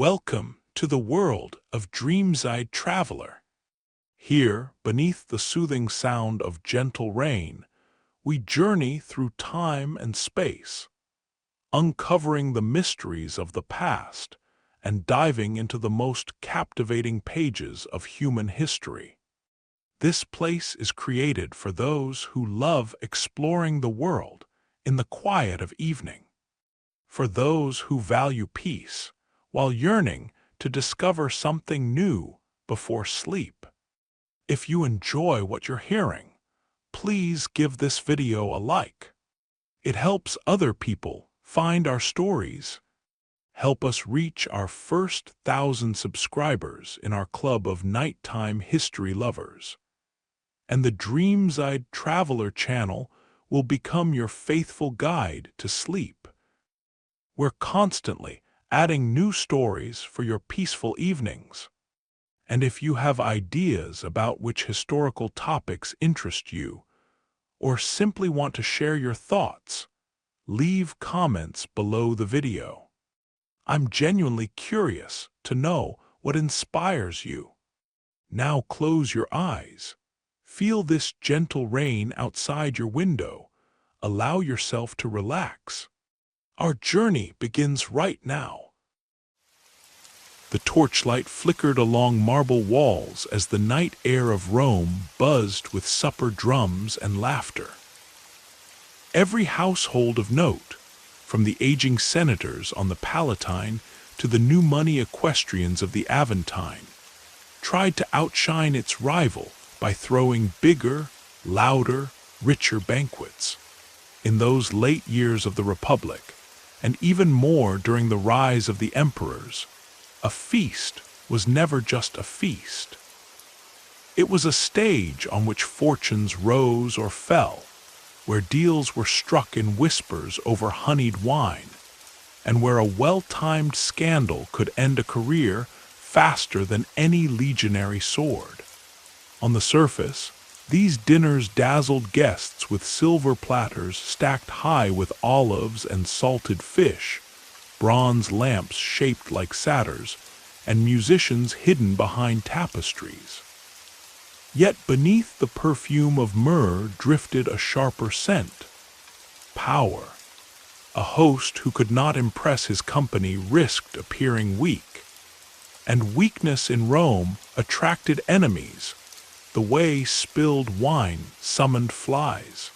Welcome to the world of Dreamside Traveler. Here, beneath the soothing sound of gentle rain, we journey through time and space, uncovering the mysteries of the past and diving into the most captivating pages of human history. This place is created for those who love exploring the world in the quiet of evening, for those who value peace while yearning to discover something new before sleep. If you enjoy what you're hearing, please give this video a like. It helps other people find our stories. Help us reach our first 1,000 subscribers in our club of nighttime history lovers. And the Dreamside Traveler channel will become your faithful guide to sleep. We're constantly adding new stories for your peaceful evenings. And if you have ideas about which historical topics interest you, or simply want to share your thoughts, leave comments below the video. I'm genuinely curious to know what inspires you. Now close your eyes. Feel this gentle rain outside your window. Allow yourself to relax. Our journey begins right now. The torchlight flickered along marble walls as the night air of Rome buzzed with supper drums and laughter. Every household of note, from the aging senators on the Palatine to the new money equestrians of the Aventine, tried to outshine its rival by throwing bigger, louder, richer banquets. In those late years of the Republic, and even more during the rise of the emperors, a feast was never just a feast. It was a stage on which fortunes rose or fell, where deals were struck in whispers over honeyed wine, and where a well-timed scandal could end a career faster than any legionary sword. On the surface, these dinners dazzled guests with silver platters stacked high with olives and salted fish, bronze lamps shaped like satyrs, and musicians hidden behind tapestries. Yet beneath the perfume of myrrh drifted a sharper scent: power. A host who could not impress his company risked appearing weak. And weakness in Rome attracted enemies. The way spilled wine summoned flies.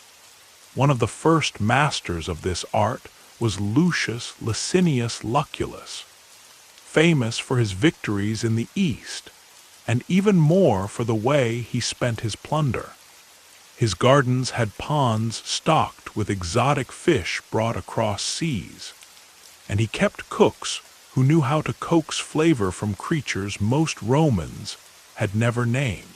One of the first masters of this art was Lucius Licinius Lucullus, famous for his victories in the East, and even more for the way he spent his plunder. His gardens had ponds stocked with exotic fish brought across seas, and he kept cooks who knew how to coax flavor from creatures most Romans had never named.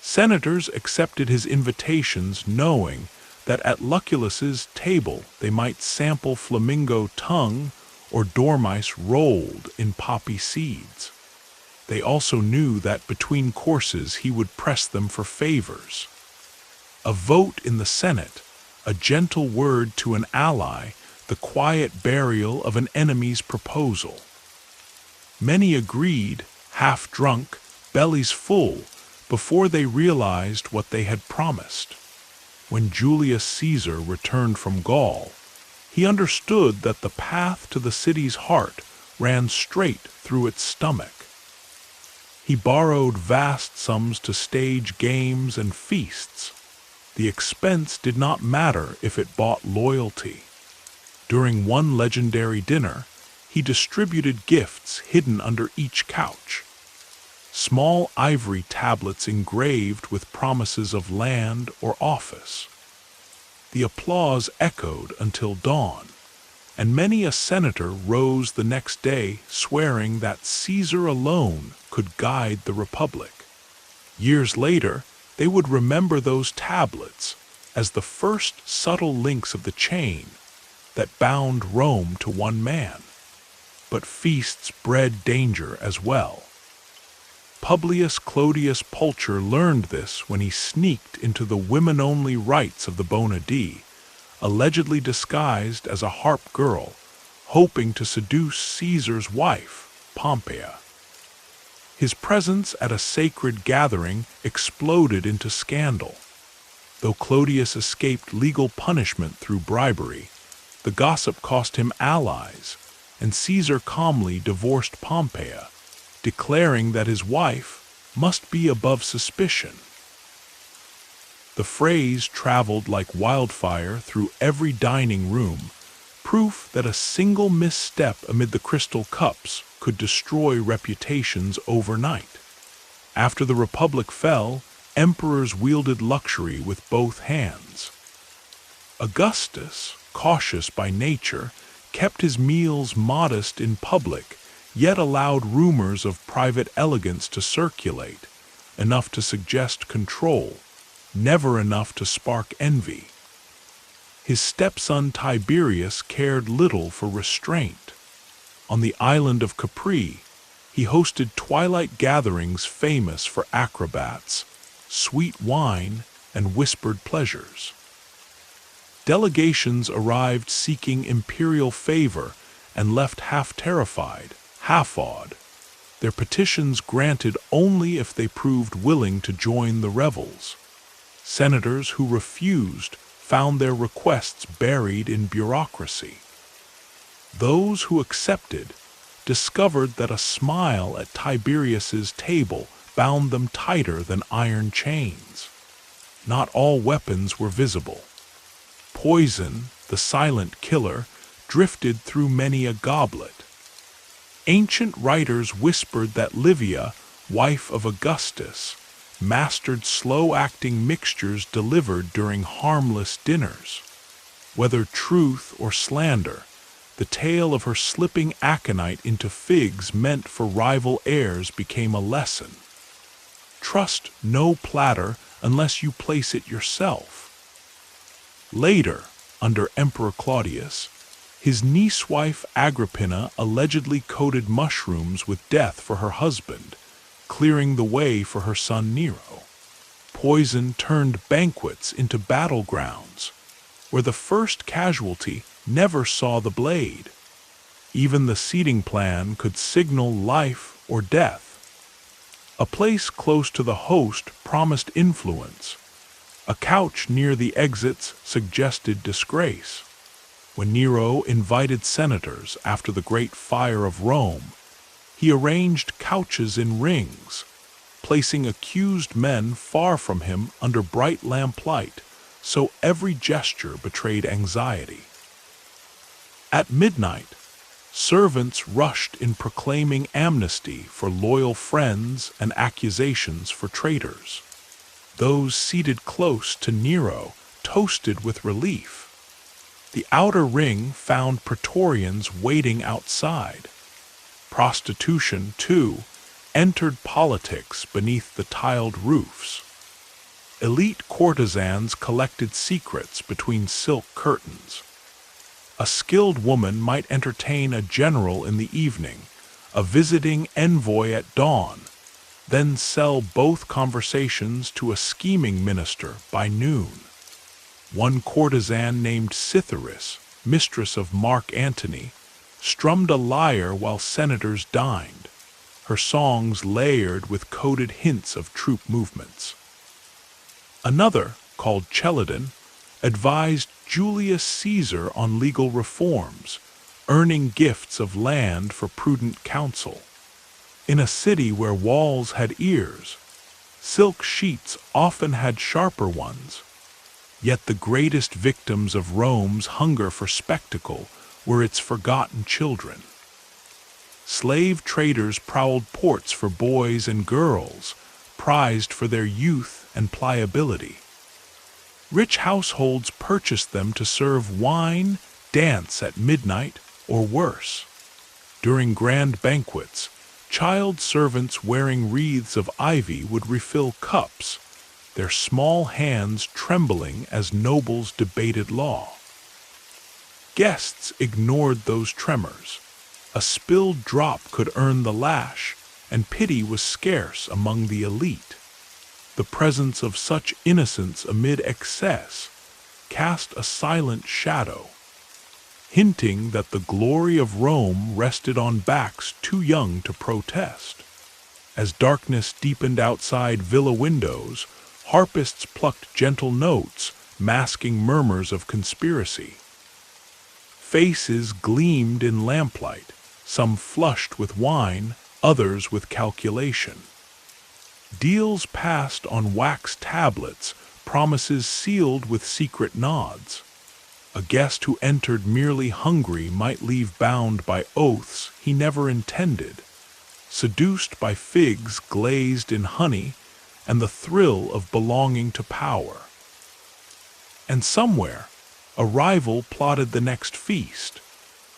Senators accepted his invitations knowing that at Lucullus's table they might sample flamingo tongue or dormice rolled in poppy seeds. They also knew that between courses he would press them for favors. A vote in the Senate, a gentle word to an ally, the quiet burial of an enemy's proposal. Many agreed, half drunk, bellies full, before they realized what they had promised. When Julius Caesar returned from Gaul, he understood that the path to the city's heart ran straight through its stomach. He borrowed vast sums to stage games and feasts. The expense did not matter if it bought loyalty. During one legendary dinner, he distributed gifts hidden under each couch. Small ivory tablets engraved with promises of land or office. The applause echoed until dawn, and many a senator rose the next day swearing that Caesar alone could guide the Republic. Years later, they would remember those tablets as the first subtle links of the chain that bound Rome to one man. But feasts bred danger as well. Publius Clodius Pulcher learned this when he sneaked into the women-only rites of the Bona Dea, allegedly disguised as a harp girl, hoping to seduce Caesar's wife, Pompeia. His presence at a sacred gathering exploded into scandal. Though Clodius escaped legal punishment through bribery, the gossip cost him allies, and Caesar calmly divorced Pompeia, declaring that his wife must be above suspicion. The phrase traveled like wildfire through every dining room, proof that a single misstep amid the crystal cups could destroy reputations overnight. After the Republic fell, emperors wielded luxury with both hands. Augustus, cautious by nature, kept his meals modest in public, yet allowed rumors of private elegance to circulate, enough to suggest control, never enough to spark envy. His stepson Tiberius cared little for restraint. On the island of Capri, he hosted twilight gatherings famous for acrobats, sweet wine, and whispered pleasures. Delegations arrived seeking imperial favor and left half terrified, half awed, their petitions granted only if they proved willing to join the revels. Senators who refused found their requests buried in bureaucracy. Those who accepted discovered that a smile at Tiberius's table bound them tighter than iron chains. Not all weapons were visible. Poison, the silent killer, drifted through many a goblet. Ancient writers whispered that Livia, wife of Augustus, mastered slow-acting mixtures delivered during harmless dinners. Whether truth or slander, the tale of her slipping aconite into figs meant for rival heirs became a lesson. Trust no platter unless you place it yourself. Later, under Emperor Claudius, his niece-wife Agrippina allegedly coated mushrooms with death for her husband, clearing the way for her son Nero. Poison turned banquets into battlegrounds, where the first casualty never saw the blade. Even the seating plan could signal life or death. A place close to the host promised influence. A couch near the exits suggested disgrace. When Nero invited senators after the Great Fire of Rome, he arranged couches in rings, placing accused men far from him under bright lamplight, so every gesture betrayed anxiety. At midnight, servants rushed in proclaiming amnesty for loyal friends and accusations for traitors. Those seated close to Nero toasted with relief. The outer ring found praetorians waiting outside. Prostitution, too, entered politics beneath the tiled roofs. Elite courtesans collected secrets between silk curtains. A skilled woman might entertain a general in the evening, a visiting envoy at dawn, then sell both conversations to a scheming minister by noon. One courtesan named Cytheris, mistress of Mark Antony, strummed a lyre while senators dined, her songs layered with coded hints of troop movements. Another, called Chelidon, advised Julius Caesar on legal reforms, earning gifts of land for prudent counsel. In a city where walls had ears, silk sheets often had sharper ones. Yet the greatest victims of Rome's hunger for spectacle were its forgotten children. Slave traders prowled ports for boys and girls, prized for their youth and pliability. Rich households purchased them to serve wine, dance at midnight, or worse. During grand banquets, child servants wearing wreaths of ivy would refill cups, their small hands trembling as nobles debated law. Guests ignored those tremors. A spilled drop could earn the lash, and pity was scarce among the elite. The presence of such innocence amid excess cast a silent shadow. hinting that the glory of Rome rested on backs too young to protest. As darkness deepened outside villa windows, harpists plucked gentle notes, masking murmurs of conspiracy. Faces gleamed in lamplight, some flushed with wine, others with calculation. Deals passed on wax tablets, promises sealed with secret nods. A guest who entered merely hungry might leave bound by oaths he never intended, seduced by figs glazed in honey and the thrill of belonging to power. And somewhere, a rival plotted the next feast,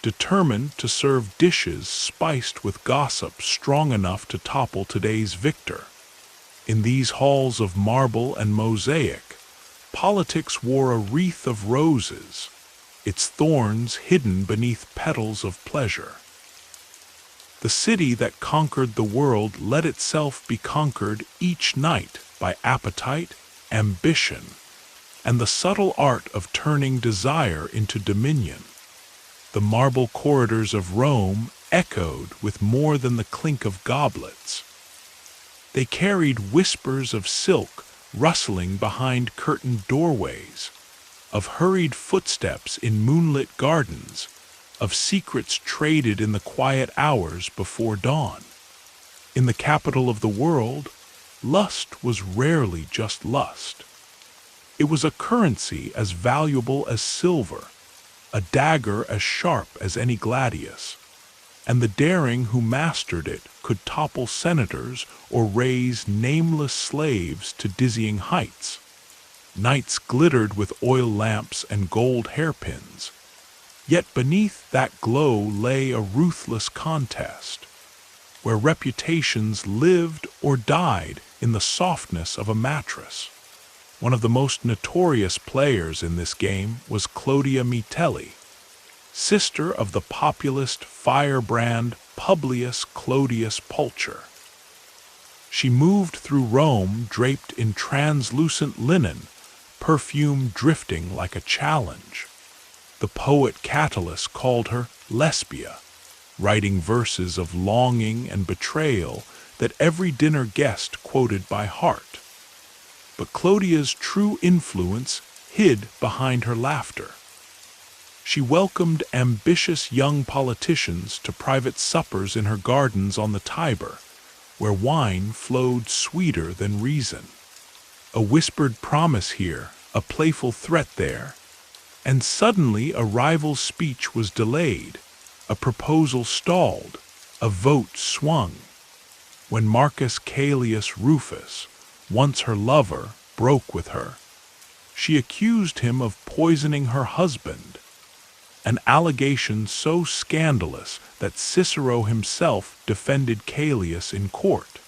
determined to serve dishes spiced with gossip strong enough to topple today's victor. In these halls of marble and mosaic, politics wore a wreath of roses, its thorns hidden beneath petals of pleasure. The city that conquered the world let itself be conquered each night by appetite, ambition, and the subtle art of turning desire into dominion. The marble corridors of Rome echoed with more than the clink of goblets. They carried whispers of silk rustling behind curtained doorways, of hurried footsteps in moonlit gardens, of secrets traded in the quiet hours before dawn. In the capital of the world, lust was rarely just lust. It was a currency as valuable as silver, a dagger as sharp as any gladius, and the daring who mastered it could topple senators or raise nameless slaves to dizzying heights. Nights glittered with oil lamps and gold hairpins, yet beneath that glow lay a ruthless contest, where reputations lived or died in the softness of a mattress. One of the most notorious players in this game was Clodia Metelli, sister of the populist firebrand Publius Clodius Pulcher. She moved through Rome draped in translucent linen, perfume drifting like a challenge. The poet Catullus called her Lesbia, writing verses of longing and betrayal that every dinner guest quoted by heart. But Clodia's true influence hid behind her laughter. She welcomed ambitious young politicians to private suppers in her gardens on the Tiber, where wine flowed sweeter than reason. A whispered promise here, a playful threat there, and suddenly a rival's speech was delayed, a proposal stalled, a vote swung. When Marcus Caelius Rufus, once her lover, broke with her, she accused him of poisoning her husband, an allegation so scandalous that Cicero himself defended Caelius in court.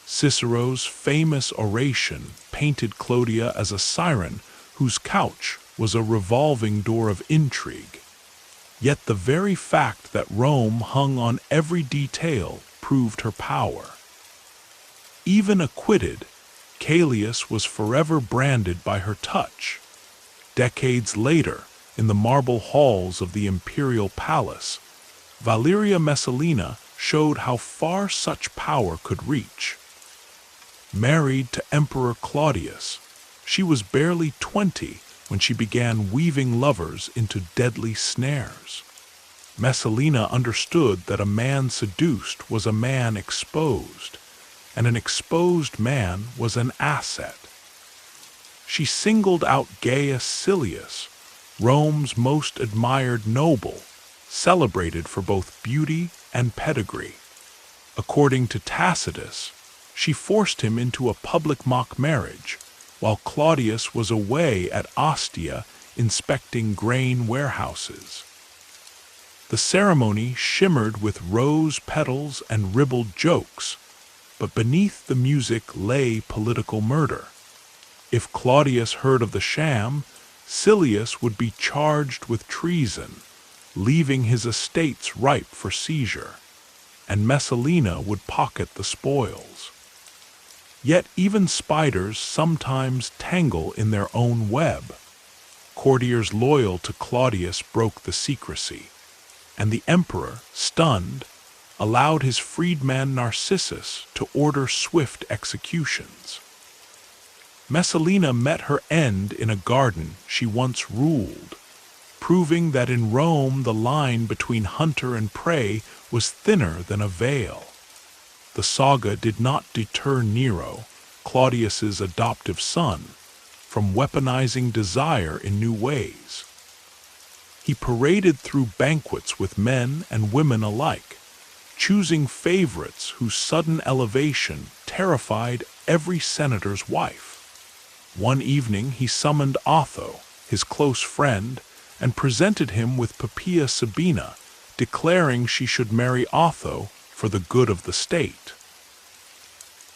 Cicero's famous oration painted Clodia as a siren whose couch was a revolving door of intrigue. Yet the very fact that Rome hung on every detail proved her power. Even acquitted, Caelius was forever branded by her touch. Decades later, in the marble halls of the imperial palace, Valeria Messalina showed how far such power could reach. Married to Emperor Claudius, she was barely 20 when she began weaving lovers into deadly snares. Messalina understood that a man seduced was a man exposed, and an exposed man was an asset. She singled out Gaius Silius, Rome's most admired noble, celebrated for both beauty and pedigree. According to Tacitus, she forced him into a public mock marriage, while Claudius was away at Ostia inspecting grain warehouses. The ceremony shimmered with rose petals and ribald jokes, but beneath the music lay political murder. If Claudius heard of the sham, Silius would be charged with treason, leaving his estates ripe for seizure, and Messalina would pocket the spoils. Yet even spiders sometimes tangle in their own web. Courtiers loyal to Claudius broke the secrecy, and the emperor, stunned, allowed his freedman Narcissus to order swift executions. Messalina met her end in a garden she once ruled, proving that in Rome the line between hunter and prey was thinner than a veil. The saga did not deter Nero, Claudius's adoptive son, from weaponizing desire in new ways. He paraded through banquets with men and women alike, choosing favorites whose sudden elevation terrified every senator's wife. One evening he summoned Otho, his close friend, and presented him with Poppaea Sabina, declaring she should marry Otho for the good of the state.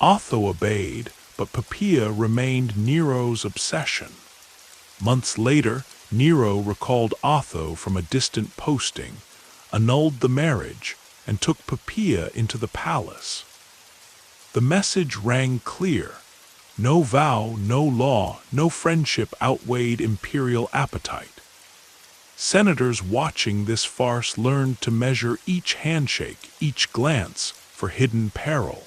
Otho obeyed, but Poppaea remained Nero's obsession. Months later, Nero recalled Otho from a distant posting, annulled the marriage, and took Poppaea into the palace. The message rang clear: no vow, no law, no friendship outweighed imperial appetite. Senators watching this farce learned to measure each handshake, each glance, for hidden peril.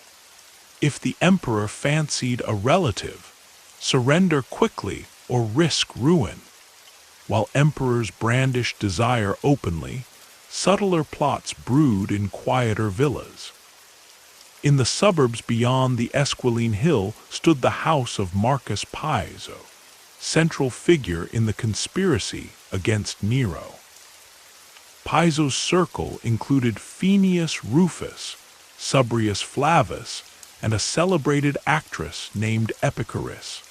If the emperor fancied a relative, surrender quickly or risk ruin. While emperors brandished desire openly, subtler plots brewed in quieter villas. In the suburbs beyond the Esquiline Hill stood the house of Marcus Piso, central figure in the conspiracy against Nero. Piso's circle included Fenius Rufus, Subrius Flavus, and a celebrated actress named Epicurus.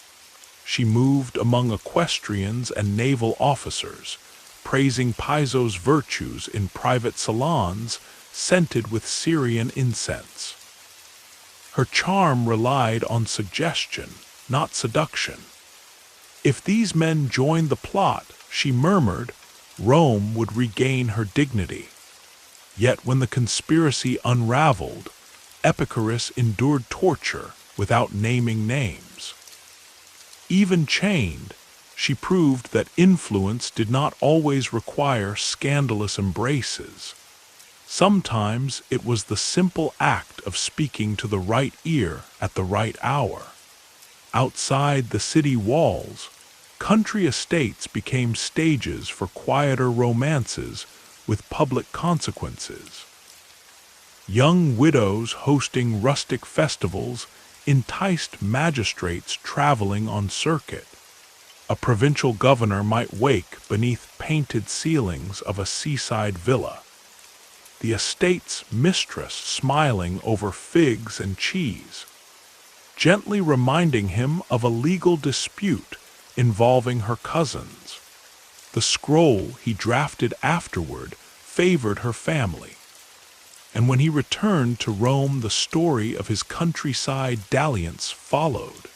She moved among equestrians and naval officers, praising Piso's virtues in private salons scented with Syrian incense. Her charm relied on suggestion, not seduction. If these men joined the plot, she murmured, Rome would regain her dignity. Yet when the conspiracy unraveled, Epicurus endured torture without naming names. Even chained, she proved that influence did not always require scandalous embraces. Sometimes it was the simple act of speaking to the right ear at the right hour. Outside the city walls, country estates became stages for quieter romances with public consequences. Young widows hosting rustic festivals enticed magistrates traveling on circuit. A provincial governor might wake beneath painted ceilings of a seaside villa, the estate's mistress smiling over figs and cheese, gently reminding him of a legal dispute involving her cousins. The scroll he drafted afterward favored her family, and when he returned to Rome, the story of his countryside dalliance followed.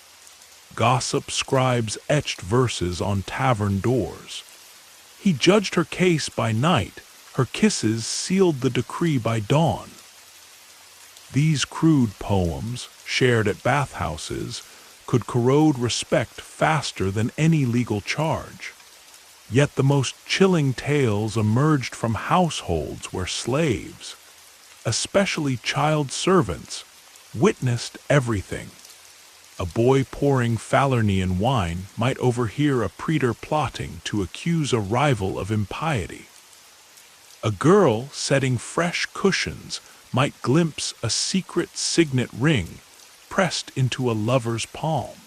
Gossip scribes etched verses on tavern doors. He judged her case by night, her kisses sealed the decree by dawn. These crude poems, shared at bathhouses, could corrode respect faster than any legal charge. Yet the most chilling tales emerged from households where slaves, especially child servants, witnessed everything. A boy pouring Falernian wine might overhear a praetor plotting to accuse a rival of impiety. A girl setting fresh cushions might glimpse a secret signet ring pressed into a lover's palm.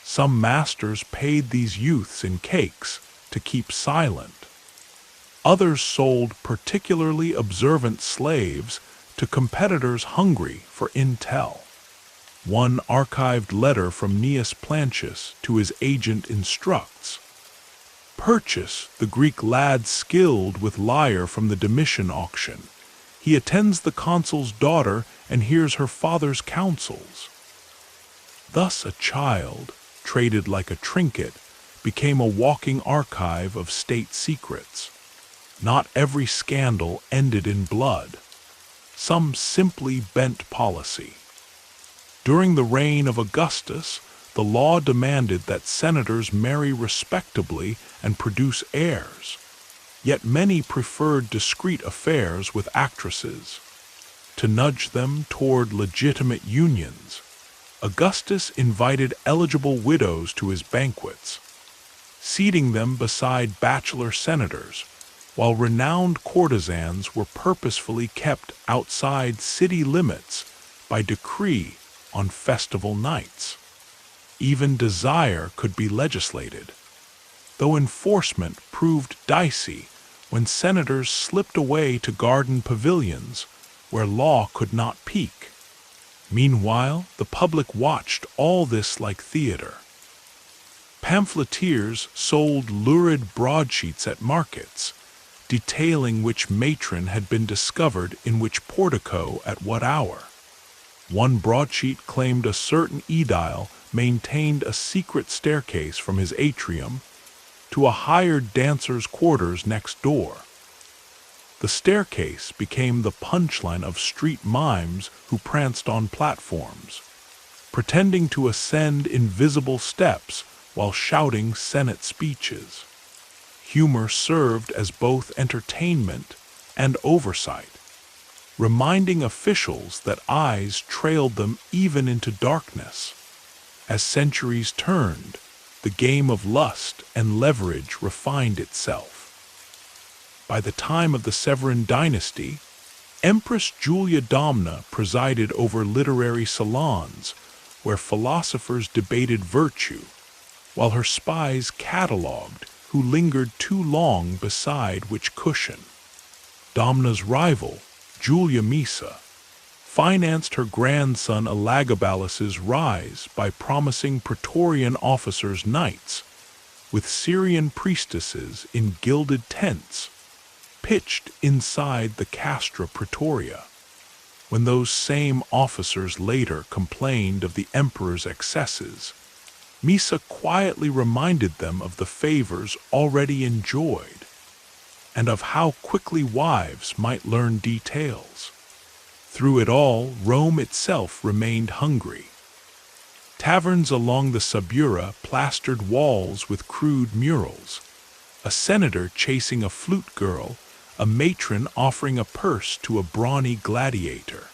Some masters paid these youths in cakes to keep silent. Others sold particularly observant slaves to competitors hungry for intel. One archived letter from Gnaeus Plancius to his agent instructs: purchase the Greek lad skilled with lyre from the Domitian auction. He attends the consul's daughter and hears her father's counsels. Thus a child, traded like a trinket, became a walking archive of state secrets. Not every scandal ended in blood. Some simply bent policy. During the reign of Augustus, the law demanded that senators marry respectably and produce heirs. Yet many preferred discreet affairs with actresses. To nudge them toward legitimate unions, Augustus invited eligible widows to his banquets, seating them beside bachelor senators, while renowned courtesans were purposefully kept outside city limits by decree on festival nights. Even desire could be legislated, though enforcement proved dicey when senators slipped away to garden pavilions where law could not peek. Meanwhile, the public watched all this like theater. Pamphleteers sold lurid broadsheets at markets, detailing which matron had been discovered in which portico at what hour. One broadsheet claimed a certain aedile maintained a secret staircase from his atrium to a hired dancer's quarters next door. The staircase became the punchline of street mimes who pranced on platforms, pretending to ascend invisible steps while shouting Senate speeches. Humor served as both entertainment and oversight, reminding officials that eyes trailed them even into darkness. As centuries turned, the game of lust and leverage refined itself. By the time of the Severan dynasty, Empress Julia Domna presided over literary salons where philosophers debated virtue, while her spies catalogued who lingered too long beside which cushion. Domna's rival, Julia Misa, financed her grandson Elagabalus's rise by promising Praetorian officers knights, with Syrian priestesses in gilded tents, pitched inside the Castra Praetoria. When those same officers later complained of the emperor's excesses, Misa quietly reminded them of the favors already enjoyed, and of how quickly wives might learn details. Through it all, Rome itself remained hungry. Taverns along the Subura plastered walls with crude murals, a senator chasing a flute girl, a matron offering a purse to a brawny gladiator.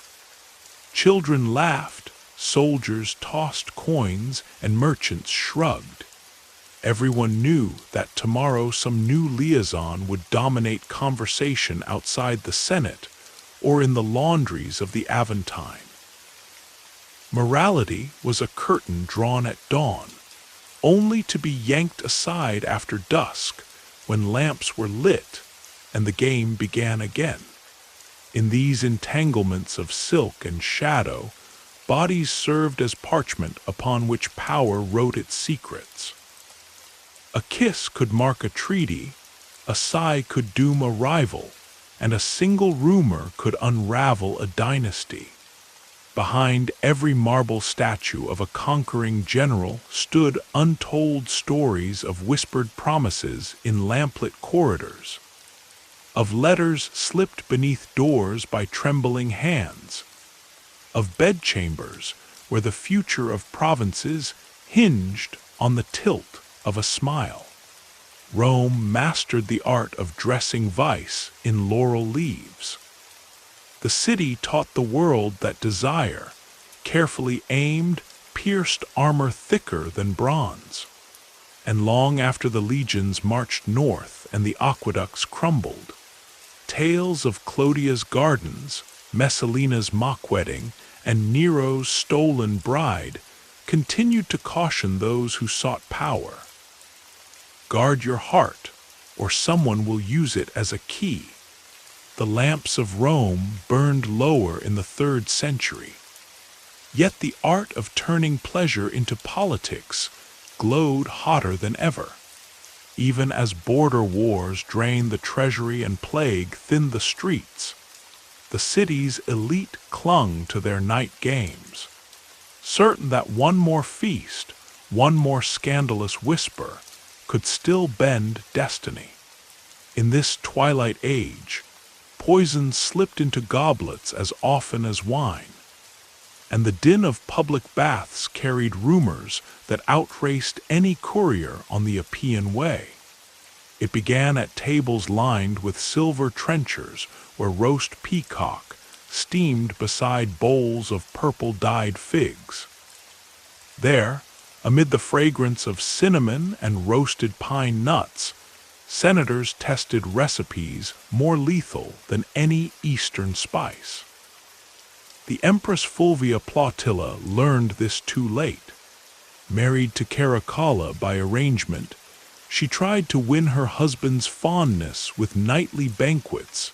Children laughed, soldiers tossed coins, and merchants shrugged. Everyone knew that tomorrow some new liaison would dominate conversation outside the Senate or in the laundries of the Aventine. Morality was a curtain drawn at dawn, only to be yanked aside after dusk when lamps were lit and the game began again. In these entanglements of silk and shadow, bodies served as parchment upon which power wrote its secrets. A kiss could mark a treaty, a sigh could doom a rival, and a single rumor could unravel a dynasty. Behind every marble statue of a conquering general stood untold stories of whispered promises in lamplit corridors, of letters slipped beneath doors by trembling hands, of bedchambers where the future of provinces hinged on the tilt of a smile. Rome mastered the art of dressing vice in laurel leaves. The city taught the world that desire, carefully aimed, pierced armor thicker than bronze. And long after the legions marched north and the aqueducts crumbled, tales of Clodia's gardens, Messalina's mock wedding, and Nero's stolen bride continued to caution those who sought power. Guard your heart, or someone will use it as a key. The lamps of Rome burned lower in the 3rd century. Yet the art of turning pleasure into politics glowed hotter than ever. Even as border wars drained the treasury and plague thinned the streets, the city's elite clung to their night games, certain that one more feast, one more scandalous whisper, could still bend destiny. In this twilight age, poison slipped into goblets as often as wine, and the din of public baths carried rumors that outraced any courier on the Appian Way. It began at tables lined with silver trenchers where roast peacock steamed beside bowls of purple-dyed figs. There, amid the fragrance of cinnamon and roasted pine nuts, senators tested recipes more lethal than any Eastern spice. The Empress Fulvia Plautilla learned this too late. Married to Caracalla by arrangement, she tried to win her husband's fondness with nightly banquets,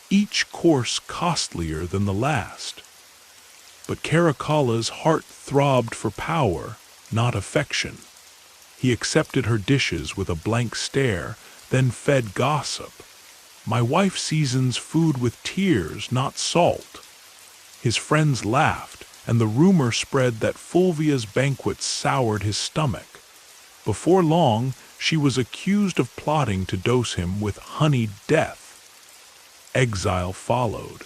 each course costlier than the last. But Caracalla's heart throbbed for power, not affection. He accepted her dishes with a blank stare, then fed gossip. "My wife seasons food with tears, not salt." His friends laughed, and the rumor spread that Fulvia's banquets soured his stomach. Before long, she was accused of plotting to dose him with honeyed death. Exile followed.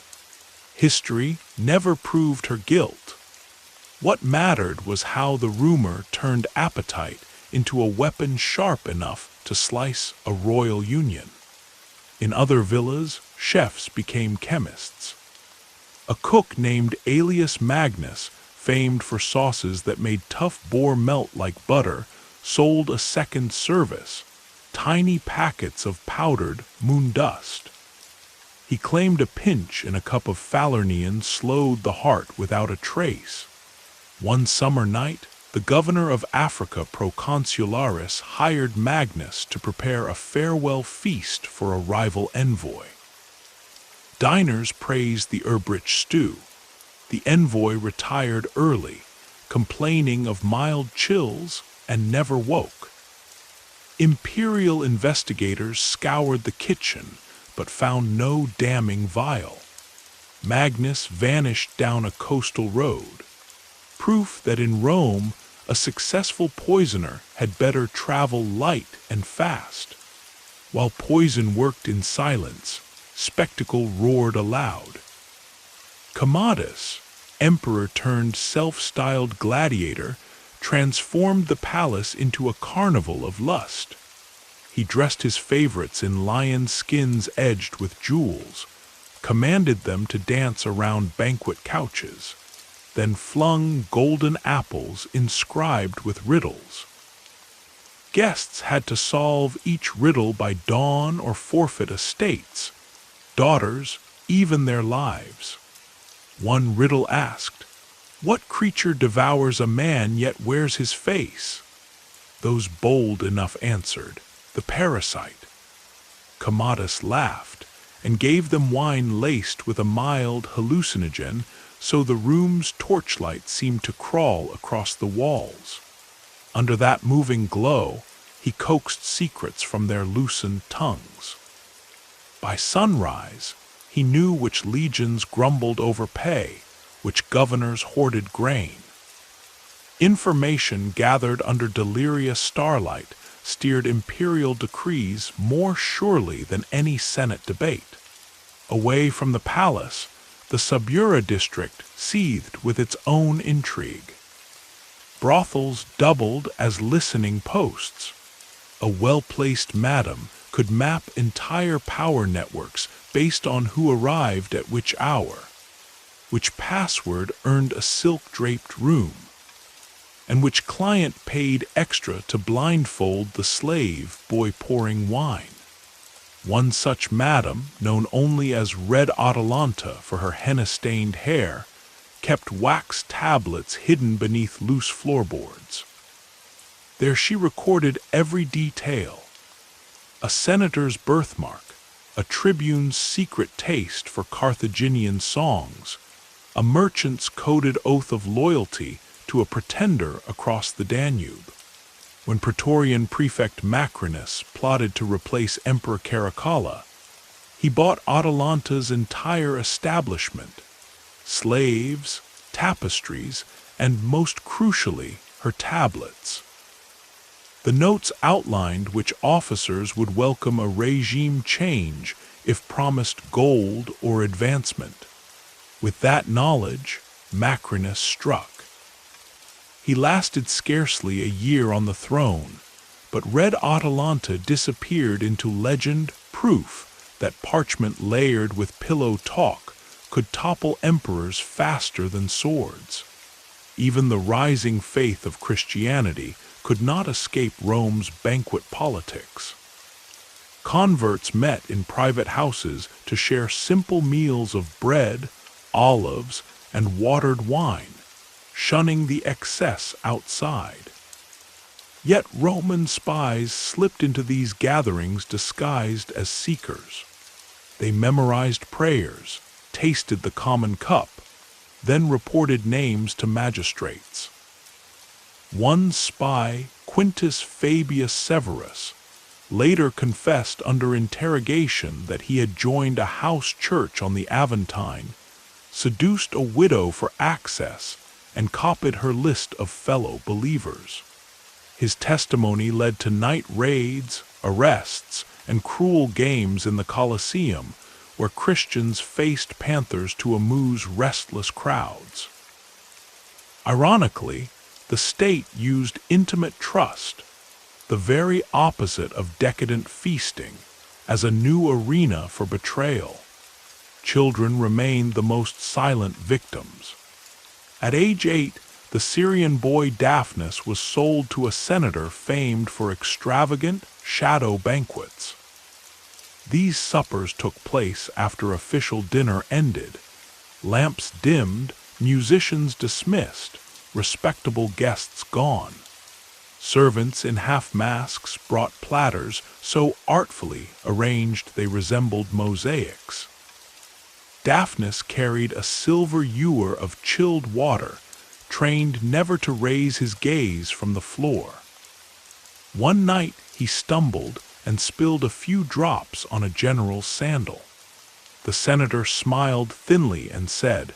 History never proved her guilt. What mattered was how the rumor turned appetite into a weapon sharp enough to slice a royal union. In other villas, chefs became chemists. A cook named Aelius Magnus, famed for sauces that made tough boar melt like butter, sold a second service, tiny packets of powdered moon dust. He claimed a pinch in a cup of Falernian slowed the heart without a trace. One summer night, the governor of Africa Proconsularis hired Magnus to prepare a farewell feast for a rival envoy. Diners praised the herb-rich stew. The envoy retired early, complaining of mild chills, and never woke. Imperial investigators scoured the kitchen, but found no damning vial. Magnus vanished down a coastal road. Proof that in Rome, a successful poisoner had better travel light and fast. While poison worked in silence, spectacle roared aloud. Commodus, emperor turned self-styled gladiator, transformed the palace into a carnival of lust. He dressed his favorites in lion skins edged with jewels, commanded them to dance around banquet couches, then flung golden apples inscribed with riddles. Guests had to solve each riddle by dawn or forfeit estates, daughters, even their lives. One riddle asked, "What creature devours a man yet wears his face?" Those bold enough answered, "The parasite." Commodus laughed and gave them wine laced with a mild hallucinogen, so the room's torchlight seemed to crawl across the walls. Under that moving glow, he coaxed secrets from their loosened tongues. By sunrise, he knew which legions grumbled over pay, which governors hoarded grain. Information gathered under delirious starlight steered imperial decrees more surely than any Senate debate. Away from the palace, the Subura district seethed with its own intrigue. Brothels doubled as listening posts. A well-placed madam could map entire power networks based on who arrived at which hour, which password earned a silk-draped room, and which client paid extra to blindfold the slave boy pouring wine. One such madam, known only as Red Atalanta for her henna-stained hair, kept wax tablets hidden beneath loose floorboards. There she recorded every detail: a senator's birthmark, a tribune's secret taste for Carthaginian songs, a merchant's coded oath of loyalty to a pretender across the Danube. When Praetorian prefect Macrinus plotted to replace Emperor Caracalla, he bought Atalanta's entire establishment: slaves, tapestries, and most crucially, her tablets. The notes outlined which officers would welcome a regime change if promised gold or advancement. With that knowledge, Macrinus struck. He lasted scarcely a year on the throne, but Red Atalanta disappeared into legend, proof that parchment layered with pillow talk could topple emperors faster than swords. Even the rising faith of Christianity could not escape Rome's banquet politics. Converts met in private houses to share simple meals of bread, olives, and watered wine, shunning the excess outside. Yet Roman spies slipped into these gatherings disguised as seekers. They memorized prayers, tasted the common cup, then reported names to magistrates. One spy, Quintus Fabius Severus, later confessed under interrogation that he had joined a house church on the Aventine, seduced a widow for access, and copied her list of fellow believers. His testimony led to night raids, arrests, and cruel games in the Colosseum, where Christians faced panthers to amuse restless crowds. Ironically, the state used intimate trust, the very opposite of decadent feasting, as a new arena for betrayal. Children remained the most silent victims. At age 8, the Syrian boy Daphnis was sold to a senator famed for extravagant shadow banquets. These suppers took place after official dinner ended, lamps dimmed, musicians dismissed, respectable guests gone. Servants in half-masks brought platters so artfully arranged they resembled mosaics. Daphnis carried a silver ewer of chilled water, trained never to raise his gaze from the floor. One night he stumbled and spilled a few drops on a general's sandal. The senator smiled thinly and said,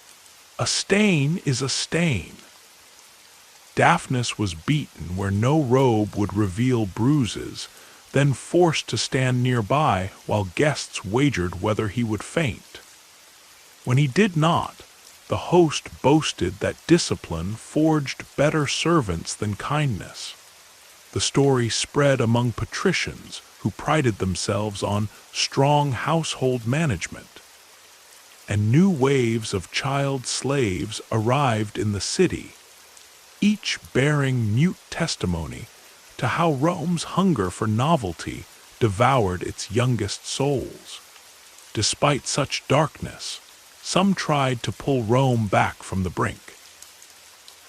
"A stain is a stain." Daphnis was beaten where no robe would reveal bruises, then forced to stand nearby while guests wagered whether he would faint. When he did not, the host boasted that discipline forged better servants than kindness. The story spread among patricians who prided themselves on strong household management. And new waves of child slaves arrived in the city, each bearing mute testimony to how Rome's hunger for novelty devoured its youngest souls. Despite such darkness, some tried to pull Rome back from the brink.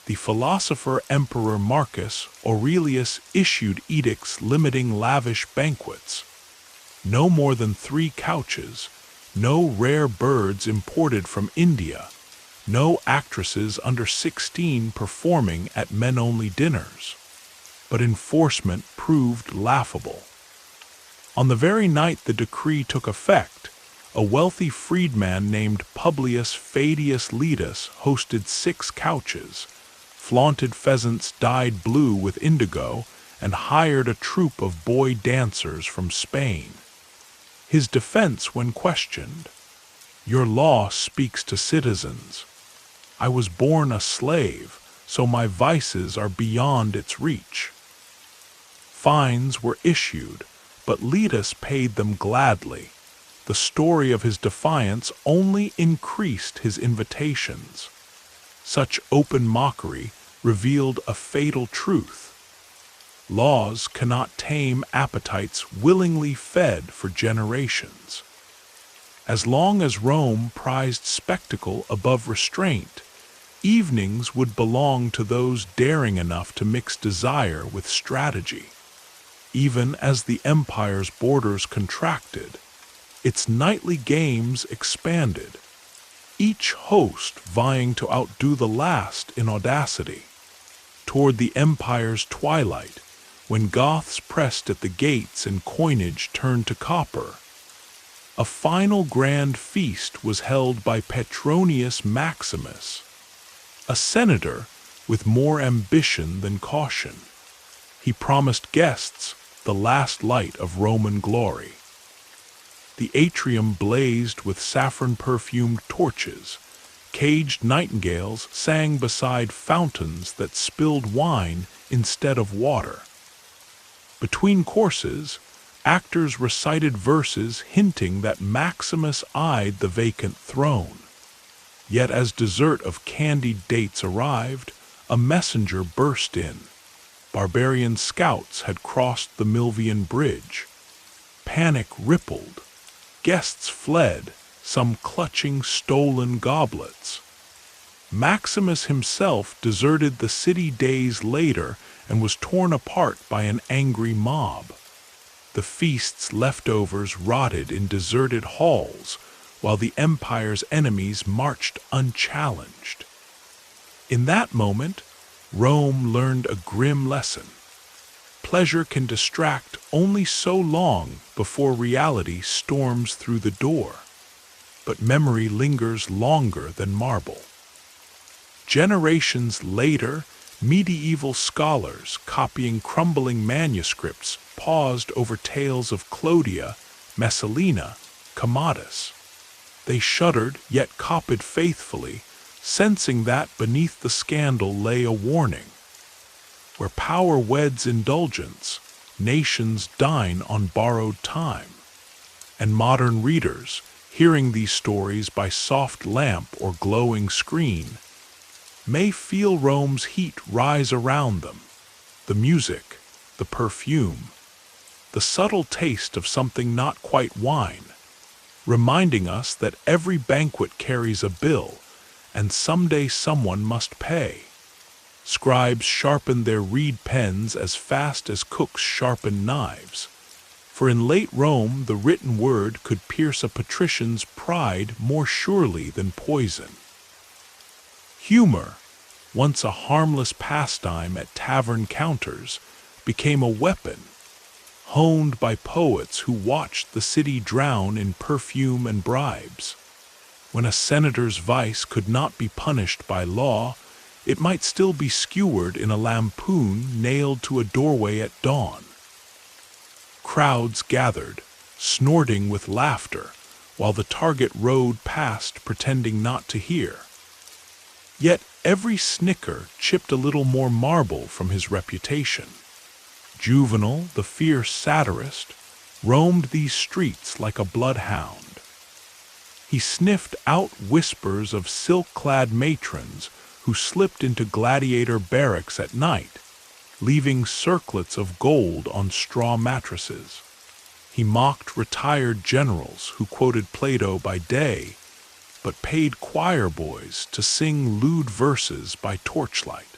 The philosopher Emperor Marcus Aurelius issued edicts limiting lavish banquets. No more than 3 couches, no rare birds imported from India, no actresses under 16 performing at men-only dinners. But enforcement proved laughable. On the very night the decree took effect, a wealthy freedman named Publius Fadius Letus hosted 6 couches, flaunted pheasants dyed blue with indigo, and hired a troupe of boy dancers from Spain. His defense when questioned, "Your law speaks to citizens. I was born a slave, so my vices are beyond its reach." Fines were issued, but Letus paid them gladly. The story of his defiance only increased his invitations. Such open mockery revealed a fatal truth. Laws cannot tame appetites willingly fed for generations. As long as Rome prized spectacle above restraint, evenings would belong to those daring enough to mix desire with strategy. Even as the empire's borders contracted, its nightly games expanded, each host vying to outdo the last in audacity. Toward the empire's twilight, when Goths pressed at the gates and coinage turned to copper, a final grand feast was held by Petronius Maximus, a senator with more ambition than caution. He promised guests the last light of Roman glory. The atrium blazed with saffron-perfumed torches, Caged nightingales sang beside fountains that spilled wine instead of water. Between courses, actors recited verses hinting that Maximus eyed the vacant throne. Yet as dessert of candied dates arrived, a messenger burst in. Barbarian scouts had crossed the Milvian bridge. Panic rippled. Guests fled, some clutching stolen goblets. Maximus himself deserted the city days later and was torn apart by an angry mob. The feast's leftovers rotted in deserted halls, while the empire's enemies marched unchallenged. In that moment, Rome learned a grim lesson. Pleasure can distract only so long before reality storms through the door, but memory lingers longer than marble. Generations later, medieval scholars copying crumbling manuscripts paused over tales of Clodia, Messalina, Commodus. They shuddered yet copied faithfully, sensing that beneath the scandal lay a warning. Where power weds indulgence, nations dine on borrowed time. And modern readers, hearing these stories by soft lamp or glowing screen, may feel Rome's heat rise around them, the music, the perfume, the subtle taste of something not quite wine, reminding us that every banquet carries a bill, and someday someone must pay. Scribes sharpen their reed pens as fast as cooks sharpen knives, for in late Rome the written word could pierce a patrician's pride more surely than poison. Humor, once a harmless pastime at tavern counters, became a weapon, honed by poets who watched the city drown in perfume and bribes. When a senator's vice could not be punished by law, it might still be skewered in a lampoon nailed to a doorway at dawn. Crowds gathered, snorting with laughter, while the target rode past pretending not to hear. Yet every snicker chipped a little more marble from his reputation. Juvenal, the fierce satirist, roamed these streets like a bloodhound. He sniffed out whispers of silk-clad matrons who slipped into gladiator barracks at night, leaving circlets of gold on straw mattresses. He mocked retired generals who quoted Plato by day, but paid choir boys to sing lewd verses by torchlight.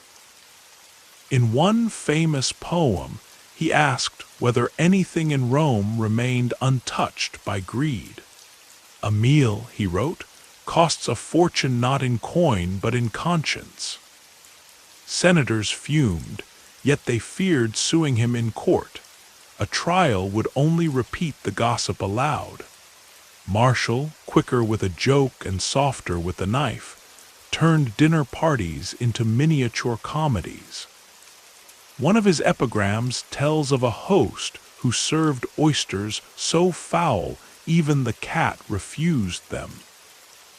In one famous poem, he asked whether anything in Rome remained untouched by greed. A meal, he wrote, costs a fortune not in coin but in conscience. Senators fumed, yet they feared suing him in court. A trial would only repeat the gossip aloud. Martial, quicker with a joke and softer with a knife, turned dinner parties into miniature comedies. One of his epigrams tells of a host who served oysters so foul even the cat refused them,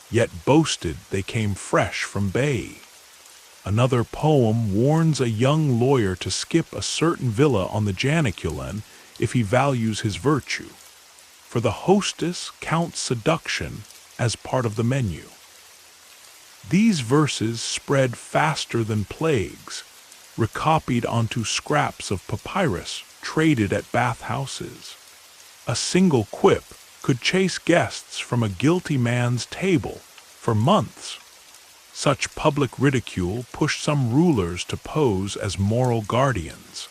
yet boasted they came fresh from bay. Another poem warns a young lawyer to skip a certain villa on the Janiculum if he values his virtue, for the hostess counts seduction as part of the menu. These verses spread faster than plagues, recopied onto scraps of papyrus traded at bathhouses. A single quip could chase guests from a guilty man's table for months. Such public ridicule pushed some rulers to pose as moral guardians.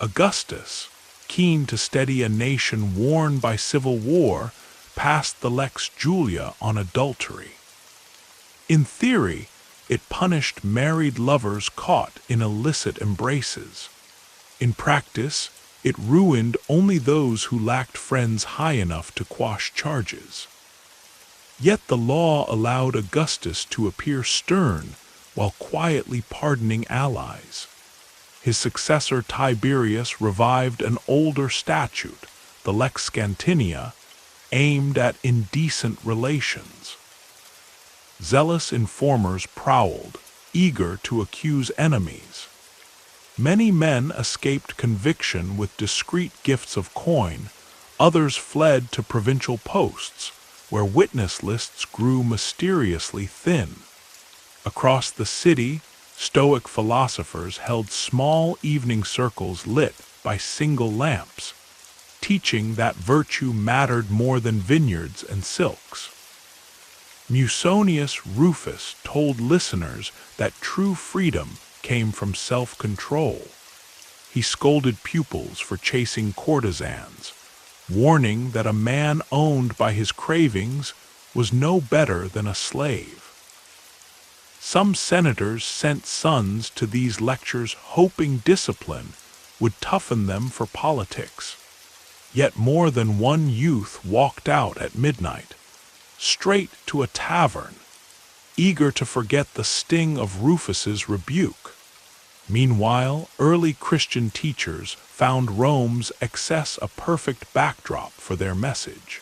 Augustus, keen to steady a nation worn by civil war, passed the Lex Julia on adultery. In theory, it punished married lovers caught in illicit embraces. In practice, it ruined only those who lacked friends high enough to quash charges. Yet the law allowed Augustus to appear stern while quietly pardoning allies. His successor Tiberius revived an older statute, the Lex Scantinia, aimed at indecent relations. zealous informers prowled, eager to accuse enemies. Many men escaped conviction with discreet gifts of coin, others fled to provincial posts, where witness lists grew mysteriously thin. Across the city, Stoic philosophers held small evening circles lit by single lamps, teaching that virtue mattered more than vineyards and silks. Musonius Rufus told listeners that true freedom came from self-control. He scolded pupils for chasing courtesans, warning that a man owned by his cravings was no better than a slave. Some senators sent sons to these lectures hoping discipline would toughen them for politics. Yet more than one youth walked out at midnight, straight to a tavern, eager to forget the sting of Rufus's rebuke. Meanwhile, early Christian teachers found Rome's excess a perfect backdrop for their message.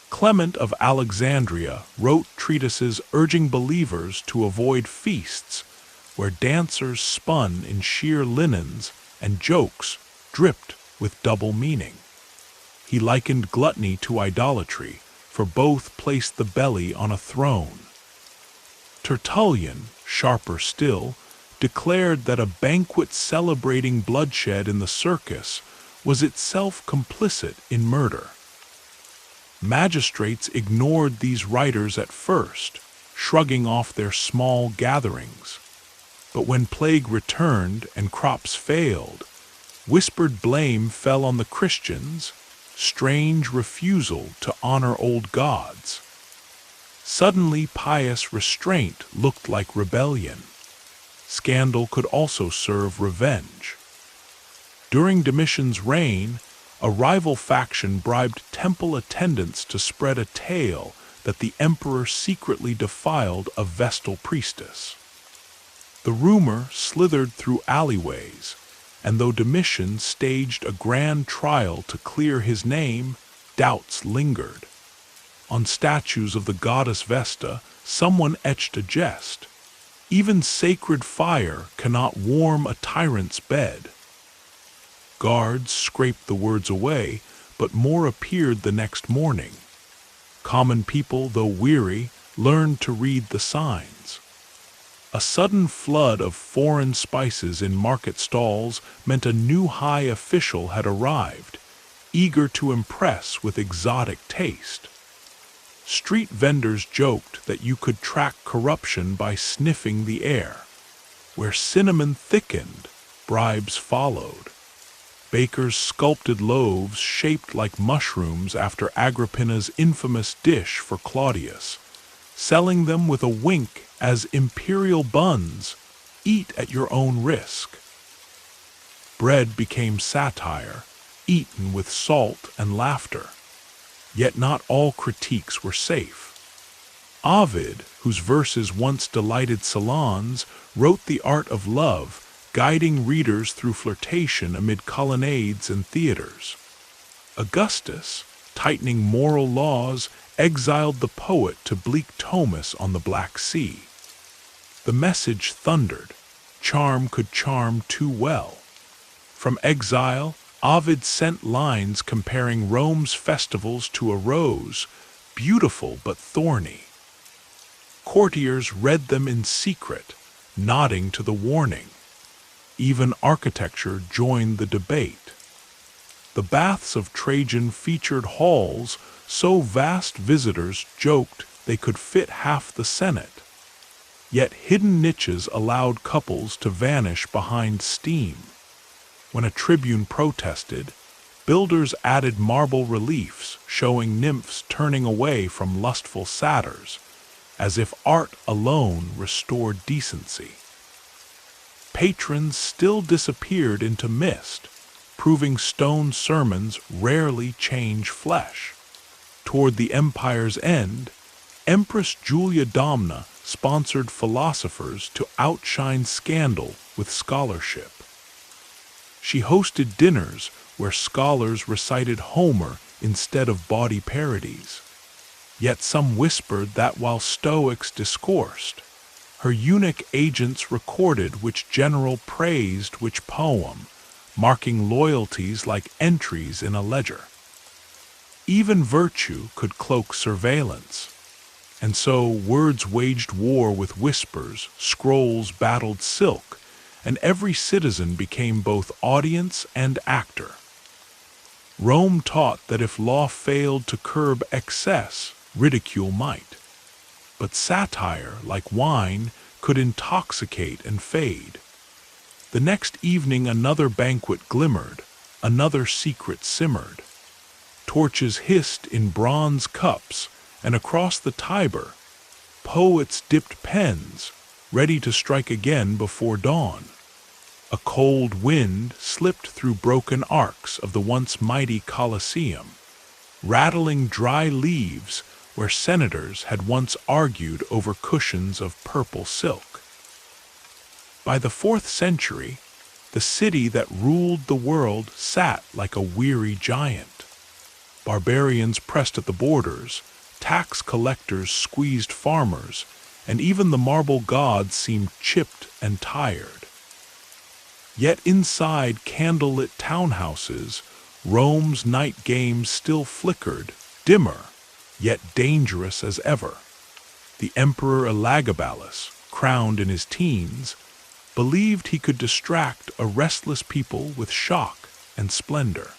Clement of Alexandria wrote treatises urging believers to avoid feasts where dancers spun in sheer linens and jokes dripped with double meaning. He likened gluttony to idolatry, for both placed the belly on a throne. Tertullian, sharper still, declared that a banquet celebrating bloodshed in the circus was itself complicit in murder. Magistrates ignored these writers at first, shrugging off their small gatherings. But when plague returned and crops failed, whispered blame fell on the Christians, strange refusal to honor old gods. Suddenly pious restraint looked like rebellion. Scandal could also serve revenge. During Domitian's reign, a rival faction bribed temple attendants to spread a tale that the emperor secretly defiled a Vestal priestess. The rumor slithered through alleyways, and though Domitian staged a grand trial to clear his name, doubts lingered. On statues of the goddess Vesta, someone etched a jest. Even sacred fire cannot warm a tyrant's bed. Guards scraped the words away, but more appeared the next morning. Common people, though weary, learned to read the signs. A sudden flood of foreign spices in market stalls meant a new high official had arrived, eager to impress with exotic taste. Street vendors joked that you could track corruption by sniffing the air. Where cinnamon thickened, bribes followed. Bakers sculpted loaves shaped like mushrooms after Agrippina's infamous dish for Claudius, selling them with a wink as imperial buns, eat at your own risk. Bread became satire, eaten with salt and laughter. Yet not all critiques were safe. Ovid, whose verses once delighted salons, wrote The Art of Love, guiding readers through flirtation amid colonnades and theaters. Augustus, tightening moral laws, exiled the poet to bleak Tomis on the Black Sea. The message thundered. Charm could charm too well. From exile, Ovid sent lines comparing Rome's festivals to a rose, beautiful but thorny. Courtiers read them in secret, nodding to the warning. Even architecture joined the debate. The baths of Trajan featured halls so vast visitors joked they could fit half the Senate. Yet hidden niches allowed couples to vanish behind steam. When a tribune protested, builders added marble reliefs showing nymphs turning away from lustful satyrs, as if art alone restored decency. Patrons still disappeared into mist, proving stone sermons rarely change flesh. Toward the empire's end, Empress Julia Domna sponsored philosophers to outshine scandal with scholarship. She hosted dinners where scholars recited Homer instead of bawdy parodies. Yet some whispered that while Stoics discoursed, her eunuch agents recorded which general praised which poem, marking loyalties like entries in a ledger. Even virtue could cloak surveillance, and so words waged war with whispers, scrolls battled silk, and every citizen became both audience and actor. Rome taught that if law failed to curb excess, ridicule might. But satire, like wine, could intoxicate and fade. The next evening another banquet glimmered, another secret simmered. Torches hissed in bronze cups, and across the Tiber, poets dipped pens, ready to strike again before dawn. A cold wind slipped through broken arcs of the once mighty Colosseum, rattling dry leaves where senators had once argued over cushions of purple silk. By the 4th century, the city that ruled the world sat like a weary giant. Barbarians pressed at the borders, tax collectors squeezed farmers, and even the marble gods seemed chipped and tired. Yet inside candlelit townhouses, Rome's night games still flickered, dimmer, yet dangerous as ever. The Emperor Elagabalus, crowned in his teens, believed he could distract a restless people with shock and splendor.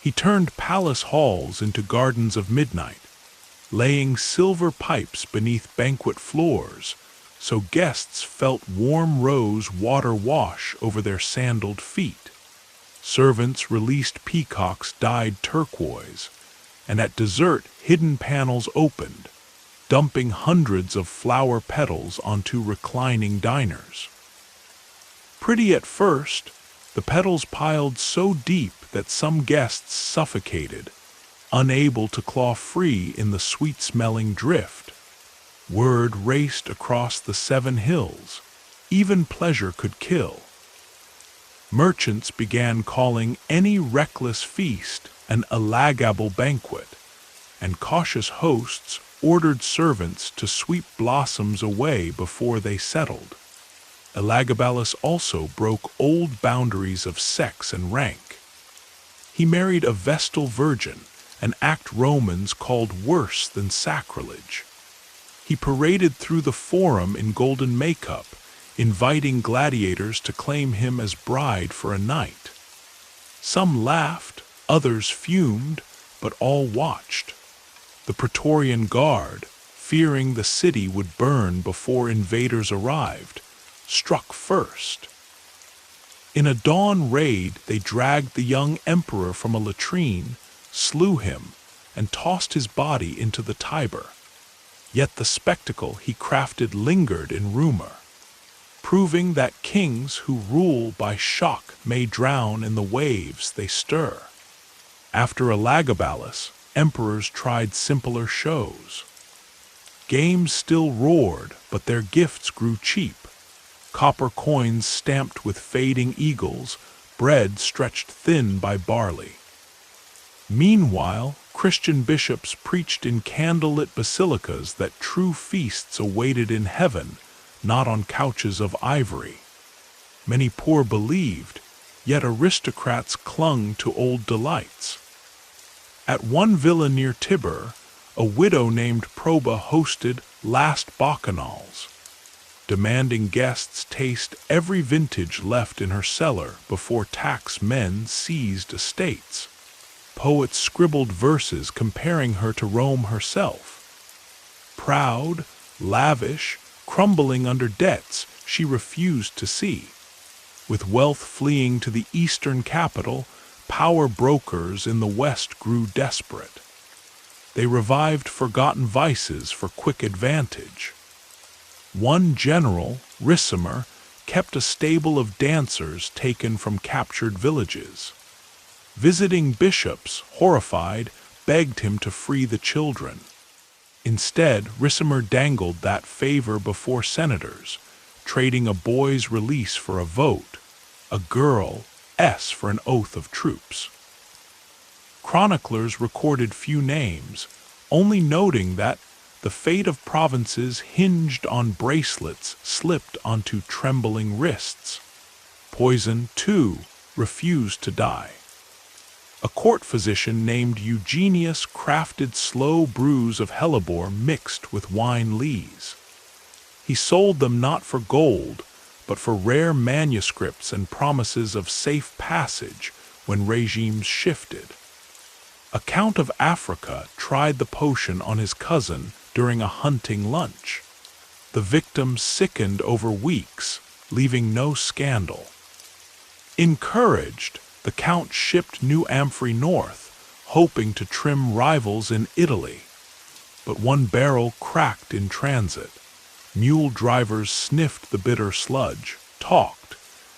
He turned palace halls into gardens of midnight, laying silver pipes beneath banquet floors, so guests felt warm rose water wash over their sandaled feet. Servants released peacocks dyed turquoise, and at dessert hidden panels opened, dumping hundreds of flower petals onto reclining diners. Pretty at first, the petals piled so deep that some guests suffocated, unable to claw free in the sweet-smelling drift. Word raced across the 7 hills. Even pleasure could kill. Merchants began calling any reckless feast an Elagable banquet, and cautious hosts ordered servants to sweep blossoms away before they settled. Elagabalus also broke old boundaries of sex and rank. He married a Vestal virgin, an act Romans called worse than sacrilege. He paraded through the forum in golden makeup, inviting gladiators to claim him as bride for a night. Some laughed, others fumed, but all watched. The Praetorian Guard, fearing the city would burn before invaders arrived, struck first. In a dawn raid, they dragged the young emperor from a latrine, slew him, and tossed his body into the Tiber. Yet the spectacle he crafted lingered in rumor, proving that kings who rule by shock may drown in the waves they stir. After Elagabalus, emperors tried simpler shows. Games still roared, but their gifts grew cheap. Copper coins stamped with fading eagles, bread stretched thin by barley. Meanwhile, Christian bishops preached in candlelit basilicas that true feasts awaited in heaven, not on couches of ivory. Many poor believed, yet aristocrats clung to old delights. At one villa near Tiber, a widow named Proba hosted last bacchanals, demanding guests taste every vintage left in her cellar before tax men seized estates. Poets scribbled verses comparing her to Rome herself. Proud, lavish, crumbling under debts she refused to see. With wealth fleeing to the eastern capital, power brokers in the west grew desperate. They revived forgotten vices for quick advantage. One general, Ricimer, kept a stable of dancers taken from captured villages. Visiting bishops, horrified, begged him to free the children. Instead, Ricimer dangled that favor before senators, trading a boy's release for a vote, a girl's for an oath of troops. Chroniclers recorded few names, only noting that the fate of provinces hinged on bracelets slipped onto trembling wrists. Poison, too, refused to die. A court physician named Eugenius crafted slow brews of hellebore mixed with wine lees. He sold them not for gold, but for rare manuscripts and promises of safe passage when regimes shifted. A Count of Africa tried the potion on his cousin during a hunting lunch. The victim sickened over weeks, leaving no scandal. Encouraged, the Count shipped new amphorae north, hoping to trim rivals in Italy. But one barrel cracked in transit. Mule drivers sniffed the bitter sludge, talked,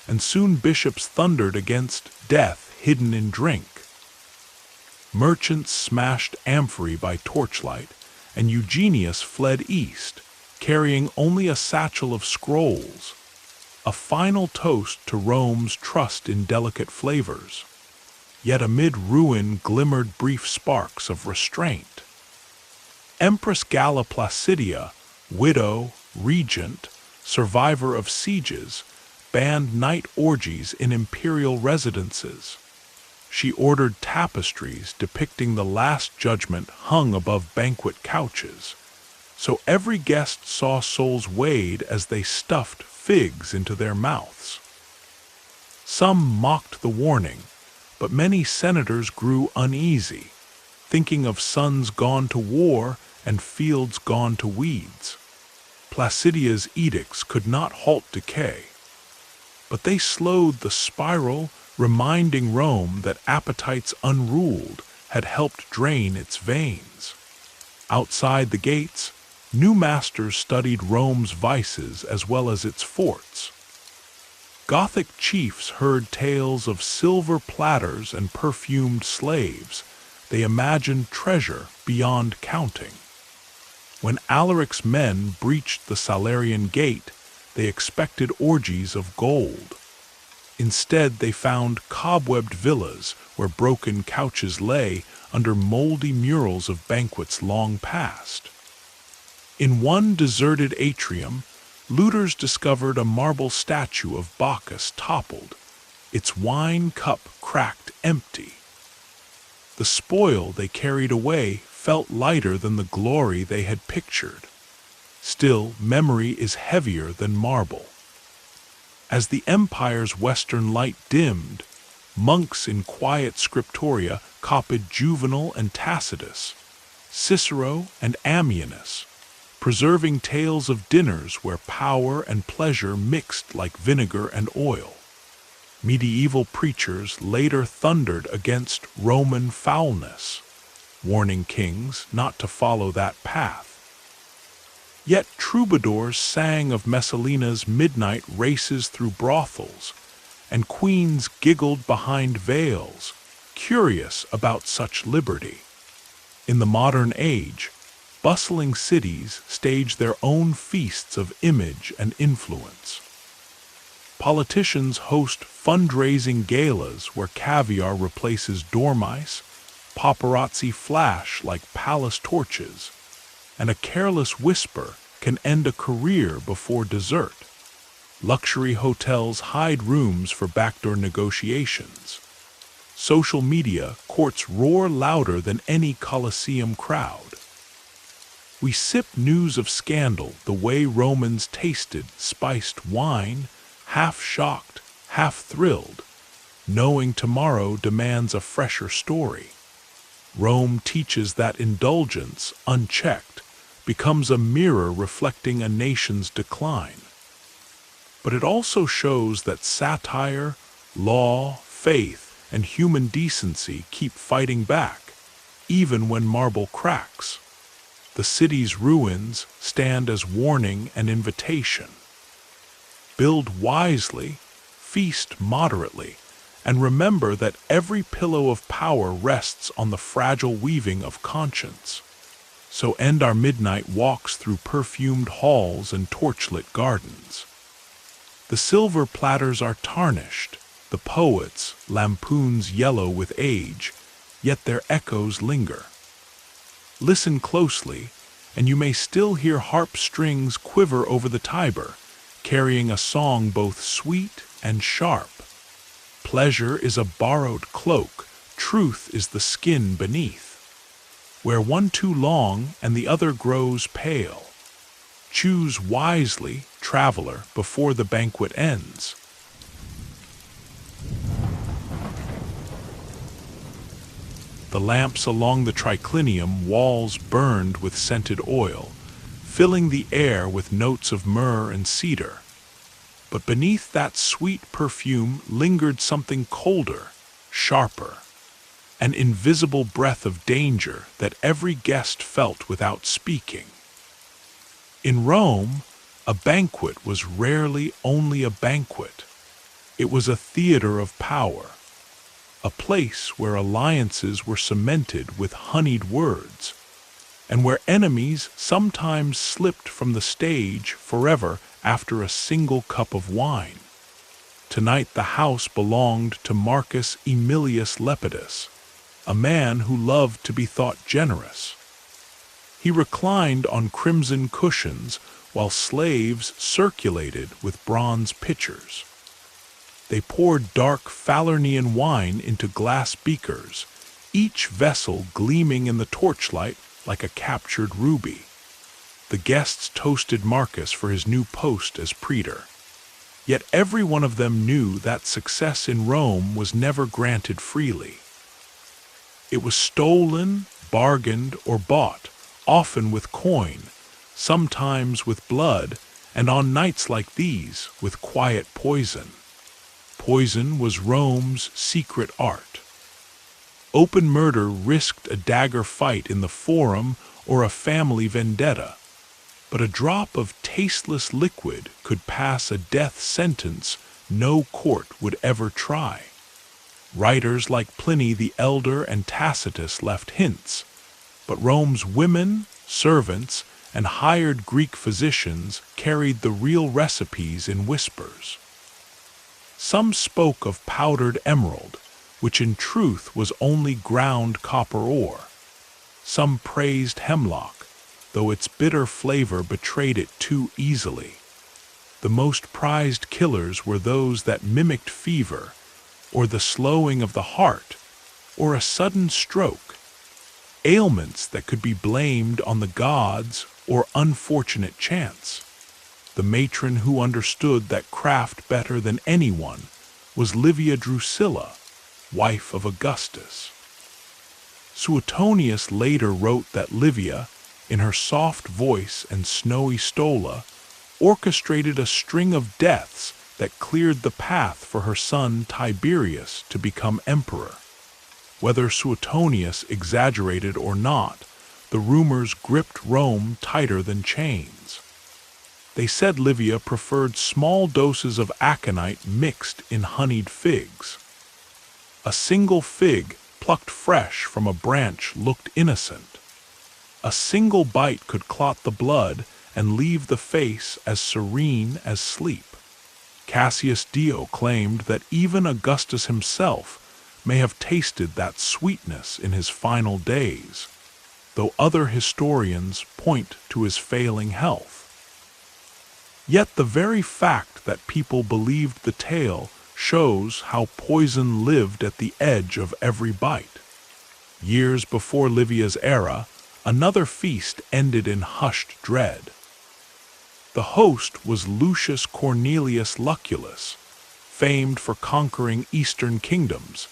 and soon bishops thundered against death hidden in drink. Merchants smashed amphorae by torchlight, and Eugenius fled east, carrying only a satchel of scrolls, a final toast to Rome's trust in delicate flavors. Yet amid ruin glimmered brief sparks of restraint. Empress Galla Placidia, widow, regent, survivor of sieges, banned night orgies in imperial residences. She ordered tapestries depicting the Last Judgment hung above banquet couches, so every guest saw souls wade as they stuffed figs into their mouths. Some mocked the warning, but many senators grew uneasy, thinking of sons gone to war and fields gone to weeds. Placidia's edicts could not halt decay, but they slowed the spiral, reminding Rome that appetites unruled had helped drain its veins. Outside the gates, new masters studied Rome's vices as well as its forts. Gothic chiefs heard tales of silver platters and perfumed slaves. They imagined treasure beyond counting. When Alaric's men breached the Salarian gate, they expected orgies of gold. Instead, they found cobwebbed villas where broken couches lay under moldy murals of banquets long past. In one deserted atrium, looters discovered a marble statue of Bacchus toppled, its wine cup cracked empty. The spoil they carried away felt lighter than the glory they had pictured. Still, memory is heavier than marble. As the empire's western light dimmed, monks in quiet scriptoria copied Juvenal and Tacitus, Cicero and Ammianus, preserving tales of dinners where power and pleasure mixed like vinegar and oil. Medieval preachers later thundered against Roman foulness, warning kings not to follow that path. Yet troubadours sang of Messalina's midnight races through brothels, and queens giggled behind veils, curious about such liberty. In the modern age, bustling cities stage their own feasts of image and influence. Politicians host fundraising galas where caviar replaces dormice, paparazzi flash like palace torches, and a careless whisper can end a career before dessert. Luxury hotels hide rooms for backdoor negotiations. Social media courts roar louder than any Colosseum crowd. We sip news of scandal the way Romans tasted spiced wine, half shocked, half thrilled, knowing tomorrow demands a fresher story. Rome teaches that indulgence, unchecked, becomes a mirror reflecting a nation's decline. But it also shows that satire, law, faith, and human decency keep fighting back, even when marble cracks. The city's ruins stand as warning and invitation. Build wisely, feast moderately, and remember that every pillow of power rests on the fragile weaving of conscience. So end our midnight walks through perfumed halls and torchlit gardens. The silver platters are tarnished, the poets' lampoons yellow with age, yet their echoes linger. Listen closely, and you may still hear harp strings quiver over the Tiber, carrying a song both sweet and sharp. Pleasure is a borrowed cloak, truth is the skin beneath. Wear one too long and the other grows pale. Choose wisely, traveler, before the banquet ends. The lamps along the triclinium walls burned with scented oil, filling the air with notes of myrrh and cedar. But beneath that sweet perfume lingered something colder, sharper, an invisible breath of danger that every guest felt without speaking. In Rome, a banquet was rarely only a banquet. It was a theater of power, a place where alliances were cemented with honeyed words, and where enemies sometimes slipped from the stage forever after a single cup of wine. Tonight the house belonged to Marcus Aemilius Lepidus, a man who loved to be thought generous. He reclined on crimson cushions while slaves circulated with bronze pitchers. They poured dark Falernian wine into glass beakers, each vessel gleaming in the torchlight like a captured ruby. The guests toasted Marcus for his new post as praetor. Yet every one of them knew that success in Rome was never granted freely. It was stolen, bargained, or bought, often with coin, sometimes with blood, and on nights like these, with quiet poison. Poison was Rome's secret art. Open murder risked a dagger fight in the Forum or a family vendetta, but a drop of tasteless liquid could pass a death sentence no court would ever try. Writers like Pliny the Elder and Tacitus left hints, but Rome's women, servants, and hired Greek physicians carried the real recipes in whispers. Some spoke of powdered emerald, which in truth was only ground copper ore. Some praised hemlock, though its bitter flavor betrayed it too easily. The most prized killers were those that mimicked fever, or the slowing of the heart, or a sudden stroke, ailments that could be blamed on the gods or unfortunate chance. The matron who understood that craft better than anyone was Livia Drusilla, wife of Augustus. Suetonius later wrote that Livia, in her soft voice and snowy stola, orchestrated a string of deaths that cleared the path for her son Tiberius to become emperor. Whether Suetonius exaggerated or not, the rumors gripped Rome tighter than chains. They said Livia preferred small doses of aconite mixed in honeyed figs. A single fig plucked fresh from a branch looked innocent. A single bite could clot the blood and leave the face as serene as sleep. Cassius Dio claimed that even Augustus himself may have tasted that sweetness in his final days, though other historians point to his failing health. Yet the very fact that people believed the tale shows how poison lived at the edge of every bite. Years before Livia's era, another feast ended in hushed dread. The host was Lucius Cornelius Lucullus, famed for conquering eastern kingdoms,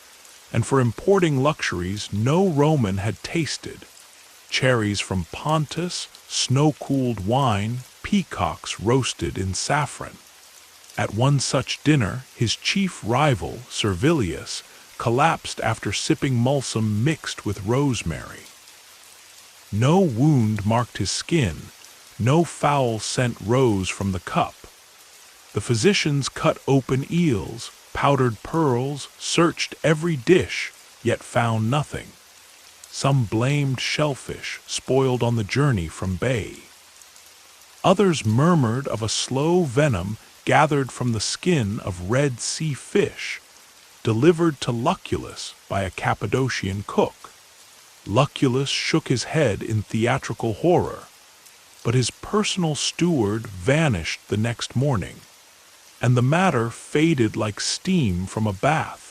and for importing luxuries no Roman had tasted: cherries from Pontus, snow-cooled wine, peacocks roasted in saffron. At one such dinner, his chief rival, Servilius, collapsed after sipping mulsum mixed with rosemary. No wound marked his skin, no foul scent rose from the cup. The physicians cut open eels, powdered pearls, searched every dish, yet found nothing. Some blamed shellfish spoiled on the journey from bay. Others murmured of a slow venom gathered from the skin of Red Sea fish, delivered to Lucullus by a Cappadocian cook. Lucullus shook his head in theatrical horror, but his personal steward vanished the next morning, and the matter faded like steam from a bath.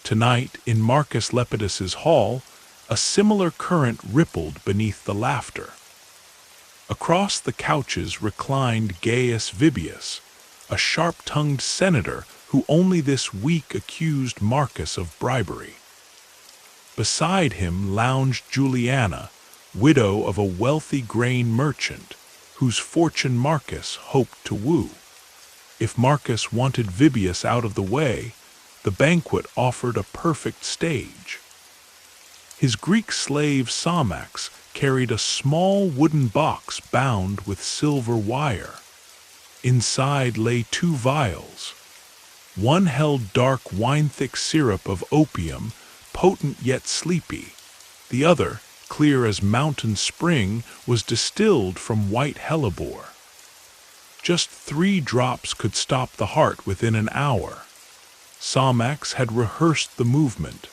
Tonight, in Marcus Lepidus's hall, a similar current rippled beneath the laughter. Across the couches reclined Gaius Vibius, a sharp-tongued senator who only this week accused Marcus of bribery. Beside him lounged Juliana, widow of a wealthy grain merchant, whose fortune Marcus hoped to woo. If Marcus wanted Vibius out of the way, the banquet offered a perfect stage. His Greek slave Samax carried a small wooden box bound with silver wire. Inside lay 2 vials. One held dark wine-thick syrup of opium, potent yet sleepy. The other, clear as mountain spring, was distilled from white hellebore. Just 3 drops could stop the heart within an hour. Samax had rehearsed the movement.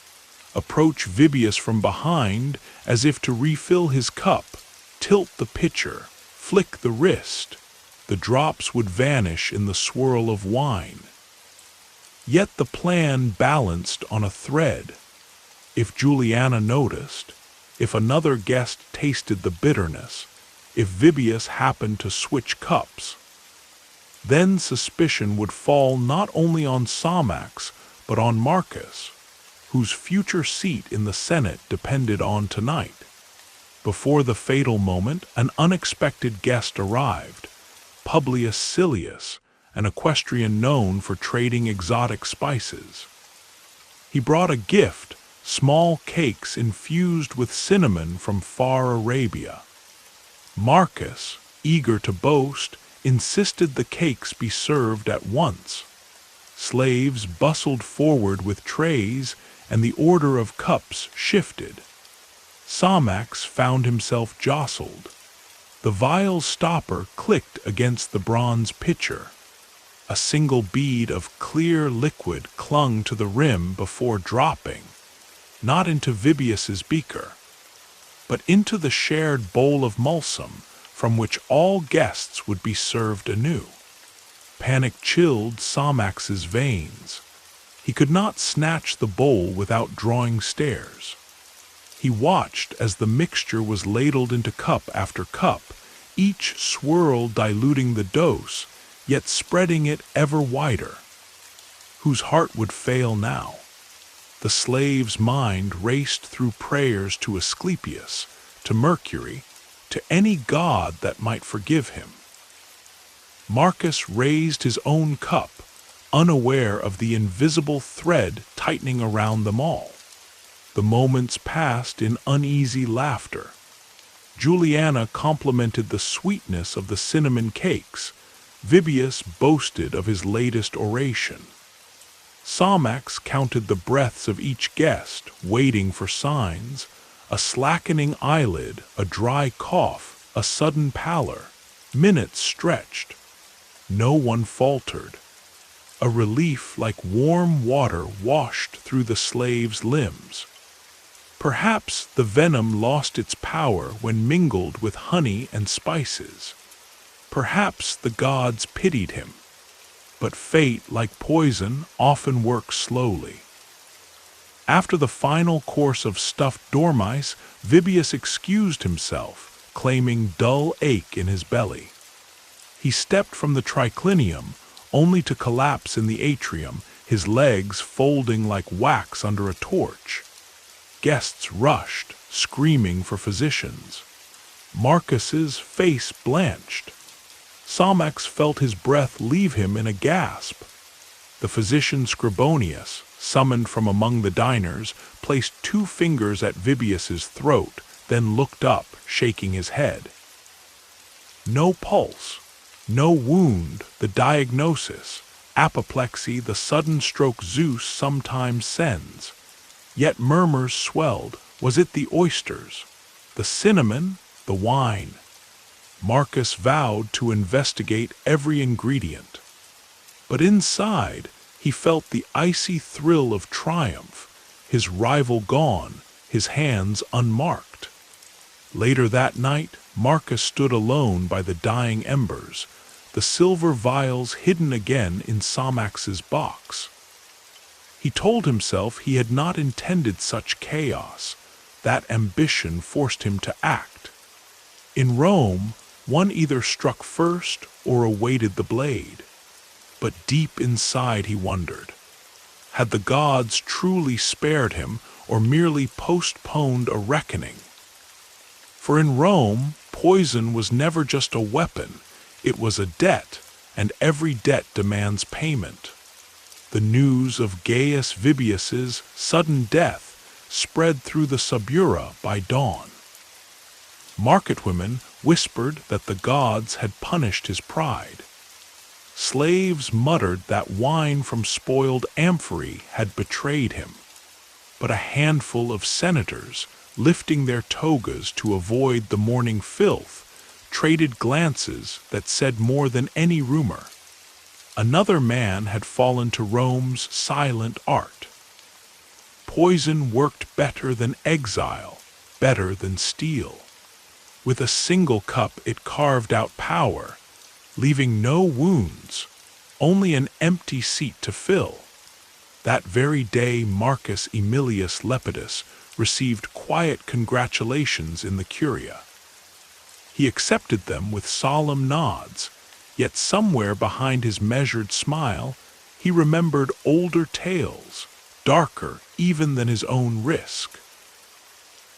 Approach Vibius from behind as if to refill his cup, tilt the pitcher, flick the wrist. The drops would vanish in the swirl of wine. Yet the plan balanced on a thread. If Juliana noticed, if another guest tasted the bitterness, if Vibius happened to switch cups, then suspicion would fall not only on Samax, but on Marcus, whose future seat in the Senate depended on tonight. Before the fatal moment, an unexpected guest arrived, Publius Silius, an equestrian known for trading exotic spices. He brought a gift, small cakes infused with cinnamon from far Arabia. Marcus, eager to boast, insisted the cakes be served at once. Slaves bustled forward with trays, and the order of cups shifted. Samax found himself jostled. The vial's stopper clicked against the bronze pitcher. A single bead of clear liquid clung to the rim before dropping, not into Vibius's beaker, but into the shared bowl of mulsum, from which all guests would be served anew. Panic chilled Samax's veins. He could not snatch the bowl without drawing stares. He watched as the mixture was ladled into cup after cup, each swirl diluting the dose, yet spreading it ever wider. Whose heart would fail now? The slave's mind raced through prayers to Asclepius, to Mercury, to any god that might forgive him. Marcus raised his own cup, unaware of the invisible thread tightening around them all. The moments passed in uneasy laughter. Juliana complimented the sweetness of the cinnamon cakes. Vibius boasted of his latest oration. Samax counted the breaths of each guest, waiting for signs. A slackening eyelid, a dry cough, a sudden pallor. Minutes stretched. No one faltered. A relief like warm water washed through the slave's limbs. Perhaps the venom lost its power when mingled with honey and spices. Perhaps the gods pitied him. But fate, like poison, often works slowly. After the final course of stuffed dormice, Vibius excused himself, claiming dull ache in his belly. He stepped from the triclinium, only to collapse in the atrium, his legs folding like wax under a torch. Guests rushed, screaming for physicians. Marcus's face blanched. Samax felt his breath leave him in a gasp. The physician Scribonius, summoned from among the diners, placed 2 fingers at Vibius's throat, then looked up, shaking his head. No pulse, no wound, the diagnosis, apoplexy, the sudden stroke Zeus sometimes sends. Yet murmurs swelled. Was it the oysters, the cinnamon, the wine? Marcus vowed to investigate every ingredient. But inside, he felt the icy thrill of triumph, his rival gone, his hands unmarked. Later that night, Marcus stood alone by the dying embers, the silver vials hidden again in Somax's box. He told himself he had not intended such chaos. That ambition forced him to act. In Rome, one either struck first or awaited the blade. But deep inside he wondered, had the gods truly spared him or merely postponed a reckoning? For in Rome, poison was never just a weapon, it was a debt, and every debt demands payment. The news of Gaius Vibius's sudden death spread through the Subura by dawn. Marketwomen whispered that the gods had punished his pride. Slaves muttered that wine from spoiled amphorae had betrayed him. But a handful of senators, lifting their togas to avoid the morning filth, traded glances that said more than any rumor. Another man had fallen to Rome's silent art. Poison worked better than exile, better than steel. With a single cup it carved out power, leaving no wounds, only an empty seat to fill. That very day Marcus Aemilius Lepidus received quiet congratulations in the Curia. He accepted them with solemn nods, yet somewhere behind his measured smile he remembered older tales, darker even than his own risk.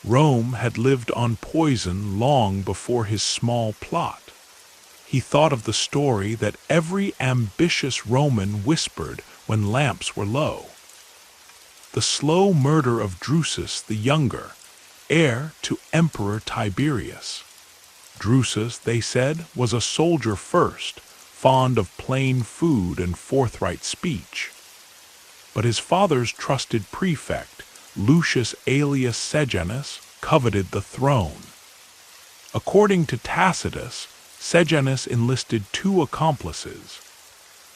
Rome had lived on poison long before his small plot. He thought of the story that every ambitious Roman whispered when lamps were low. The slow murder of Drusus the Younger, heir to Emperor Tiberius. Drusus, they said, was a soldier first, fond of plain food and forthright speech. But his father's trusted prefect, Lucius Aelius Sejanus, coveted the throne. According to Tacitus, Sejanus enlisted two accomplices,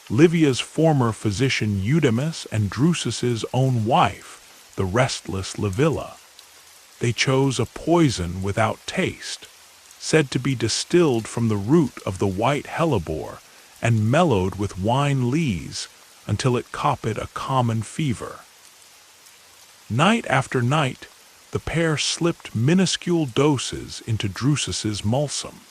Livia's former physician Eudemus and Drusus's own wife, the restless Livilla. They chose a poison without taste, said to be distilled from the root of the white hellebore and mellowed with wine lees until it copied a common fever. Night after night, the pair slipped minuscule doses into Drusus's mulsum.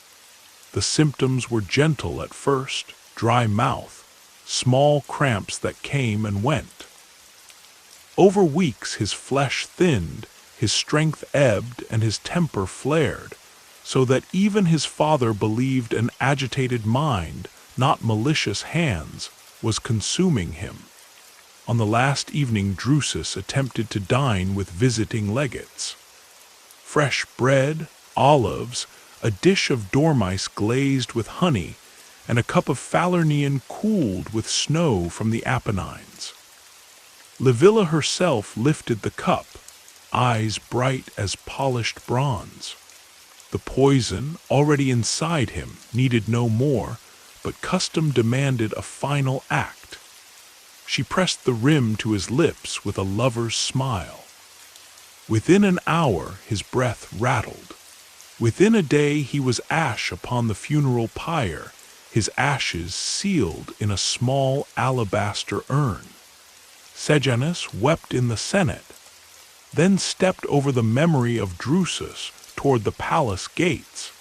The symptoms were gentle at first, dry mouth, small cramps that came and went. Over weeks his flesh thinned, his strength ebbed, and his temper flared, so that even his father believed an agitated mind, not malicious hands, was consuming him. On the last evening Drusus attempted to dine with visiting legates. Fresh bread, olives, a dish of dormice glazed with honey, and a cup of Falernian cooled with snow from the Apennines. Livilla herself lifted the cup, eyes bright as polished bronze. The poison, already inside him, needed no more, but custom demanded a final act. She pressed the rim to his lips with a lover's smile. Within an hour his breath rattled. Within a day he was ash upon the funeral pyre, his ashes sealed in a small alabaster urn. Sejanus wept in the Senate, then stepped over the memory of Drusus toward the palace gates.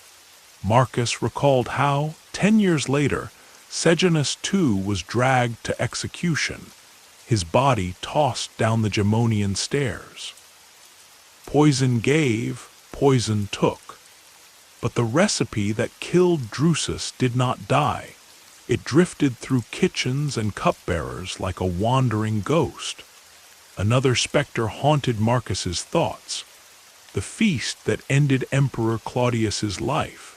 Marcus recalled how, 10 years later, Sejanus too was dragged to execution, his body tossed down the Gemonian stairs. Poison gave, poison took. But the recipe that killed Drusus did not die. It drifted through kitchens and cupbearers like a wandering ghost. Another specter haunted Marcus's thoughts, the feast that ended Emperor Claudius's life.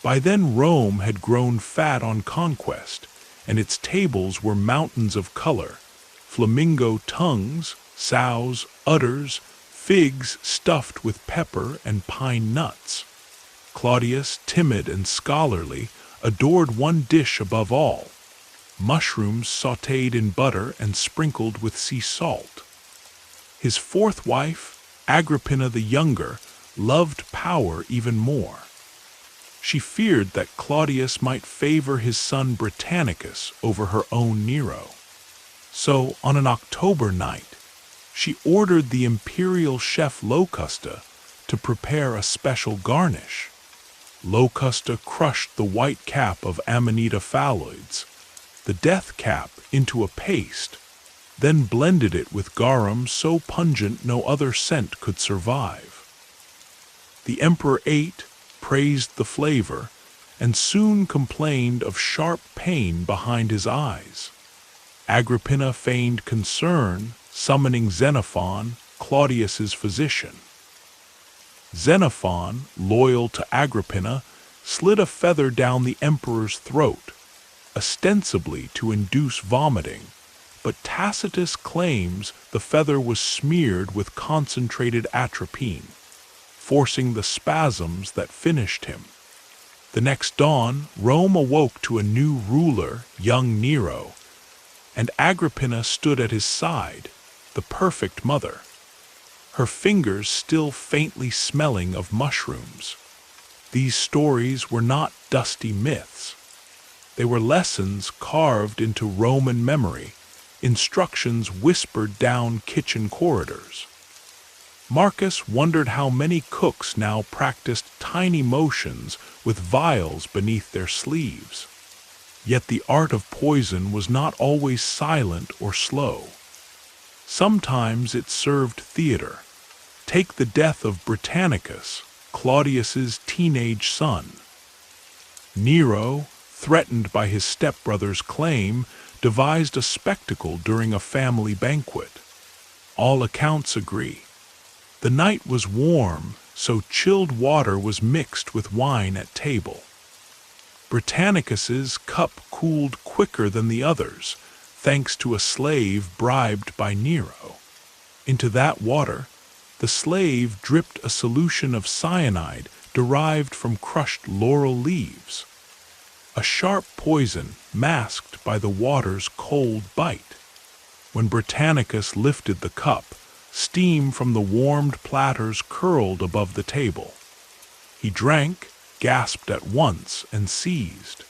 By then Rome had grown fat on conquest, and its tables were mountains of color, flamingo tongues, sows, udders, figs stuffed with pepper and pine nuts. Claudius, timid and scholarly, adored one dish above all, mushrooms sautéed in butter and sprinkled with sea salt. His fourth wife, Agrippina the Younger loved power even more. She feared that Claudius might favor his son Britannicus over her own Nero. So, on an October night, she ordered the imperial chef Locusta to prepare a special garnish. Locusta crushed the white cap of Amanita phalloides, the death cap, into a paste, then blended it with garum so pungent no other scent could survive. The emperor ate, praised the flavor, and soon complained of sharp pain behind his eyes. Agrippina feigned concern, summoning Xenophon, Claudius's physician. Xenophon, loyal to Agrippina, slid a feather down the emperor's throat, ostensibly to induce vomiting, but Tacitus claims the feather was smeared with concentrated atropine, forcing the spasms that finished him. The next dawn, Rome awoke to a new ruler, young Nero, and Agrippina stood at his side, the perfect mother, her fingers still faintly smelling of mushrooms. These stories were not dusty myths. They were lessons carved into Roman memory, instructions whispered down kitchen corridors. Marcus wondered how many cooks now practiced tiny motions with vials beneath their sleeves. Yet the art of poison was not always silent or slow. Sometimes it served theater. Take the death of Britannicus, Claudius's teenage son. Nero, threatened by his stepbrother's claim, devised a spectacle during a family banquet. All accounts agree. The night was warm, so chilled water was mixed with wine at table. Britannicus's cup cooled quicker than the others, thanks to a slave bribed by Nero. Into that water, the slave dripped a solution of cyanide derived from crushed laurel leaves, a sharp poison masked by the water's cold bite. When Britannicus lifted the cup, steam from the warmed platters curled above the table. He drank, gasped at once, and seized.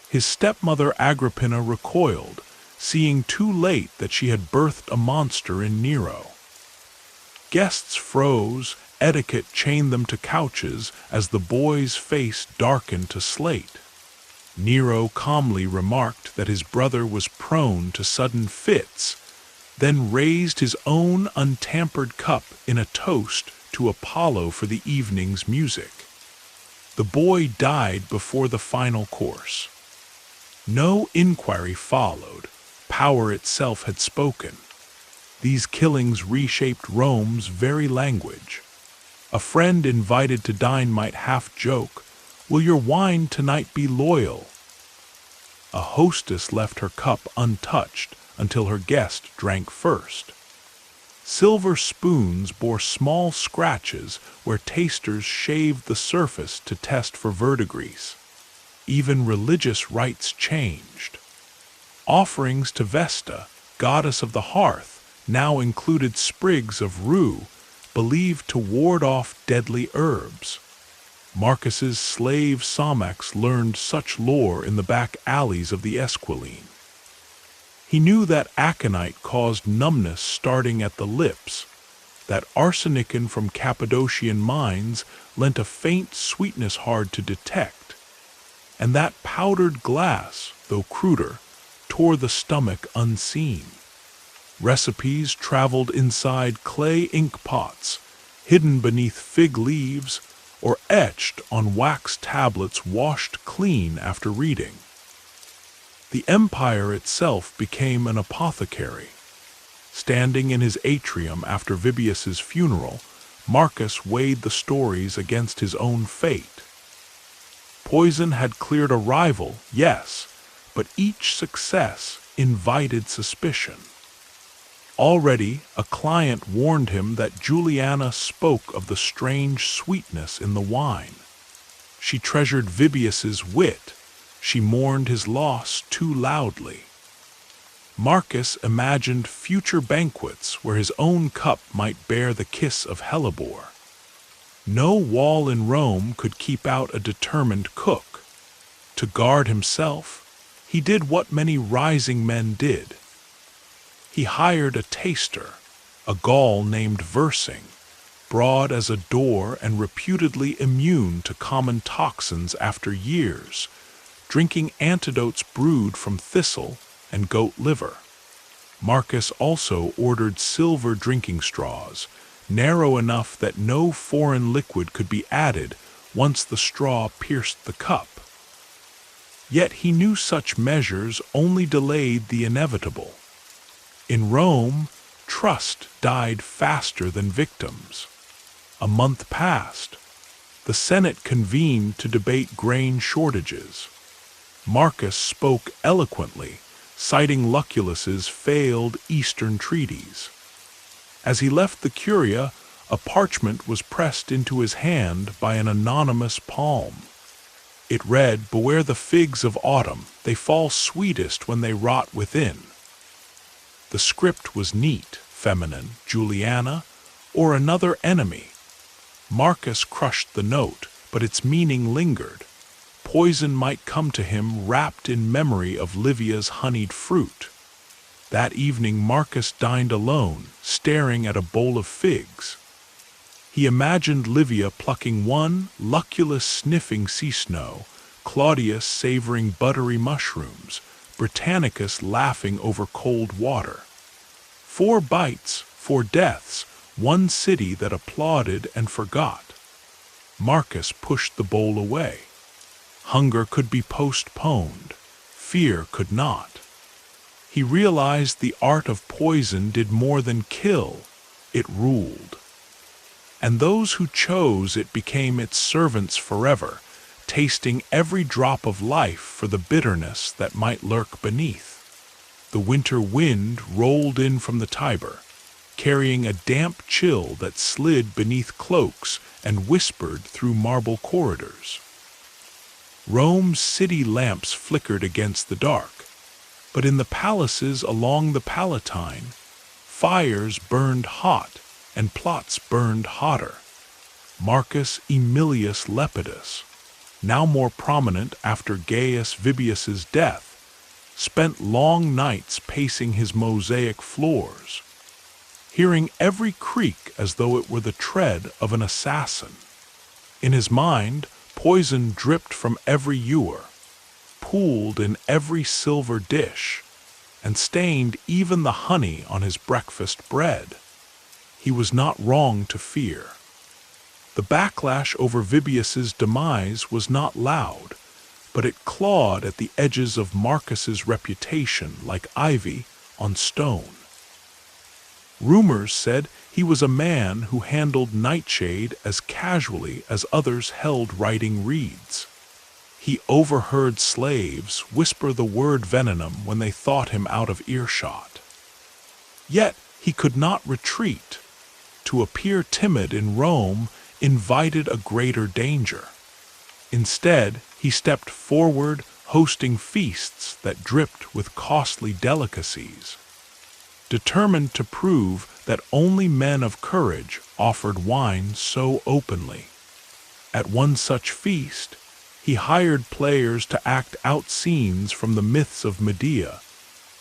His stepmother Agrippina recoiled, seeing too late that she had birthed a monster in Nero. Guests froze, etiquette chained them to couches as the boy's face darkened to slate. Nero calmly remarked that his brother was prone to sudden fits, then raised his own untampered cup in a toast to Apollo for the evening's music. The boy died before the final course. No inquiry followed. Power itself had spoken. These killings reshaped Rome's very language. A friend invited to dine might half joke, "Will your wine tonight be loyal?" A hostess left her cup untouched until her guest drank first. Silver spoons bore small scratches where tasters shaved the surface to test for verdigris. Even religious rites changed. Offerings to Vesta, goddess of the hearth, now included sprigs of rue, believed to ward off deadly herbs. Marcus's slave Somax learned such lore in the back alleys of the Esquiline. He knew that aconite caused numbness starting at the lips, that arsenicin from Cappadocian mines lent a faint sweetness hard to detect, and that powdered glass, though cruder, tore the stomach unseen. Recipes traveled inside clay ink pots, hidden beneath fig leaves, or etched on wax tablets washed clean after reading. The empire itself became an apothecary. Standing in his atrium after Vibius's funeral, Marcus weighed the stories against his own fate. Poison had cleared a rival, yes, but each success invited suspicion. Already, a client warned him that Juliana spoke of the strange sweetness in the wine. She treasured Vibius's wit. She mourned his loss too loudly. Marcus imagined future banquets where his own cup might bear the kiss of hellebore. No wall in Rome could keep out a determined cook. To guard himself, he did what many rising men did. He hired a taster, a Gaul named Versing, broad as a door and reputedly immune to common toxins after years, drinking antidotes brewed from thistle and goat liver. Marcus also ordered silver drinking straws, narrow enough that no foreign liquid could be added once the straw pierced the cup. Yet he knew such measures only delayed the inevitable. In Rome, trust died faster than victims. A month passed. The Senate convened to debate grain shortages. Marcus spoke eloquently, citing Lucullus's failed Eastern treaties. As he left the Curia, a parchment was pressed into his hand by an anonymous palm. It read, "Beware the figs of autumn, they fall sweetest when they rot within." The script was neat, feminine, Juliana, or another enemy. Marcus crushed the note, but its meaning lingered. Poison might come to him wrapped in memory of Livia's honeyed fruit. That evening Marcus dined alone, staring at a bowl of figs. He imagined Livia plucking one, Lucullus sniffing sea snow, Claudius savoring buttery mushrooms, Britannicus laughing over cold water. 4 bites, 4 deaths, 1 city that applauded and forgot. Marcus pushed the bowl away. Hunger could be postponed. Fear could not. He realized the art of poison did more than kill, it ruled. And those who chose it became its servants forever, tasting every drop of life for the bitterness that might lurk beneath. The winter wind rolled in from the Tiber, carrying a damp chill that slid beneath cloaks and whispered through marble corridors. Rome's city lamps flickered against the dark, but in the palaces along the Palatine, fires burned hot and plots burned hotter. Marcus Aemilius Lepidus, now more prominent after Gaius Vibius's death, spent long nights pacing his mosaic floors, hearing every creak as though it were the tread of an assassin. In his mind, poison dripped from every ewer, pooled in every silver dish, and stained even the honey on his breakfast bread. He was not wrong to fear. The backlash over Vibius's demise was not loud, but it clawed at the edges of Marcus's reputation like ivy on stone. Rumors said he was a man who handled nightshade as casually as others held writing reeds. He overheard slaves whisper the word venom when they thought him out of earshot. Yet he could not retreat. To appear timid in Rome invited a greater danger. Instead, he stepped forward, hosting feasts that dripped with costly delicacies. Determined to prove that only men of courage offered wine so openly. At one such feast, he hired players to act out scenes from the myths of Medea,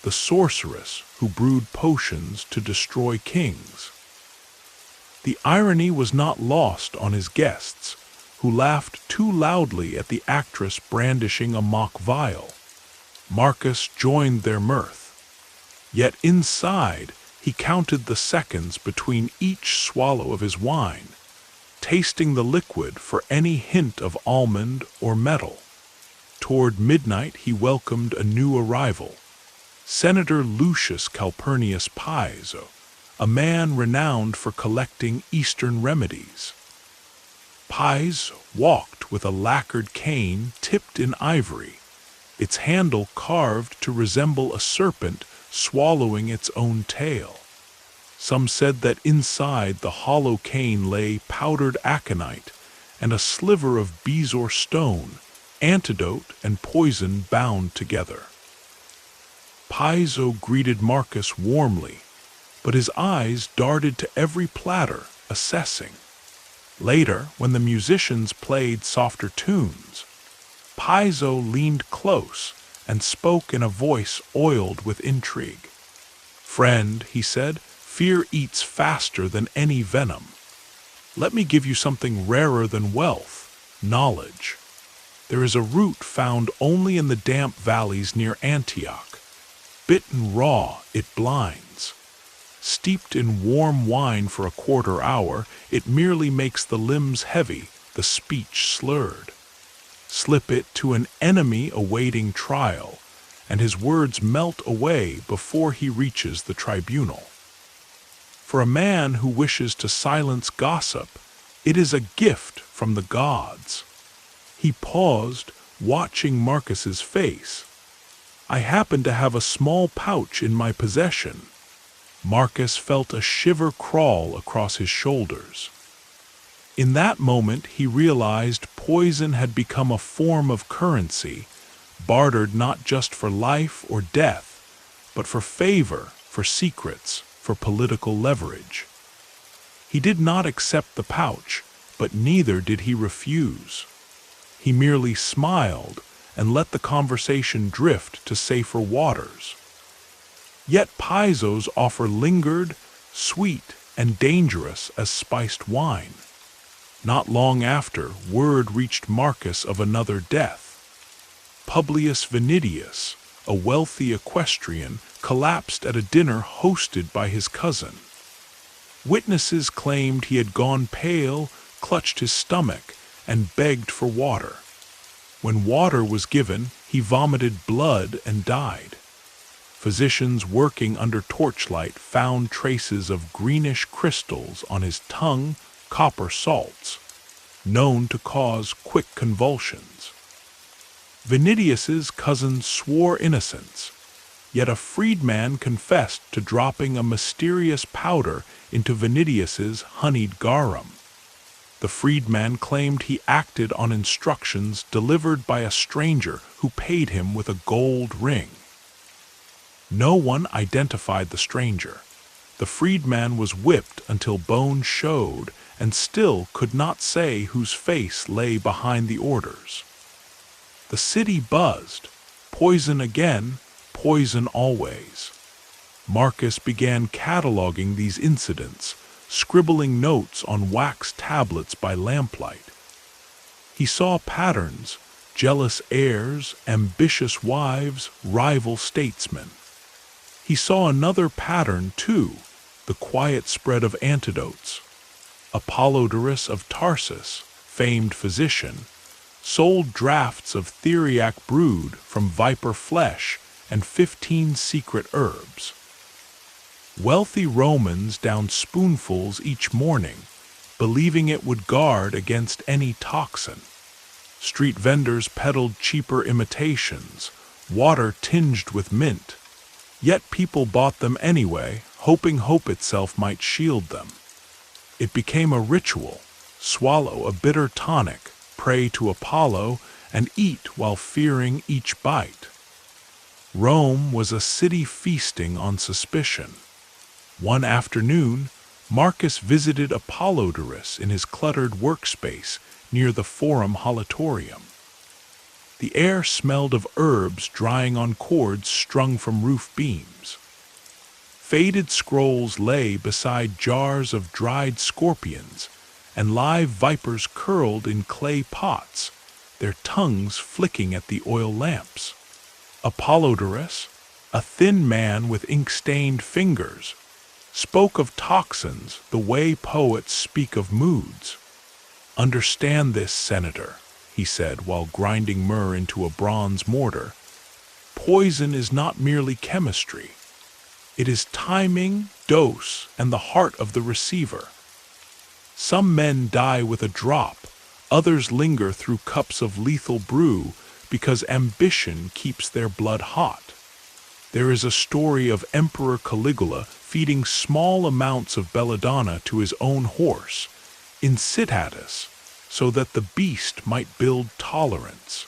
the sorceress who brewed potions to destroy kings. The irony was not lost on his guests, who laughed too loudly at the actress brandishing a mock vial. Marcus joined their mirth. Yet inside, he counted the seconds between each swallow of his wine, tasting the liquid for any hint of almond or metal. Toward midnight he welcomed a new arrival, Senator Lucius Calpurnius Piso, a man renowned for collecting Eastern remedies. Piso walked with a lacquered cane tipped in ivory, its handle carved to resemble a serpent swallowing its own tail. Some said that inside the hollow cane lay powdered aconite and a sliver of bezoar stone, antidote and poison bound together. Piso greeted Marcus warmly, but his eyes darted to every platter, assessing. Later, when the musicians played softer tunes, Piso leaned close and spoke in a voice oiled with intrigue. "Friend," he said, "fear eats faster than any venom. Let me give you something rarer than wealth, knowledge. There is a root found only in the damp valleys near Antioch. Bitten raw, it blinds. Steeped in warm wine for a quarter hour, it merely makes the limbs heavy, the speech slurred. Slip it to an enemy awaiting trial, and his words melt away before he reaches the tribunal. For a man who wishes to silence gossip, it is a gift from the gods." He paused, watching Marcus's face. "I happen to have a small pouch in my possession." Marcus felt a shiver crawl across his shoulders. In that moment he realized poison had become a form of currency, bartered not just for life or death, but for favor, for secrets, for political leverage. He did not accept the pouch, but neither did he refuse. He merely smiled and let the conversation drift to safer waters. Yet Piso's offer lingered, sweet and dangerous as spiced wine. Not long after, word reached Marcus of another death. Publius Vinidius, a wealthy equestrian, collapsed at a dinner hosted by his cousin. Witnesses claimed he had gone pale, clutched his stomach, and begged for water. When water was given, he vomited blood and died. Physicians working under torchlight found traces of greenish crystals on his tongue, copper salts, known to cause quick convulsions. Vinidius's cousin swore innocence, yet a freedman confessed to dropping a mysterious powder into Vinidius's honeyed garum. The freedman claimed he acted on instructions delivered by a stranger who paid him with a gold ring. No one identified the stranger. The freedman was whipped until bones showed and still could not say whose face lay behind the orders. The city buzzed. Poison again, poison always. Marcus began cataloging these incidents, scribbling notes on wax tablets by lamplight. He saw patterns: jealous heirs, ambitious wives, rival statesmen. He saw another pattern, too, the quiet spread of antidotes. Apollodorus of Tarsus, famed physician, sold drafts of theriac brewed from viper flesh and 15 secret herbs. Wealthy Romans downed spoonfuls each morning, believing it would guard against any toxin. Street vendors peddled cheaper imitations, water tinged with mint. Yet people bought them anyway, hoping hope itself might shield them. It became a ritual: swallow a bitter tonic, pray to Apollo, and eat while fearing each bite. Rome was a city feasting on suspicion. One afternoon, Marcus visited Apollodorus in his cluttered workspace near the Forum Holitorium. The air smelled of herbs drying on cords strung from roof beams. Faded scrolls lay beside jars of dried scorpions, and live vipers curled in clay pots, their tongues flicking at the oil lamps. Apollodorus, a thin man with ink-stained fingers, spoke of toxins the way poets speak of moods. "Understand this, Senator," he said while grinding myrrh into a bronze mortar. "Poison is not merely chemistry. It is timing, dose, and the heart of the receiver. Some men die with a drop, others linger through cups of lethal brew because ambition keeps their blood hot. There is a story of Emperor Caligula feeding small amounts of belladonna to his own horse, Incitatus, so that the beast might build tolerance.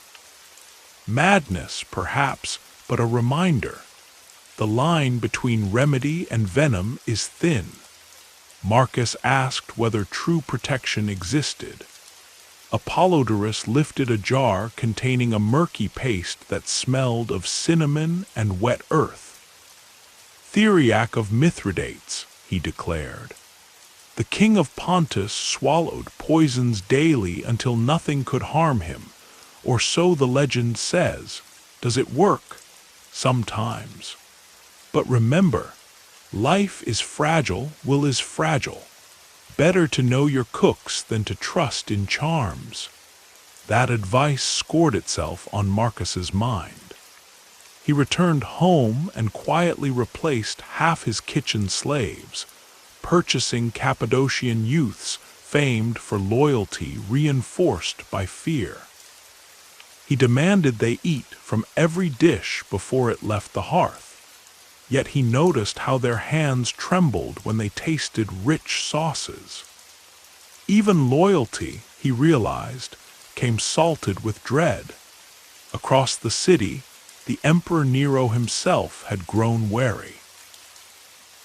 Madness, perhaps, but a reminder. The line between remedy and venom is thin. Marcus asked whether true protection existed. Apollodorus lifted a jar containing a murky paste that smelled of cinnamon and wet earth. "Theriac of Mithridates," he declared. "The king of Pontus swallowed poisons daily until nothing could harm him, or so the legend says. Does it work? Sometimes. But remember, life is fragile, will is fragile. Better to know your cooks than to trust in charms." That advice scored itself on Marcus's mind. He returned home and quietly replaced half his kitchen slaves, purchasing Cappadocian youths famed for loyalty reinforced by fear. He demanded they eat from every dish before it left the hearth. Yet he noticed how their hands trembled when they tasted rich sauces. Even loyalty, he realized, came salted with dread. Across the city, the Emperor Nero himself had grown wary.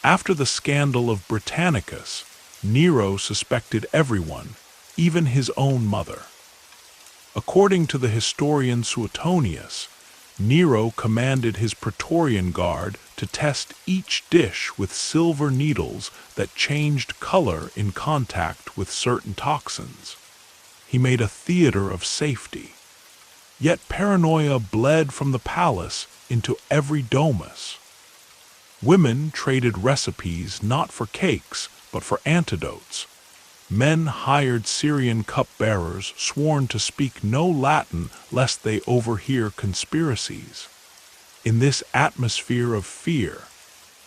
After the scandal of Britannicus, Nero suspected everyone, even his own mother. According to the historian Suetonius, Nero commanded his Praetorian Guard to test each dish with silver needles that changed color in contact with certain toxins. He made a theater of safety. Yet paranoia bled from the palace into every domus. Women traded recipes not for cakes, but for antidotes. Men hired Syrian cupbearers sworn to speak no Latin lest they overhear conspiracies. In this atmosphere of fear,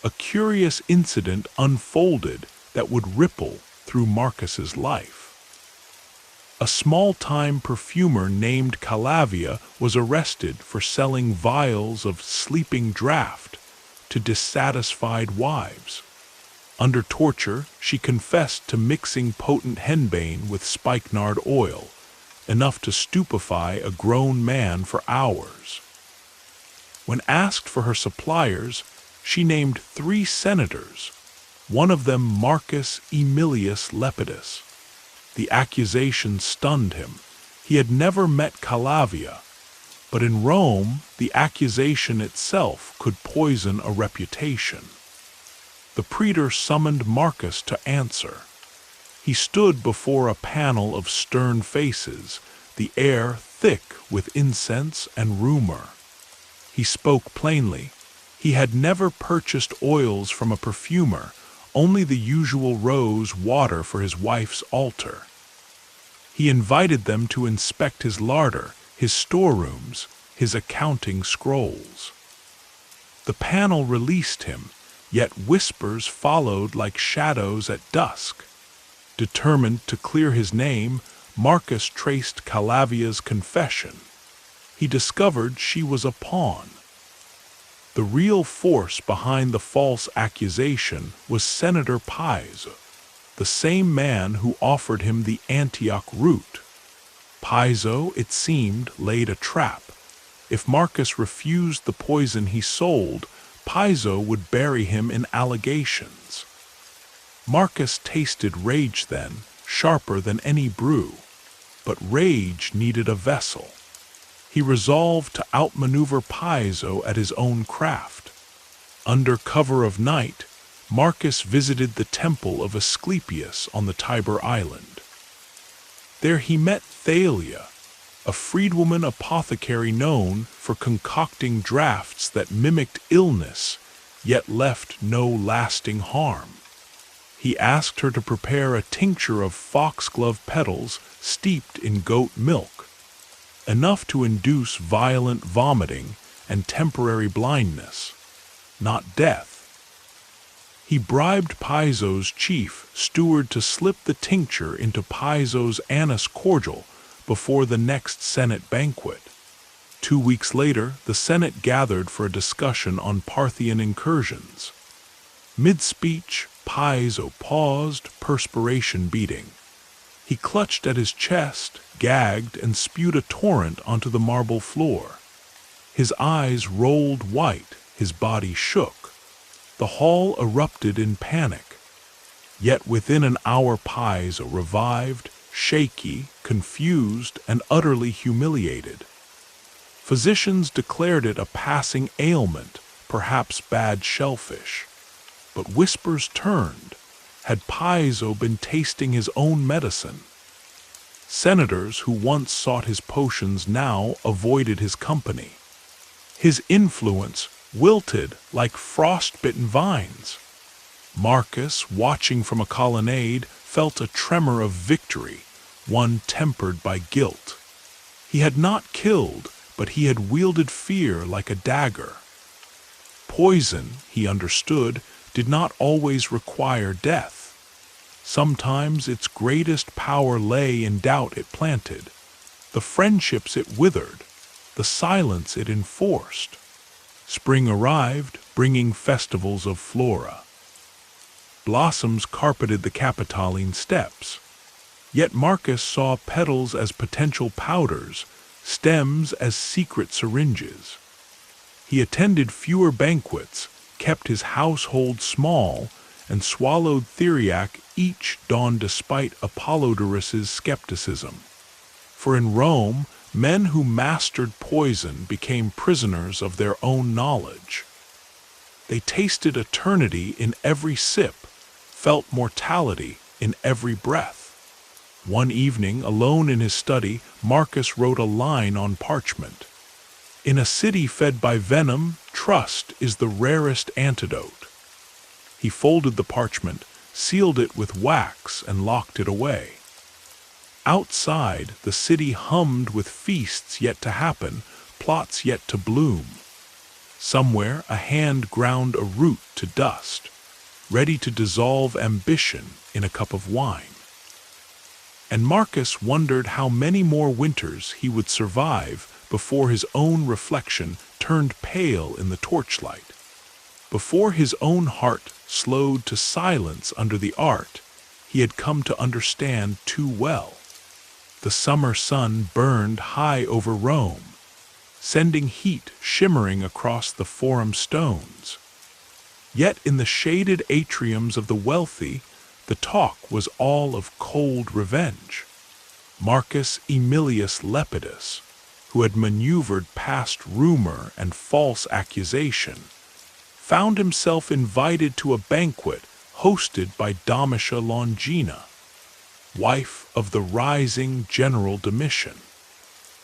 a curious incident unfolded that would ripple through Marcus's life. A small-time perfumer named Calavia was arrested for selling vials of sleeping draught to dissatisfied wives. Under torture, she confessed to mixing potent henbane with spikenard oil, enough to stupefy a grown man for hours. When asked for her suppliers, she named 3 senators, one of them Marcus Aemilius Lepidus. The accusation stunned him. He had never met Calavia, but in Rome, the accusation itself could poison a reputation. The praetor summoned Marcus to answer. He stood before a panel of stern faces, the air thick with incense and rumor. He spoke plainly. He had never purchased oils from a perfumer, only the usual rose water for his wife's altar. He invited them to inspect his larder, his storerooms, his accounting scrolls. The panel released him, yet whispers followed like shadows at dusk. Determined to clear his name, Marcus traced Calavia's confession. He discovered she was a pawn. The real force behind the false accusation was Senator Piso, the same man who offered him the Antioch root. Piso, it seemed, laid a trap. If Marcus refused the poison he sold, Piso would bury him in allegations. Marcus tasted rage then, sharper than any brew. But rage needed a vessel. He resolved to outmaneuver Piso at his own craft. Under cover of night, Marcus visited the temple of Asclepius on the Tiber Island. There he met Thalia, a freedwoman apothecary known for concocting draughts that mimicked illness, yet left no lasting harm. He asked her to prepare a tincture of foxglove petals steeped in goat milk, enough to induce violent vomiting and temporary blindness, not death. He bribed Piso's chief steward to slip the tincture into Piso's anise cordial before the next Senate banquet. 2 weeks later, the Senate gathered for a discussion on Parthian incursions. Mid-speech, Piso paused, perspiration beading. He clutched at his chest, gagged, and spewed a torrent onto the marble floor. His eyes rolled white, his body shook. The hall erupted in panic. Yet within an hour Piso revived, shaky, confused, and utterly humiliated. Physicians declared it a passing ailment, perhaps bad shellfish. But whispers turned. Had Piso been tasting his own medicine? Senators who once sought his potions now avoided his company. His influence wilted like frost-bitten vines. Marcus, watching from a colonnade, felt a tremor of victory, one tempered by guilt. He had not killed, but he had wielded fear like a dagger. Poison, he understood, did not always require death. Sometimes its greatest power lay in doubt it planted, the friendships it withered, the silence it enforced. Spring arrived, bringing festivals of flora. Blossoms carpeted the Capitoline steps. Yet Marcus saw petals as potential powders, stems as secret syringes. He attended fewer banquets, kept his household small, and swallowed theriac each dawn despite Apollodorus's skepticism. For in Rome, men who mastered poison became prisoners of their own knowledge. They tasted eternity in every sip, felt mortality in every breath. One evening, alone in his study, Marcus wrote a line on parchment. In a city fed by venom, trust is the rarest antidote. He folded the parchment, sealed it with wax, and locked it away. Outside, the city hummed with feasts yet to happen, plots yet to bloom. Somewhere, a hand ground a root to dust, ready to dissolve ambition in a cup of wine. And Marcus wondered how many more winters he would survive before his own reflection turned pale in the torchlight, before his own heart slowed to silence under the art he had come to understand too well. The summer sun burned high over Rome, sending heat shimmering across the forum stones. Yet in the shaded atriums of the wealthy, the talk was all of cold revenge. Marcus Aemilius Lepidus, who had maneuvered past rumor and false accusation, found himself invited to a banquet hosted by Domitia Longina, wife of the rising General Domitian.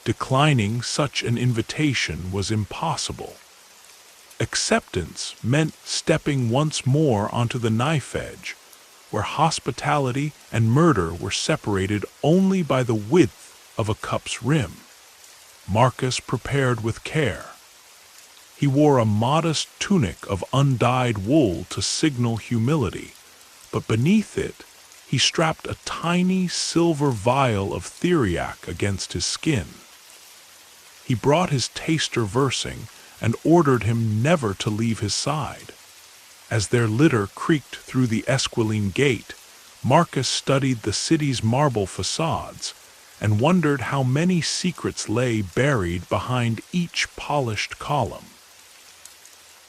Declining such an invitation was impossible. Acceptance meant stepping once more onto the knife edge, where hospitality and murder were separated only by the width of a cup's rim. Marcus prepared with care. He wore a modest tunic of undyed wool to signal humility, but beneath it he strapped a tiny silver vial of theriac against his skin. He brought his taster versing and ordered him never to leave his side. As their litter creaked through the Esquiline gate, Marcus studied the city's marble facades and wondered how many secrets lay buried behind each polished column.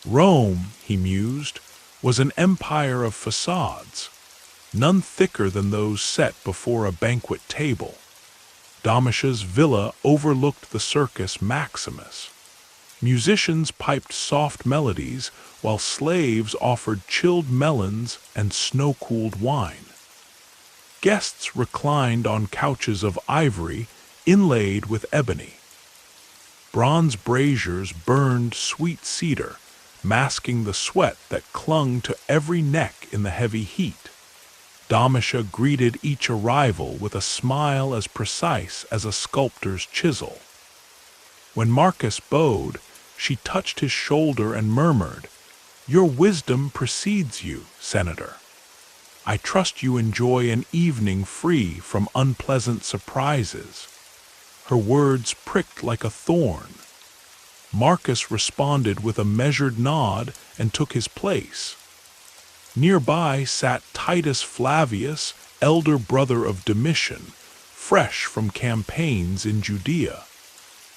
Rome, he mused, was an empire of facades, none thicker than those set before a banquet table. Domitia's villa overlooked the Circus Maximus. Musicians piped soft melodies, while slaves offered chilled melons and snow-cooled wine. Guests reclined on couches of ivory inlaid with ebony. Bronze braziers burned sweet cedar, masking the sweat that clung to every neck in the heavy heat. Domitia greeted each arrival with a smile as precise as a sculptor's chisel. When Marcus bowed, she touched his shoulder and murmured, "Your wisdom precedes you, Senator. I trust you enjoy an evening free from unpleasant surprises." Her words pricked like a thorn. Marcus responded with a measured nod and took his place. Nearby sat Titus Flavius, elder brother of Domitian, fresh from campaigns in Judea.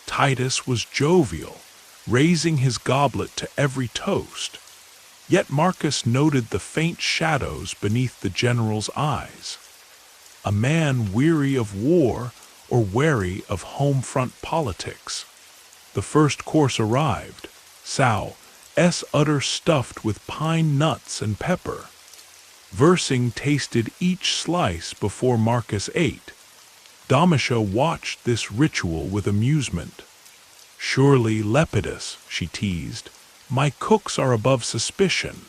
Titus was jovial, raising his goblet to every toast. Yet Marcus noted the faint shadows beneath the general's eyes. A man weary of war or wary of home-front politics. The first course arrived, sow's udder stuffed with pine nuts and pepper. Versing tasted each slice before Marcus ate. Domitia watched this ritual with amusement. "Surely, Lepidus," she teased, "my cooks are above suspicion."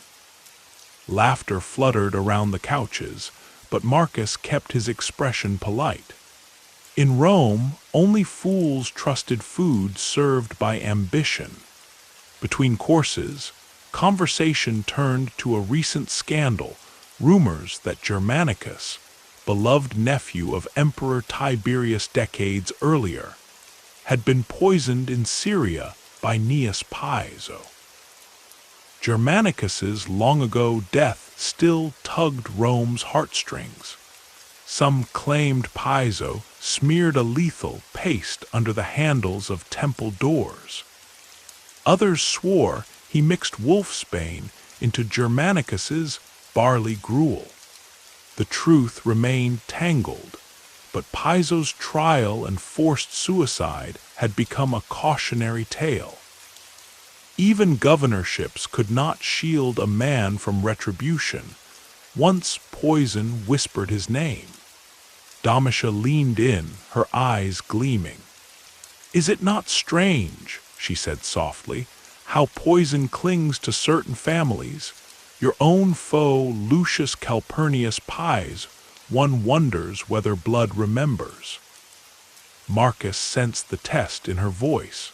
Laughter fluttered around the couches, but Marcus kept his expression polite. In Rome, only fools trusted food served by ambition. Between courses, conversation turned to a recent scandal, rumors that Germanicus, beloved nephew of Emperor Tiberius decades earlier, had been poisoned in Syria by Gnaeus Piso. Germanicus's long-ago death still tugged Rome's heartstrings. Some claimed Piso smeared a lethal paste under the handles of temple doors. Others swore he mixed wolfsbane into Germanicus's barley gruel. The truth remained tangled, but Piso's trial and forced suicide had become a cautionary tale. Even governorships could not shield a man from retribution. Once poison whispered his name. Domitia leaned in, her eyes gleaming. "Is it not strange," she said softly, "how poison clings to certain families? Your own foe, Lucius Calpurnius Pies, one wonders whether blood remembers." Marcus sensed the test in her voice.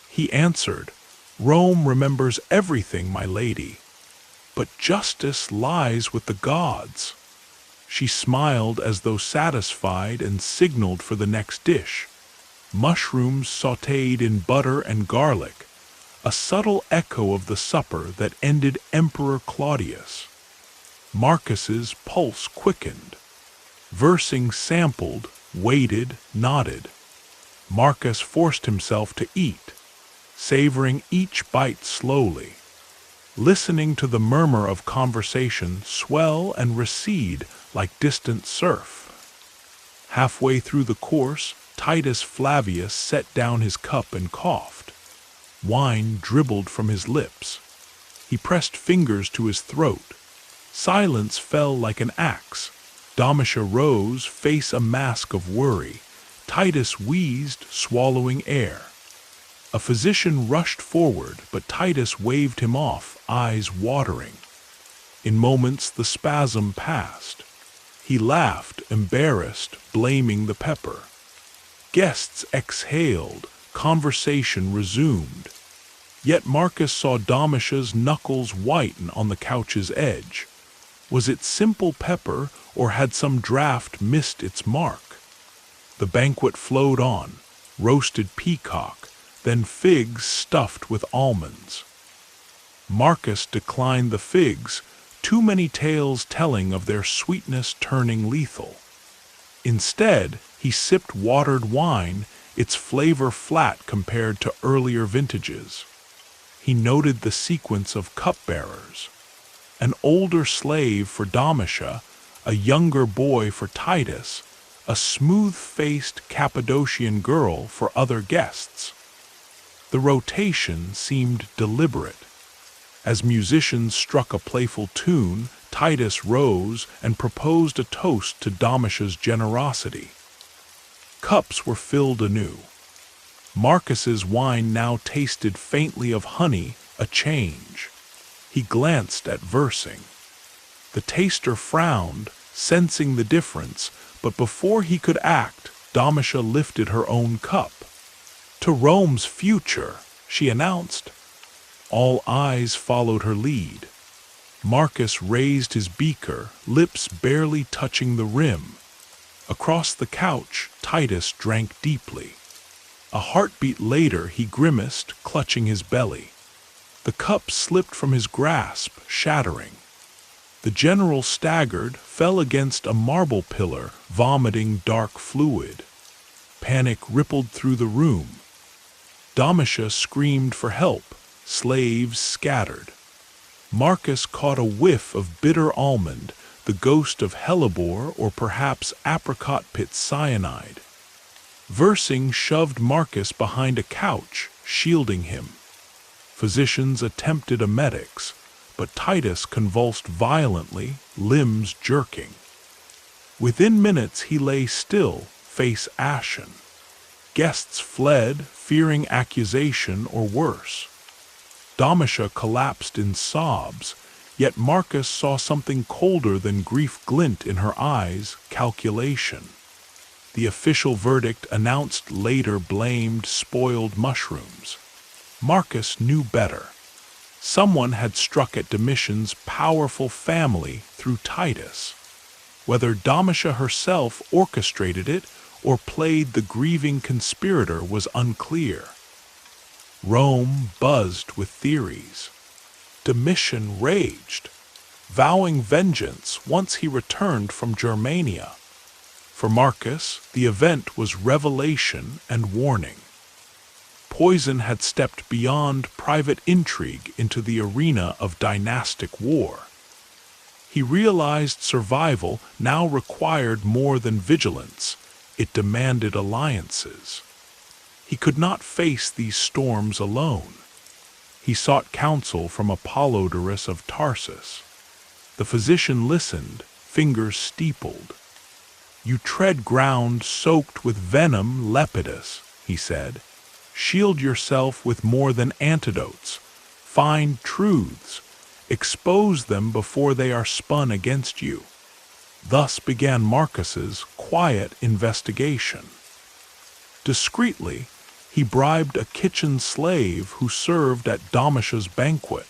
He answered, "Rome remembers everything, my lady, but justice lies with the gods." She smiled as though satisfied and signaled for the next dish. Mushrooms sautéed in butter and garlic, a subtle echo of the supper that ended Emperor Claudius. Marcus's pulse quickened. Versing sampled, waited, nodded. Marcus forced himself to eat, savoring each bite slowly, listening to the murmur of conversation swell and recede like distant surf. Halfway through the course, Titus Flavius set down his cup and coughed. Wine dribbled from his lips. He pressed fingers to his throat. Silence fell like an axe. Domitia rose, face a mask of worry. Titus wheezed, swallowing air. A physician rushed forward, but Titus waved him off, eyes watering. In moments the spasm passed. He laughed, embarrassed, blaming the pepper. Guests exhaled, conversation resumed. Yet Marcus saw Domitia's knuckles whiten on the couch's edge. Was it simple pepper, or had some draught missed its mark? The banquet flowed on, roasted peacock, then figs stuffed with almonds. Marcus declined the figs, too many tales telling of their sweetness turning lethal. Instead, he sipped watered wine, its flavor flat compared to earlier vintages. He noted the sequence of cupbearers. An older slave for Domitia, a younger boy for Titus, a smooth-faced Cappadocian girl for other guests. The rotation seemed deliberate. As musicians struck a playful tune, Titus rose and proposed a toast to Domitia's generosity. Cups were filled anew. Marcus's wine now tasted faintly of honey, a change. He glanced at Versing. The taster frowned, sensing the difference, but before he could act, Domitia lifted her own cup. "To Rome's future," she announced. All eyes followed her lead. Marcus raised his beaker, lips barely touching the rim. Across the couch, Titus drank deeply. A heartbeat later, he grimaced, clutching his belly. The cup slipped from his grasp, shattering. The general staggered, fell against a marble pillar, vomiting dark fluid. Panic rippled through the room. Domitia screamed for help, slaves scattered. Marcus caught a whiff of bitter almond, the ghost of hellebore or perhaps apricot pit cyanide. Versing shoved Marcus behind a couch, shielding him. Physicians attempted emetics, but Titus convulsed violently, limbs jerking. Within minutes he lay still, face ashen. Guests fled, fearing accusation or worse. Domitia collapsed in sobs, yet Marcus saw something colder than grief glint in her eyes: calculation. The official verdict announced later blamed spoiled mushrooms. Marcus knew better. Someone had struck at Domitian's powerful family through Titus. Whether Domitia herself orchestrated it or played the grieving conspirator was unclear. Rome buzzed with theories. Domitian raged, vowing vengeance once he returned from Germania. For Marcus, the event was revelation and warning. Poison had stepped beyond private intrigue into the arena of dynastic war. He realized survival now required more than vigilance. It demanded alliances. He could not face these storms alone. He sought counsel from Apollodorus of Tarsus. The physician listened, fingers steepled. "You tread ground soaked with venom, Lepidus," he said. "Shield yourself with more than antidotes. Find truths. Expose them before they are spun against you." Thus began Marcus's quiet investigation. Discreetly, he bribed a kitchen slave who served at Domitia's banquet.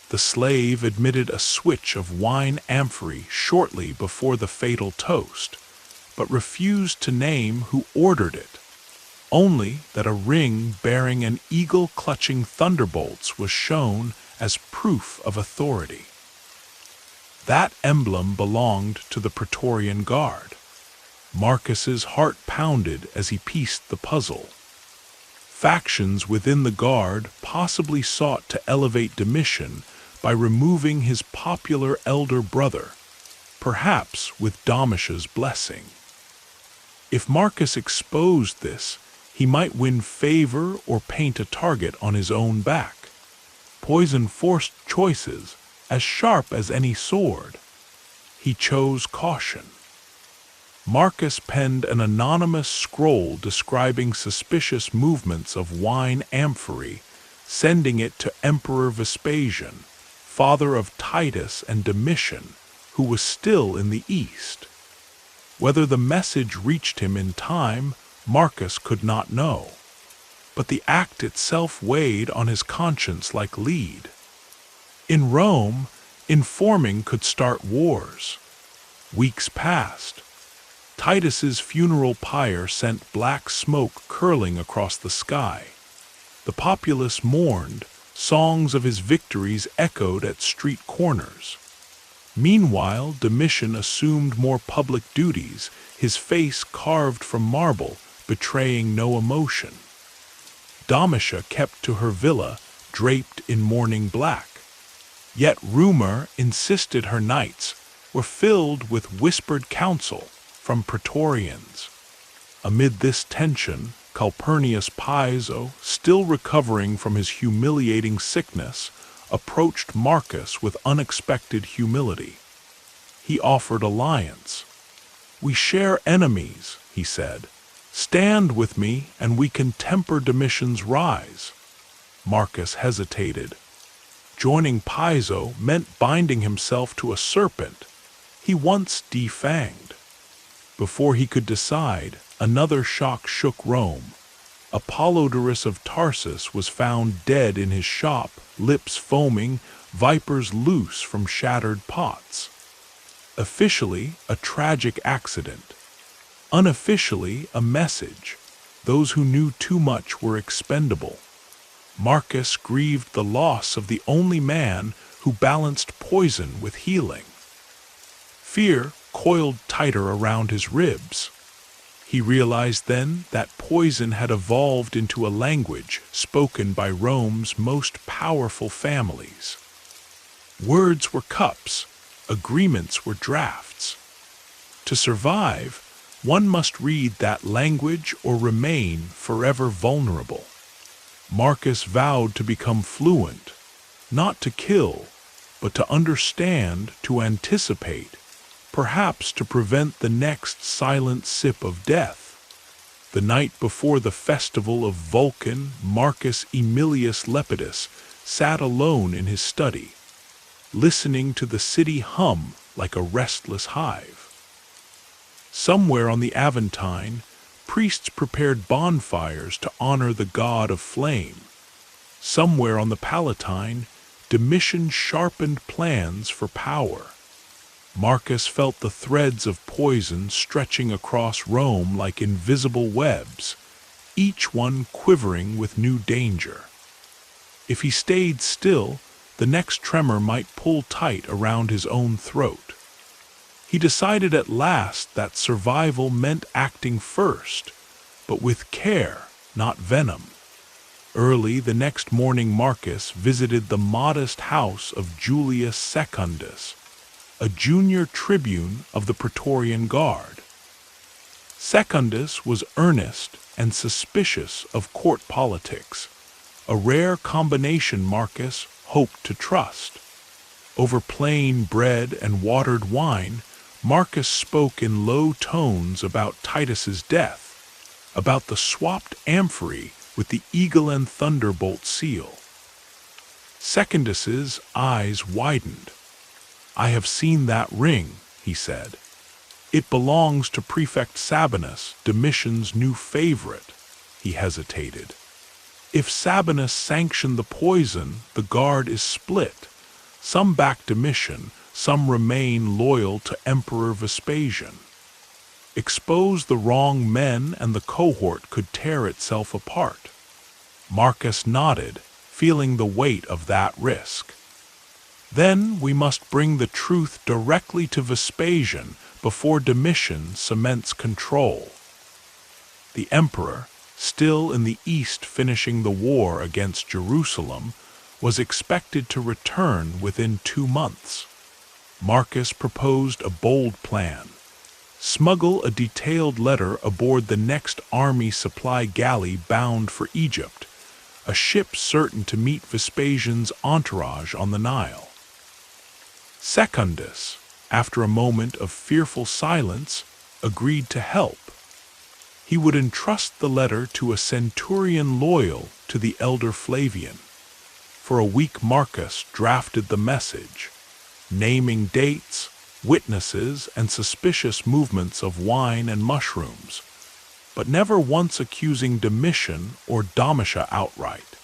The slave admitted a switch of wine amphory shortly before the fatal toast, but refused to name who ordered it. Only that a ring bearing an eagle clutching thunderbolts was shown as proof of authority. That emblem belonged to the Praetorian Guard. Marcus's heart pounded as he pieced the puzzle. Factions within the Guard possibly sought to elevate Domitian by removing his popular elder brother, perhaps with Domitia's blessing. If Marcus exposed this, he might win favor or paint a target on his own back. Poison forced choices as sharp as any sword. He chose caution. Marcus penned an anonymous scroll describing suspicious movements of wine amphory, sending it to Emperor Vespasian, father of Titus and Domitian, who was still in the east. Whether the message reached him in time, Marcus could not know. But the act itself weighed on his conscience like lead. In Rome, informing could start wars. Weeks passed. Titus's funeral pyre sent black smoke curling across the sky. The populace mourned, songs of his victories echoed at street corners. Meanwhile, Domitian assumed more public duties, his face carved from marble, betraying no emotion. Domitia kept to her villa, draped in mourning black. Yet rumor insisted her nights were filled with whispered counsel from Praetorians. Amid this tension, Calpurnius Piso, still recovering from his humiliating sickness, approached Marcus with unexpected humility. He offered alliance. "We share enemies," he said. "Stand with me, and we can temper Domitian's rise." Marcus hesitated. Joining Piso meant binding himself to a serpent he once defanged. Before he could decide, another shock shook Rome. Apollodorus of Tarsus was found dead in his shop, lips foaming, vipers loose from shattered pots. Officially, a tragic accident. Unofficially, a message. Those who knew too much were expendable. Marcus grieved the loss of the only man who balanced poison with healing. Fear coiled tighter around his ribs. He realized then that poison had evolved into a language spoken by Rome's most powerful families. Words were cups, agreements were drafts. To survive, one must read that language or remain forever vulnerable. Marcus vowed to become fluent, not to kill, but to understand, to anticipate, perhaps to prevent the next silent sip of death. The night before the festival of Vulcan, Marcus Aemilius Lepidus sat alone in his study, listening to the city hum like a restless hive. Somewhere on the Aventine, priests prepared bonfires to honor the god of flame. Somewhere on the Palatine, Domitian sharpened plans for power. Marcus felt the threads of poison stretching across Rome like invisible webs, each one quivering with new danger. If he stayed still, the next tremor might pull tight around his own throat. He decided at last that survival meant acting first, but with care, not venom. Early the next morning Marcus visited the modest house of Julius Secundus, a junior tribune of the Praetorian Guard. Secundus was earnest and suspicious of court politics, a rare combination Marcus hoped to trust. Over plain bread and watered wine, Marcus spoke in low tones about Titus's death, about the swapped amphory with the eagle and thunderbolt seal. Secundus's eyes widened. "I have seen that ring," he said. "It belongs to Prefect Sabinus, Domitian's new favorite." He hesitated. "If Sabinus sanctioned the poison, the guard is split. Some back Domitian, some remain loyal to Emperor Vespasian. Expose the wrong men and the cohort could tear itself apart." Marcus nodded, feeling the weight of that risk. "Then we must bring the truth directly to Vespasian before Domitian cements control." The emperor, still in the east finishing the war against Jerusalem, was expected to return within 2 months. Marcus proposed a bold plan. Smuggle a detailed letter aboard the next army supply galley bound for Egypt, a ship certain to meet Vespasian's entourage on the Nile. Secundus, after a moment of fearful silence, agreed to help. He would entrust the letter to a centurion loyal to the elder Flavian. For a week Marcus drafted the message, naming dates, witnesses, and suspicious movements of wine and mushrooms, but never once accusing Domitian or Domitia outright.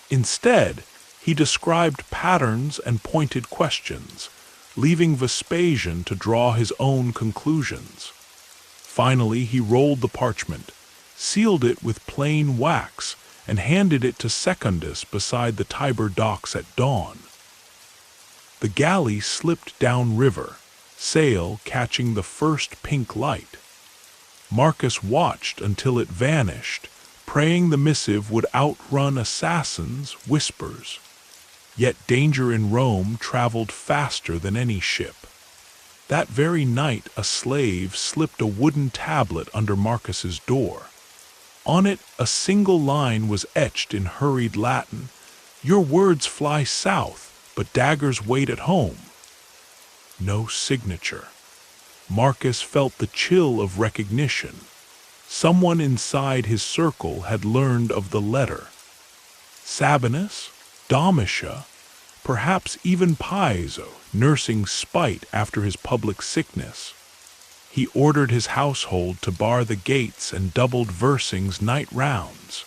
Instead, he described patterns and pointed questions, leaving Vespasian to draw his own conclusions. Finally, he rolled the parchment, sealed it with plain wax, and handed it to Secundus beside the Tiber docks at dawn. The galley slipped downriver, sail catching the first pink light. Marcus watched until it vanished, praying the missive would outrun assassins' whispers. Yet danger in Rome traveled faster than any ship. That very night a slave slipped a wooden tablet under Marcus's door. On it a single line was etched in hurried Latin, "Your words fly south, but daggers wait at home." No signature. Marcus felt the chill of recognition. Someone inside his circle had learned of the letter. Sabinus, Domitia, perhaps even Piso, nursing spite after his public sickness. He ordered his household to bar the gates and doubled Versing's night rounds.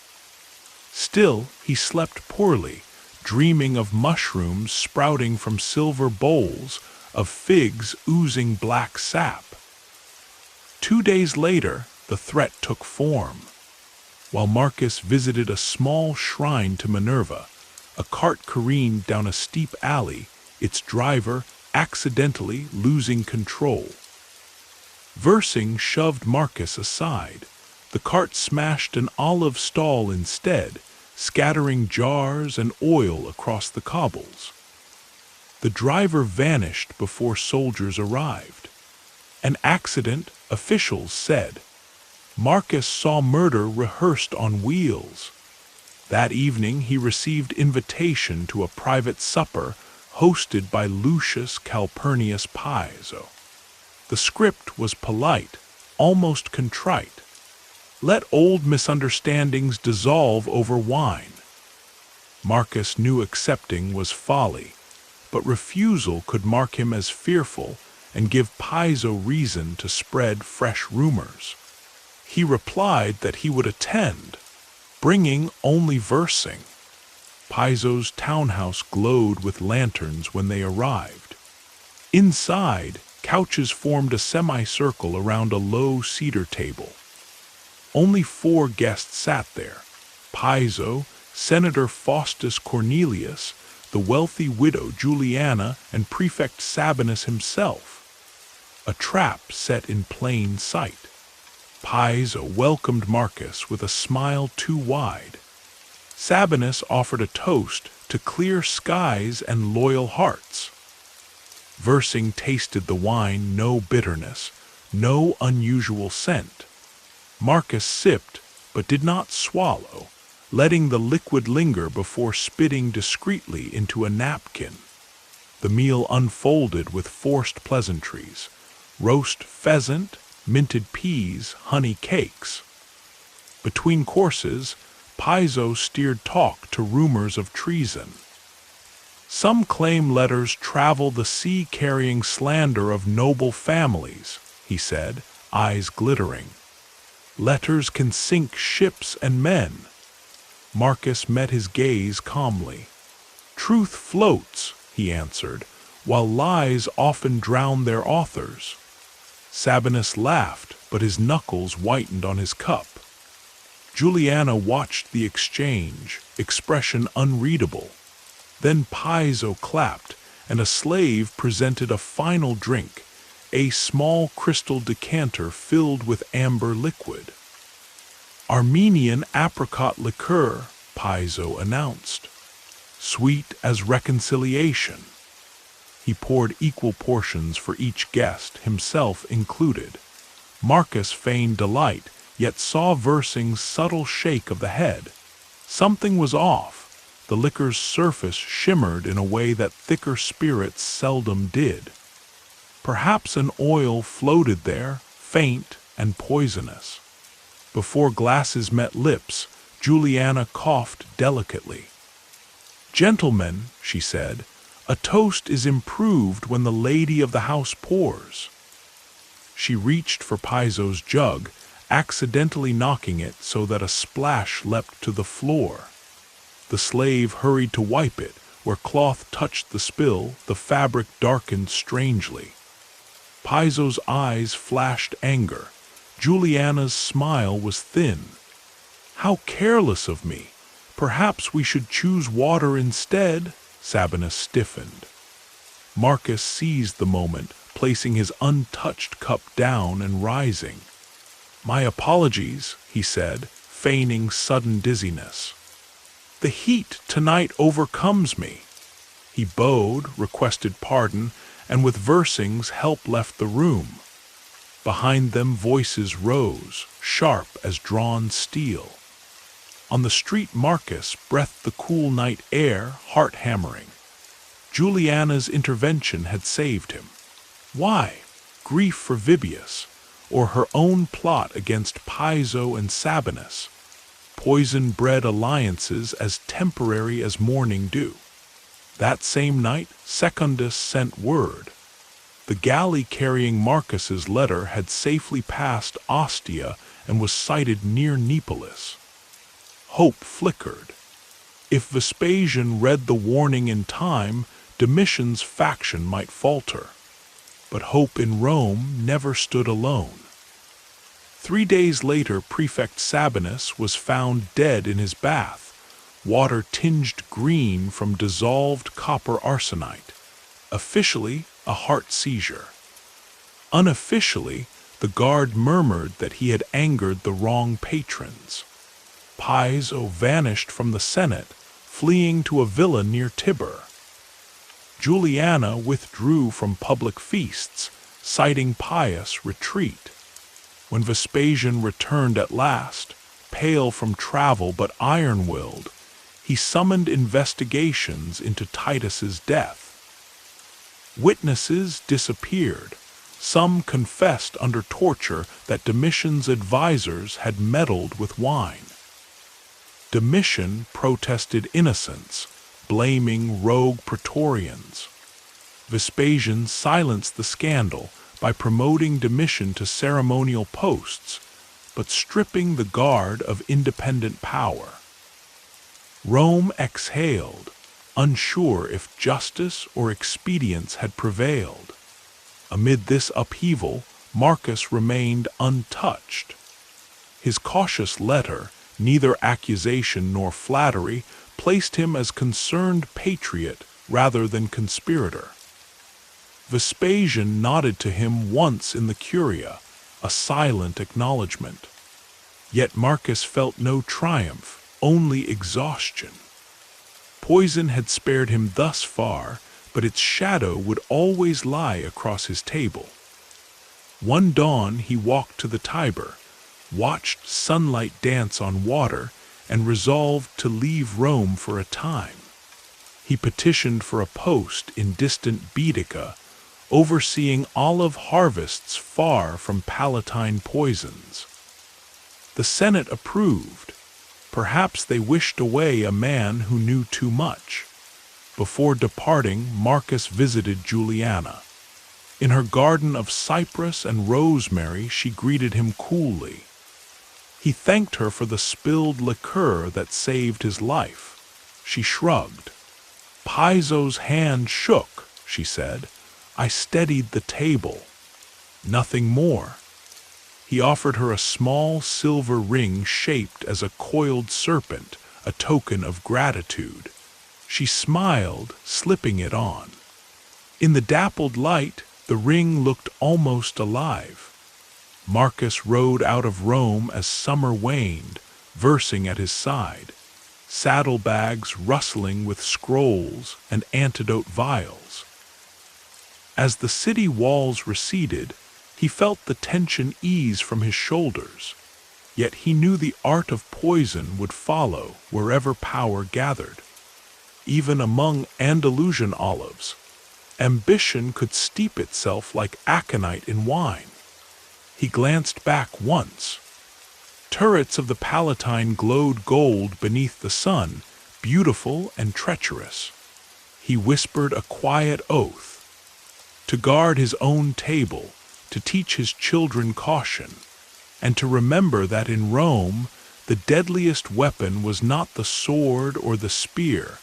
Still, he slept poorly, dreaming of mushrooms sprouting from silver bowls, of figs oozing black sap. 2 days later, the threat took form. While Marcus visited a small shrine to Minerva, a cart careened down a steep alley, its driver accidentally losing control. Versing shoved Marcus aside. The cart smashed an olive stall instead, scattering jars and oil across the cobbles. The driver vanished before soldiers arrived. An accident, officials said. Marcus saw murder rehearsed on wheels. That evening he received invitation to a private supper hosted by Lucius Calpurnius Piso. The script was polite, almost contrite. Let old misunderstandings dissolve over wine. Marcus knew accepting was folly, but refusal could mark him as fearful and give Piso reason to spread fresh rumors. He replied that he would attend, bringing only versing. Piso's townhouse glowed with lanterns when they arrived. Inside, couches formed a semicircle around a low cedar table. Only 4 guests sat there: Piso, Senator Faustus Cornelius, the wealthy widow Juliana, and Prefect Sabinus himself. A trap set in plain sight. Piso welcomed Marcus with a smile too wide. Sabinus offered a toast to clear skies and loyal hearts. Versing tasted the wine, no bitterness, no unusual scent. Marcus sipped, but did not swallow, letting the liquid linger before spitting discreetly into a napkin. The meal unfolded with forced pleasantries: roast pheasant, minted peas, honey cakes. Between courses, Piso steered talk to rumors of treason. Some claim letters travel the sea carrying slander of noble families, he said, eyes glittering. Letters can sink ships and men. Marcus met his gaze calmly. Truth floats, he answered, while lies often drown their authors. Sabinus laughed, but his knuckles whitened on his cup. Juliana watched the exchange, expression unreadable. Then Piso clapped, and a slave presented a final drink, a small crystal decanter filled with amber liquid. Armenian apricot liqueur, Piso announced. Sweet as reconciliation. He poured equal portions for each guest, himself included. Marcus feigned delight, yet saw Versing's subtle shake of the head. Something was off. The liquor's surface shimmered in a way that thicker spirits seldom did. Perhaps an oil floated there, faint and poisonous. Before glasses met lips, Juliana coughed delicately. "Gentlemen," she said, "a toast is improved when the lady of the house pours." She reached for Piso's jug, accidentally knocking it so that a splash leapt to the floor. The slave hurried to wipe it. Where cloth touched the spill, the fabric darkened strangely. Piso's eyes flashed anger. Juliana's smile was thin. "How careless of me! Perhaps we should choose water instead." Sabinus stiffened. Marcus seized the moment, placing his untouched cup down and rising. "My apologies," he said, feigning sudden dizziness. "The heat tonight overcomes me." He bowed, requested pardon, and with Versing's help left the room. Behind them voices rose, sharp as drawn steel. On the street Marcus breathed the cool night air, heart-hammering. Juliana's intervention had saved him. Why? Grief for Vibius, or her own plot against Piso and Sabinus. Poison bred alliances as temporary as morning dew. That same night, Secundus sent word. The galley carrying Marcus's letter had safely passed Ostia and was sighted near Neapolis. Hope flickered. If Vespasian read the warning in time, Domitian's faction might falter. But hope in Rome never stood alone. 3 days later, Prefect Sabinus was found dead in his bath, water tinged green from dissolved copper arsenite. Officially, a heart seizure. Unofficially, The guard murmured that he had angered the wrong patrons. Piso vanished from the Senate, fleeing to a villa near Tibur. Juliana withdrew from public feasts, citing pious retreat. When Vespasian returned at last, pale from travel but iron-willed, he summoned investigations into Titus's death. Witnesses disappeared. Some confessed under torture that Domitian's advisors had meddled with wine. Domitian protested innocence, blaming rogue praetorians. Vespasian silenced the scandal by promoting Domitian to ceremonial posts, but stripping the guard of independent power. Rome exhaled, unsure if justice or expedience had prevailed. Amid this upheaval, Marcus remained untouched. His cautious letter, neither accusation nor flattery, placed him as concerned patriot rather than conspirator. Vespasian nodded to him once in the Curia, a silent acknowledgment. Yet Marcus felt no triumph, only exhaustion. Poison had spared him thus far, but its shadow would always lie across his table. One dawn he walked to the Tiber, watched sunlight dance on water, and resolved to leave Rome for a time. He petitioned for a post in distant Baetica, overseeing olive harvests far from Palatine poisons. The Senate approved. Perhaps they wished away a man who knew too much. Before departing, Marcus visited Juliana. In her garden of cypress and rosemary, she greeted him coolly. He thanked her for the spilled liqueur that saved his life. She shrugged. Piso's hand shook, she said. I steadied the table. Nothing more. He offered her a small silver ring shaped as a coiled serpent, a token of gratitude. She smiled, slipping it on. In the dappled light, the ring looked almost alive. Marcus rode out of Rome as summer waned, versing at his side, saddlebags rustling with scrolls and antidote vials. As the city walls receded, he felt the tension ease from his shoulders, yet he knew the art of poison would follow wherever power gathered. Even among Andalusian olives, ambition could steep itself like aconite in wine. He glanced back once. Turrets of the Palatine glowed gold beneath the sun, beautiful and treacherous. He whispered a quiet oath. To guard his own table, to teach his children caution, and to remember that in Rome the deadliest weapon was not the sword or the spear,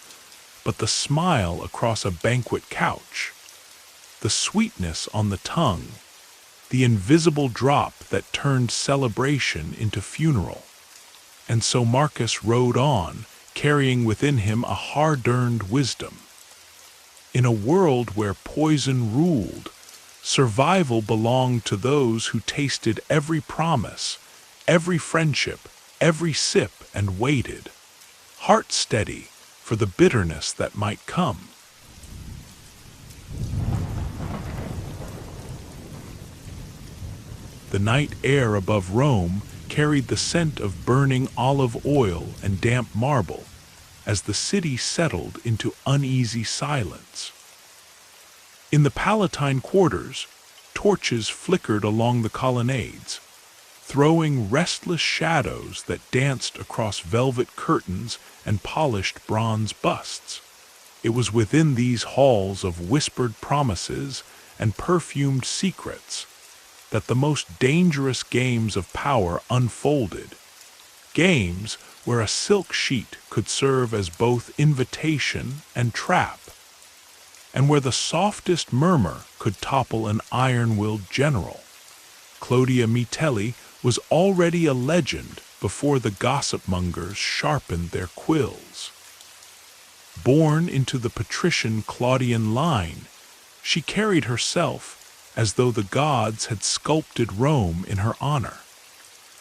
but the smile across a banquet couch, the sweetness on the tongue, the invisible drop that turned celebration into funeral. And so Marcus rode on, carrying within him a hard-earned wisdom. In a world where poison ruled, survival belonged to those who tasted every promise, every friendship, every sip, and waited, heart steady, for the bitterness that might come. The night air above Rome carried the scent of burning olive oil and damp marble as the city settled into uneasy silence. In the Palatine quarters, torches flickered along the colonnades, throwing restless shadows that danced across velvet curtains and polished bronze busts. It was within these halls of whispered promises and perfumed secrets that the most dangerous games of power unfolded, games where a silk sheet could serve as both invitation and trap, and where the softest murmur could topple an iron-willed general. Clodia Metelli was already a legend before the gossip-mongers sharpened their quills. Born into the patrician Claudian line, she carried herself as though the gods had sculpted Rome in her honor.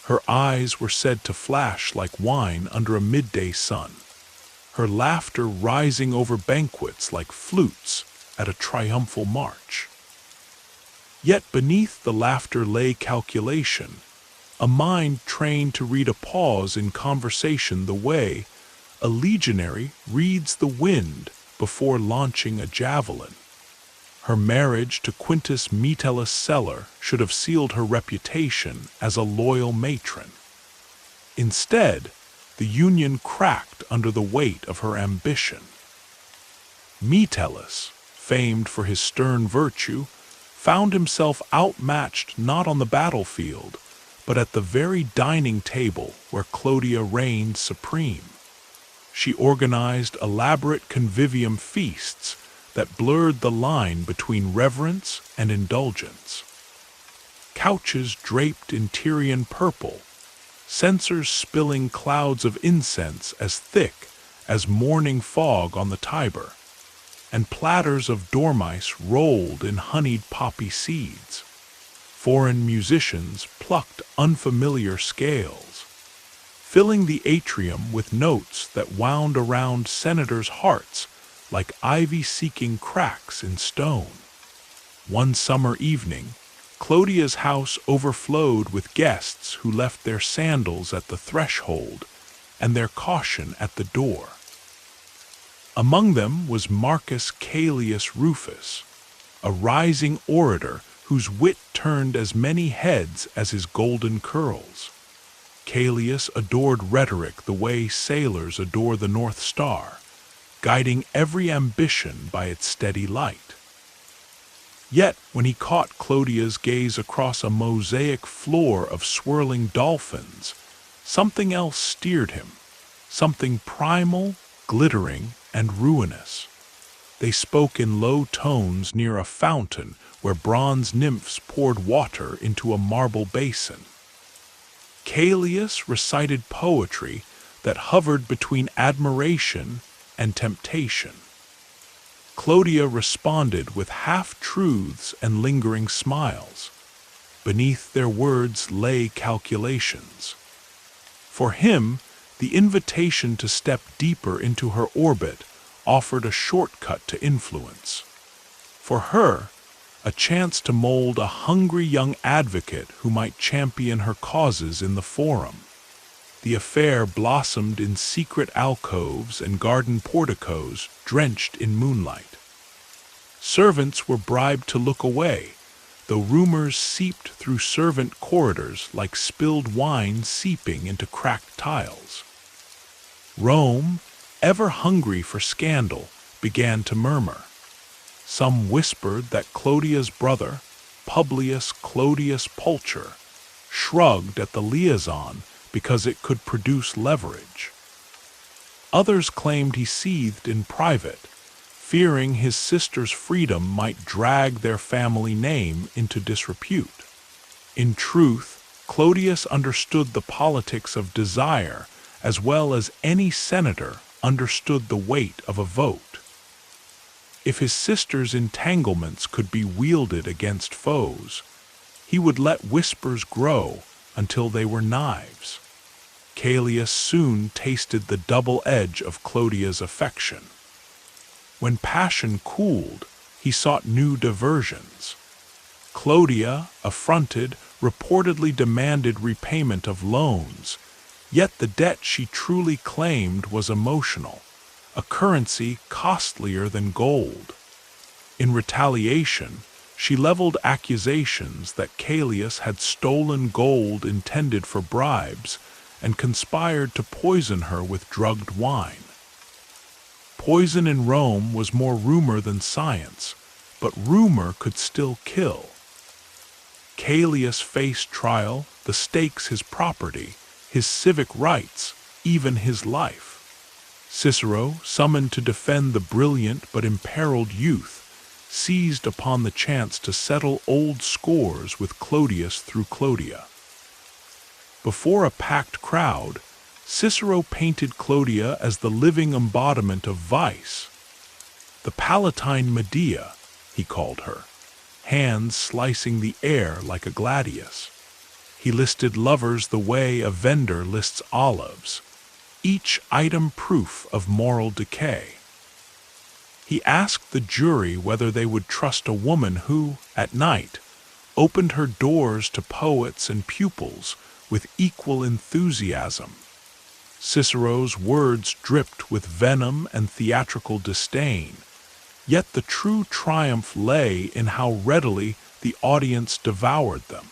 Her eyes were said to flash like wine under a midday sun, her laughter rising over banquets like flutes at a triumphal march. Yet beneath the laughter lay calculation, a mind trained to read a pause in conversation the way a legionary reads the wind before launching a javelin. Her marriage to Quintus Metellus Celer should have sealed her reputation as a loyal matron. Instead, the union cracked under the weight of her ambition. Metellus, famed for his stern virtue, found himself outmatched not on the battlefield, but at the very dining table where Clodia reigned supreme. She organized elaborate convivium feasts that blurred the line between reverence and indulgence. Couches draped in Tyrian purple, censers spilling clouds of incense as thick as morning fog on the Tiber, and platters of dormice rolled in honeyed poppy seeds. Foreign musicians plucked unfamiliar scales, filling the atrium with notes that wound around senators' hearts like ivy-seeking cracks in stone. One summer evening, Clodia's house overflowed with guests who left their sandals at the threshold and their caution at the door. Among them was Marcus Caelius Rufus, a rising orator whose wit turned as many heads as his golden curls. Caelius adored rhetoric the way sailors adore the North Star, guiding every ambition by its steady light. Yet, when he caught Clodia's gaze across a mosaic floor of swirling dolphins, something else steered him, something primal, glittering, and ruinous. They spoke in low tones near a fountain where bronze nymphs poured water into a marble basin. Caelius recited poetry that hovered between admiration and temptation. Clodia responded with half-truths and lingering smiles. Beneath their words lay calculations. For him, the invitation to step deeper into her orbit offered a shortcut to influence. For her, a chance to mold a hungry young advocate who might champion her causes in the forum. The affair blossomed in secret alcoves and garden porticos drenched in moonlight. Servants were bribed to look away, though rumors seeped through servant corridors like spilled wine seeping into cracked tiles. Rome, ever hungry for scandal, began to murmur. Some whispered that Clodia's brother, Publius Clodius Pulcher, shrugged at the liaison because it could produce leverage. Others claimed he seethed in private, fearing his sister's freedom might drag their family name into disrepute. In truth, Clodius understood the politics of desire as well as any senator understood the weight of a vote. If his sister's entanglements could be wielded against foes, he would let whispers grow until they were knives. Caelius soon tasted the double edge of Clodia's affection. When passion cooled, he sought new diversions. Clodia, affronted, reportedly demanded repayment of loans, yet the debt she truly claimed was emotional, a currency costlier than gold. In retaliation, she leveled accusations that Caelius had stolen gold intended for bribes and conspired to poison her with drugged wine. Poison in Rome was more rumor than science, but rumor could still kill. Caelius faced trial, the stakes his property, his civic rights, even his life. Cicero, summoned to defend the brilliant but imperiled youth, seized upon the chance to settle old scores with Clodius through Clodia. Before a packed crowd, Cicero painted Clodia as the living embodiment of vice. The Palatine Medea, he called her, hands slicing the air like a gladius. He listed lovers the way a vendor lists olives, each item proof of moral decay. He asked the jury whether they would trust a woman who, at night, opened her doors to poets and pupils with equal enthusiasm. Cicero's words dripped with venom and theatrical disdain, yet the true triumph lay in how readily the audience devoured them.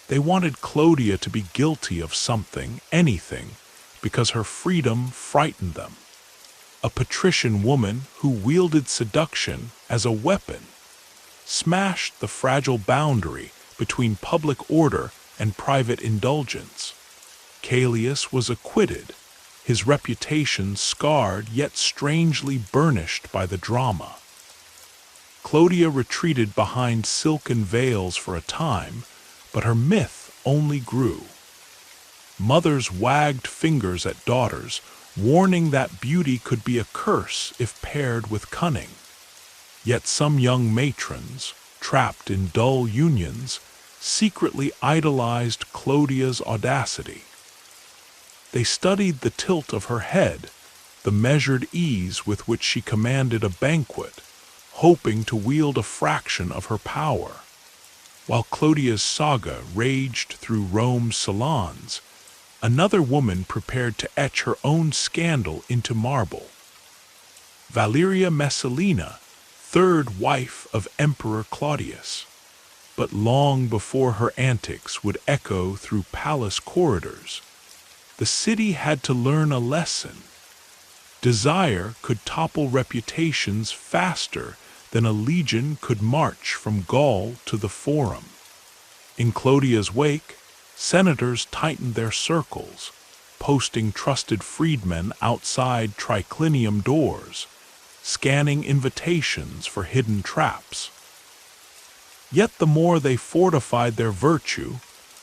They wanted Clodia to be guilty of something, anything, because her freedom frightened them. A patrician woman who wielded seduction as a weapon smashed the fragile boundary between public order and private indulgence. Callias was acquitted, his reputation scarred yet strangely burnished by the drama. Clodia retreated behind silken veils for a time, but her myth only grew. Mothers wagged fingers at daughters, warning that beauty could be a curse if paired with cunning. Yet some young matrons, trapped in dull unions, secretly idolized Clodia's audacity. They studied the tilt of her head, the measured ease with which she commanded a banquet, hoping to wield a fraction of her power. While Clodia's saga raged through Rome's salons, another woman prepared to etch her own scandal into marble. Valeria Messalina, third wife of Emperor Claudius. But long before her antics would echo through palace corridors, the city had to learn a lesson. Desire could topple reputations faster than a legion could march from Gaul to the Forum. In Clodia's wake, senators tightened their circles, posting trusted freedmen outside triclinium doors, scanning invitations for hidden traps. Yet the more they fortified their virtue,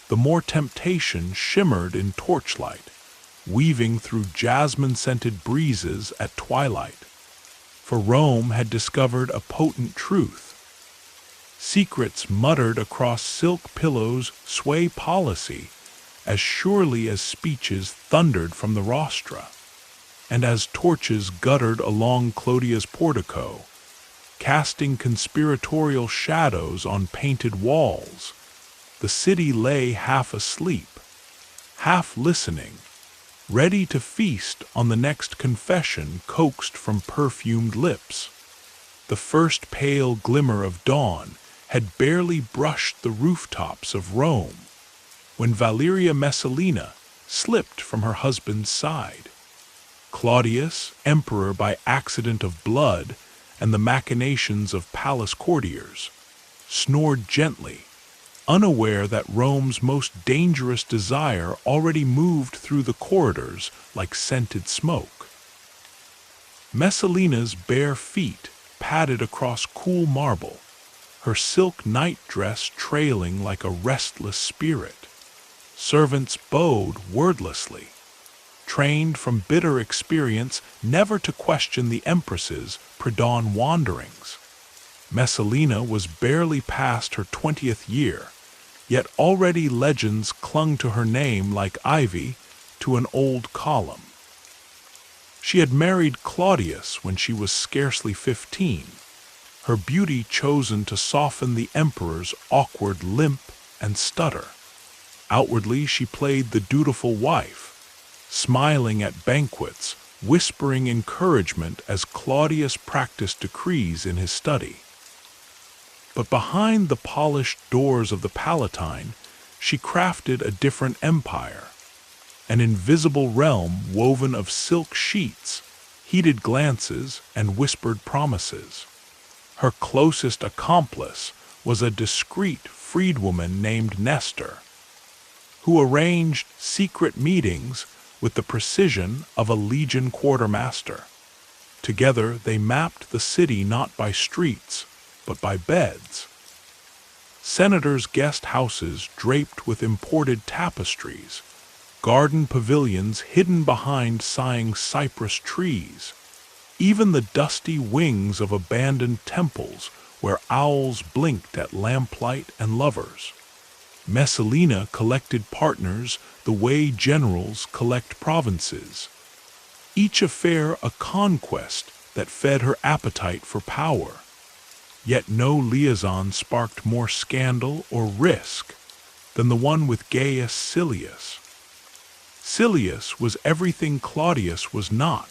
the more temptation shimmered in torchlight, weaving through jasmine-scented breezes at twilight. For Rome had discovered a potent truth. Secrets muttered across silk pillows sway policy as surely as speeches thundered from the rostra. And as torches guttered along Clodia's portico, casting conspiratorial shadows on painted walls, the city lay half asleep, half listening, ready to feast on the next confession coaxed from perfumed lips. The first pale glimmer of dawn had barely brushed the rooftops of Rome when Valeria Messalina slipped from her husband's side. Claudius, emperor by accident of blood and the machinations of palace courtiers, snored gently, unaware that Rome's most dangerous desire already moved through the corridors like scented smoke. Messalina's bare feet padded across cool marble, her silk nightdress trailing like a restless spirit. Servants bowed wordlessly, trained from bitter experience never to question the empress's pre-dawn wanderings. Messalina was barely past her 20th year, yet already legends clung to her name like ivy to an old column. She had married Claudius when she was scarcely 15, her beauty chosen to soften the emperor's awkward limp and stutter. Outwardly she played the dutiful wife, smiling at banquets, whispering encouragement as Claudius practiced decrees in his study. But behind the polished doors of the Palatine, she crafted a different empire, an invisible realm woven of silk sheets, heated glances, and whispered promises. Her closest accomplice was a discreet freedwoman named Nestor, who arranged secret meetings with the precision of a legion quartermaster. Together they mapped the city not by streets, but by beds. Senators' guest houses draped with imported tapestries, garden pavilions hidden behind sighing cypress trees. Even the dusty wings of abandoned temples where owls blinked at lamplight and lovers. Messalina collected partners the way generals collect provinces, each affair a conquest that fed her appetite for power. Yet no liaison sparked more scandal or risk than the one with Gaius Silius. Silius was everything Claudius was not: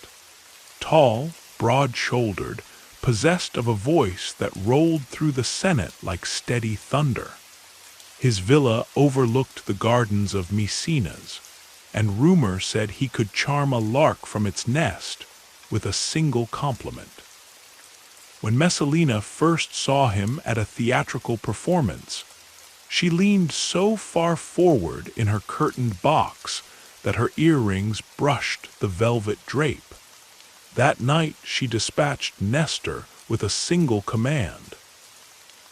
tall, broad-shouldered, possessed of a voice that rolled through the Senate like steady thunder. His villa overlooked the gardens of Maecenas, and rumor said he could charm a lark from its nest with a single compliment. When Messalina first saw him at a theatrical performance, she leaned so far forward in her curtained box that her earrings brushed the velvet drape. That night she dispatched Nestor with a single command: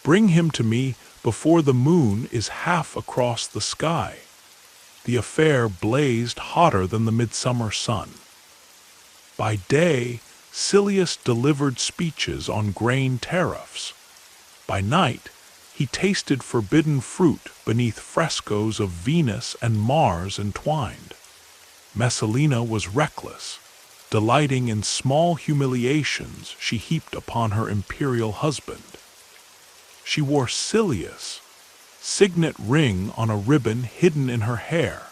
"Bring him to me before the moon is half across the sky." The affair blazed hotter than the midsummer sun. By day, Silius delivered speeches on grain tariffs. By night, he tasted forbidden fruit beneath frescoes of Venus and Mars entwined. Messalina was reckless, delighting in small humiliations she heaped upon her imperial husband. She wore Silius' signet ring on a ribbon hidden in her hair,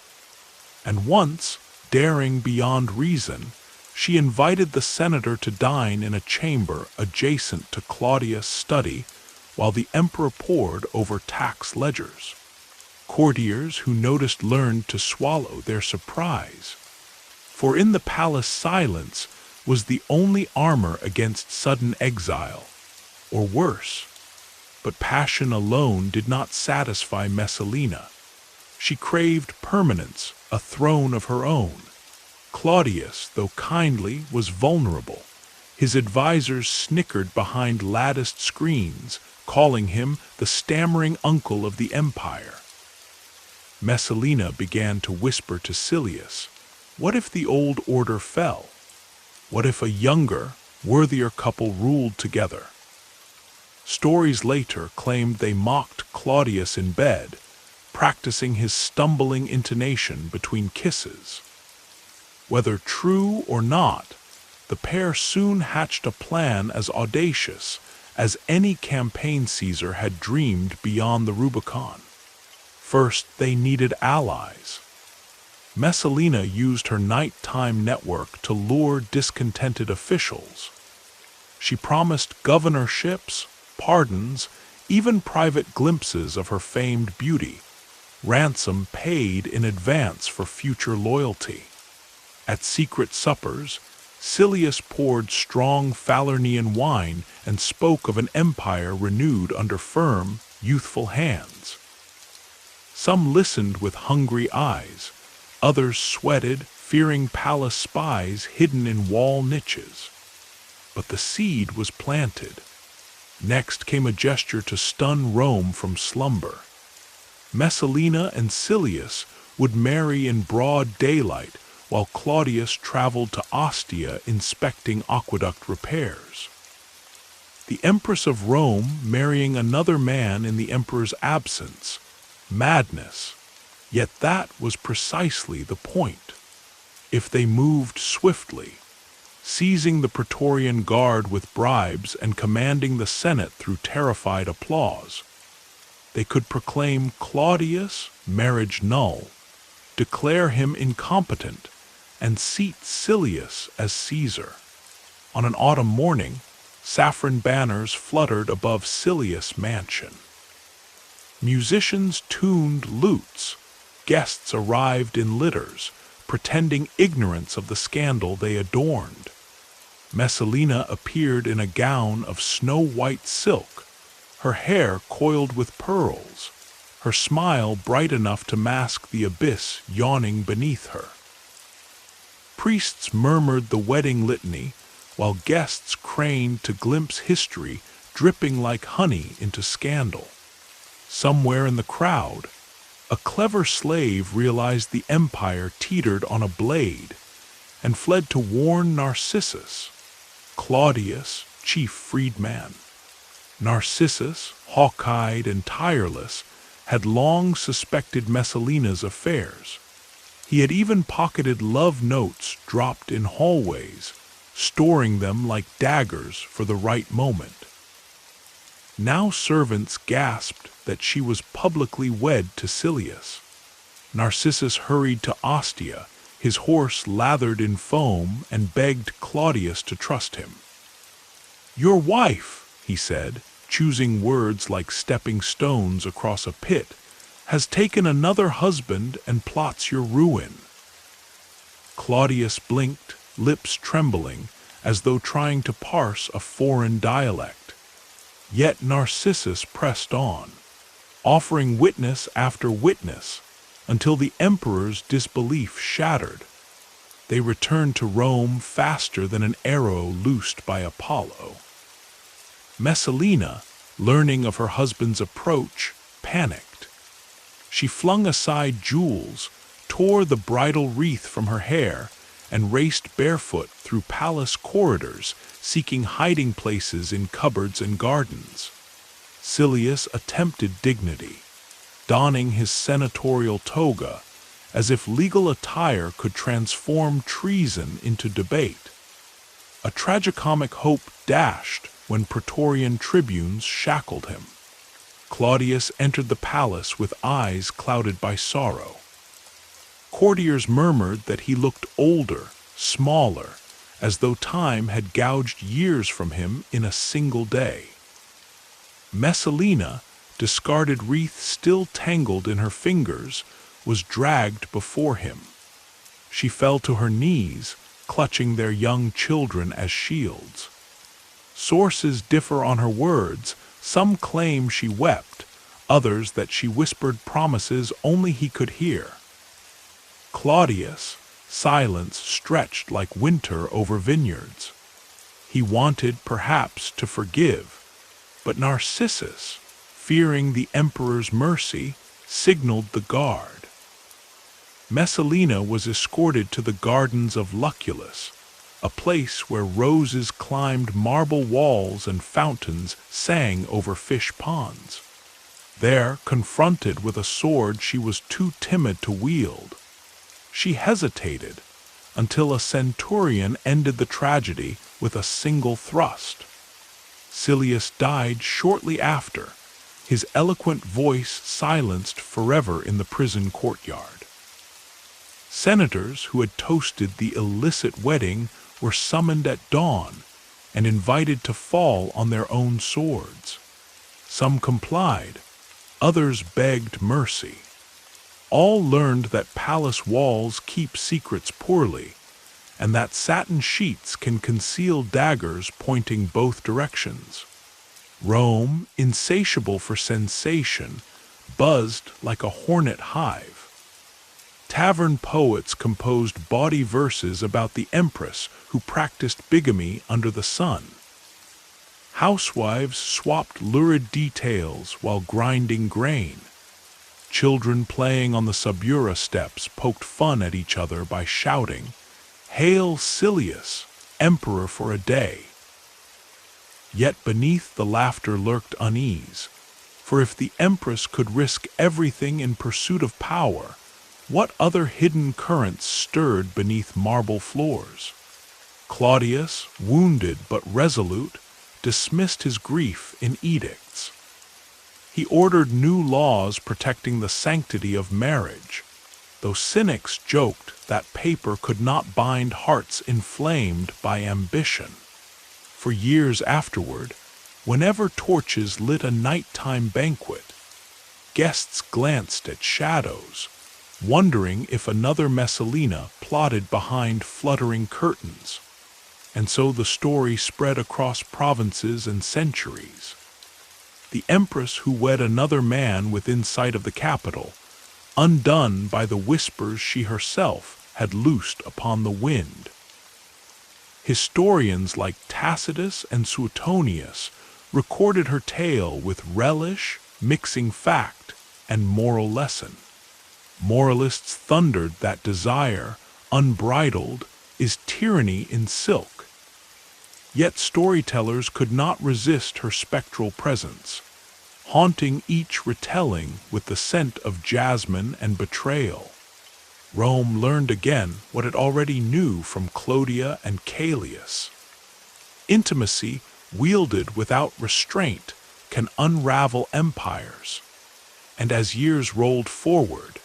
and once, daring beyond reason, she invited the senator to dine in a chamber adjacent to Claudius' study while the emperor pored over tax ledgers. Courtiers who noticed learned to swallow their surprise, for in the palace silence was the only armor against sudden exile, or worse. But passion alone did not satisfy Messalina. She craved permanence, a throne of her own. Claudius, though kindly, was vulnerable. His advisors snickered behind latticed screens, calling him the stammering uncle of the empire. Messalina began to whisper to Silius, what if the old order fell? What if a younger, worthier couple ruled together? Stories later claimed they mocked Claudius in bed, practicing his stumbling intonation between kisses. Whether true or not, the pair soon hatched a plan as audacious as any campaign Caesar had dreamed beyond the Rubicon. First, they needed allies. Messalina used her nighttime network to lure discontented officials. She promised governorships, pardons, even private glimpses of her famed beauty, ransom paid in advance for future loyalty. At secret suppers, Silius poured strong Falernian wine and spoke of an empire renewed under firm, youthful hands. Some listened with hungry eyes, others sweated, fearing palace spies hidden in wall niches. But the seed was planted. Next came a gesture to stun Rome from slumber. Messalina and Silius would marry in broad daylight while Claudius traveled to Ostia inspecting aqueduct repairs. The Empress of Rome marrying another man in the emperor's absence. Madness. Yet that was precisely the point. If they moved swiftly, seizing the Praetorian Guard with bribes and commanding the Senate through terrified applause, they could proclaim Claudius' marriage null, declare him incompetent, and seat Silius as Caesar. On an autumn morning, saffron banners fluttered above Silius' mansion. Musicians tuned lutes, guests arrived in litters, pretending ignorance of the scandal they adorned. Messalina appeared in a gown of snow-white silk, her hair coiled with pearls, her smile bright enough to mask the abyss yawning beneath her. Priests murmured the wedding litany, while guests craned to glimpse history dripping like honey into scandal. Somewhere in the crowd, a clever slave realized the empire teetered on a blade and fled to warn Narcissus, Claudius' chief freedman. Narcissus, hawk-eyed and tireless, had long suspected Messalina's affairs. He had even pocketed love notes dropped in hallways, storing them like daggers for the right moment. Now servants gasped that she was publicly wed to Silius. Narcissus hurried to Ostia, his horse lathered in foam, and begged Claudius to trust him. "Your wife," he said, choosing words like stepping stones across a pit, "has taken another husband and plots your ruin." Claudius blinked, lips trembling, as though trying to parse a foreign dialect. Yet Narcissus pressed on, offering witness after witness, until the emperor's disbelief shattered. They returned to Rome faster than an arrow loosed by Apollo. Messalina, learning of her husband's approach, panicked. She flung aside jewels, tore the bridal wreath from her hair, and raced barefoot through palace corridors, seeking hiding places in cupboards and gardens. Silius attempted dignity, donning his senatorial toga, as if legal attire could transform treason into debate. A tragicomic hope dashed when Praetorian tribunes shackled him. Claudius entered the palace with eyes clouded by sorrow. Courtiers murmured that he looked older, smaller, as though time had gouged years from him in a single day. Messalina, discarded wreath still tangled in her fingers, was dragged before him. She fell to her knees, clutching their young children as shields. Sources differ on her words. Some claim she wept, others that she whispered promises only he could hear. Claudius, silence stretched like winter over vineyards. He wanted, perhaps, to forgive, but Narcissus, fearing the emperor's mercy, signaled the guard. Messalina was escorted to the gardens of Lucullus, a place where roses climbed marble walls and fountains sang over fish ponds. There, confronted with a sword she was too timid to wield, she hesitated until a centurion ended the tragedy with a single thrust. Silius died shortly after, his eloquent voice silenced forever in the prison courtyard. Senators who had toasted the illicit wedding were summoned at dawn and invited to fall on their own swords. Some complied, others begged mercy. All learned that palace walls keep secrets poorly, and that satin sheets can conceal daggers pointing both directions. Rome, insatiable for sensation, buzzed like a hornet hive. Tavern poets composed bawdy verses about the empress who practiced bigamy under the sun. Housewives swapped lurid details while grinding grain. Children playing on the Subura steps poked fun at each other by shouting, "Hail Silius, emperor for a day!" Yet beneath the laughter lurked unease, for if the empress could risk everything in pursuit of power, what other hidden currents stirred beneath marble floors? Claudius, wounded but resolute, dismissed his grief in edicts. He ordered new laws protecting the sanctity of marriage, though cynics joked that paper could not bind hearts inflamed by ambition. For years afterward, whenever torches lit a nighttime banquet, guests glanced at shadows, wondering if another Messalina plotted behind fluttering curtains. And so the story spread across provinces and centuries. The empress who wed another man within sight of the capital, undone by the whispers she herself had loosed upon the wind. Historians like Tacitus and Suetonius recorded her tale with relish, mixing fact and moral lesson. Moralists thundered that desire, unbridled, is tyranny in silk. Yet storytellers could not resist her spectral presence, haunting each retelling with the scent of jasmine and betrayal. Rome learned again what it already knew from Clodia and Callias. Intimacy, wielded without restraint, can unravel empires. And as years rolled forward,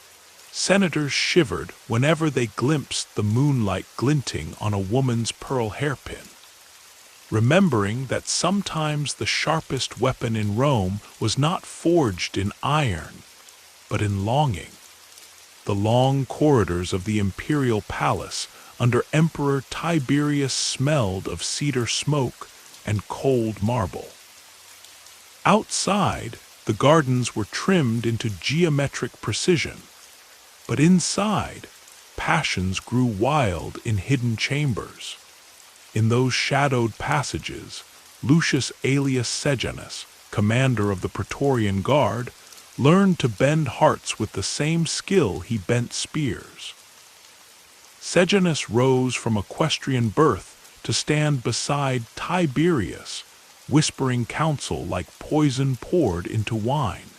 senators shivered whenever they glimpsed the moonlight glinting on a woman's pearl hairpin, remembering that sometimes the sharpest weapon in Rome was not forged in iron, but in longing. The long corridors of the imperial palace under Emperor Tiberius smelled of cedar smoke and cold marble. Outside, the gardens were trimmed into geometric precision, but inside, passions grew wild in hidden chambers. In those shadowed passages, Lucius Aelius Sejanus, commander of the Praetorian Guard, learned to bend hearts with the same skill he bent spears. Sejanus rose from equestrian birth to stand beside Tiberius, whispering counsel like poison poured into wine.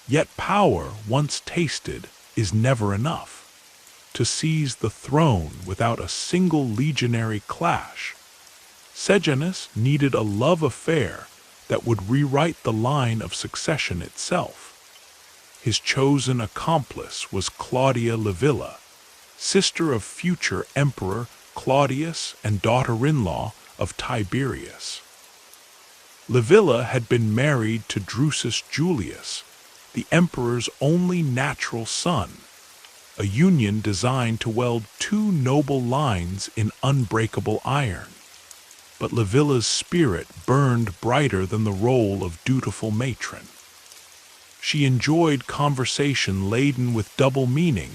Yet power, once tasted, is never enough. To seize the throne without a single legionary clash, Sejanus needed a love affair that would rewrite the line of succession itself. His chosen accomplice was Claudia Livilla, sister of future Emperor Claudius and daughter-in-law of Tiberius. Livilla had been married to Drusus Julius, the emperor's only natural son, a union designed to weld two noble lines in unbreakable iron. But Livilla's spirit burned brighter than the role of dutiful matron. She enjoyed conversation laden with double meaning,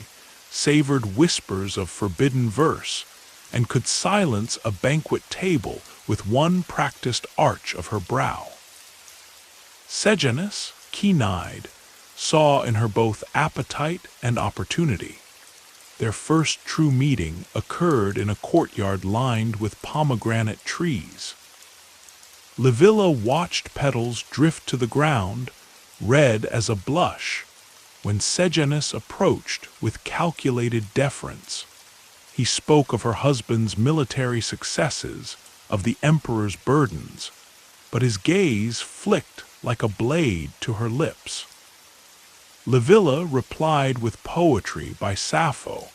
savored whispers of forbidden verse, and could silence a banquet table with one practiced arch of her brow. Sejanus, keen-eyed, saw in her both appetite and opportunity. Their first true meeting occurred in a courtyard lined with pomegranate trees. Livilla watched petals drift to the ground, red as a blush, when Sejanus approached with calculated deference. He spoke of her husband's military successes, of the emperor's burdens, but his gaze flicked like a blade to her lips. Livilla replied with poetry by Sappho,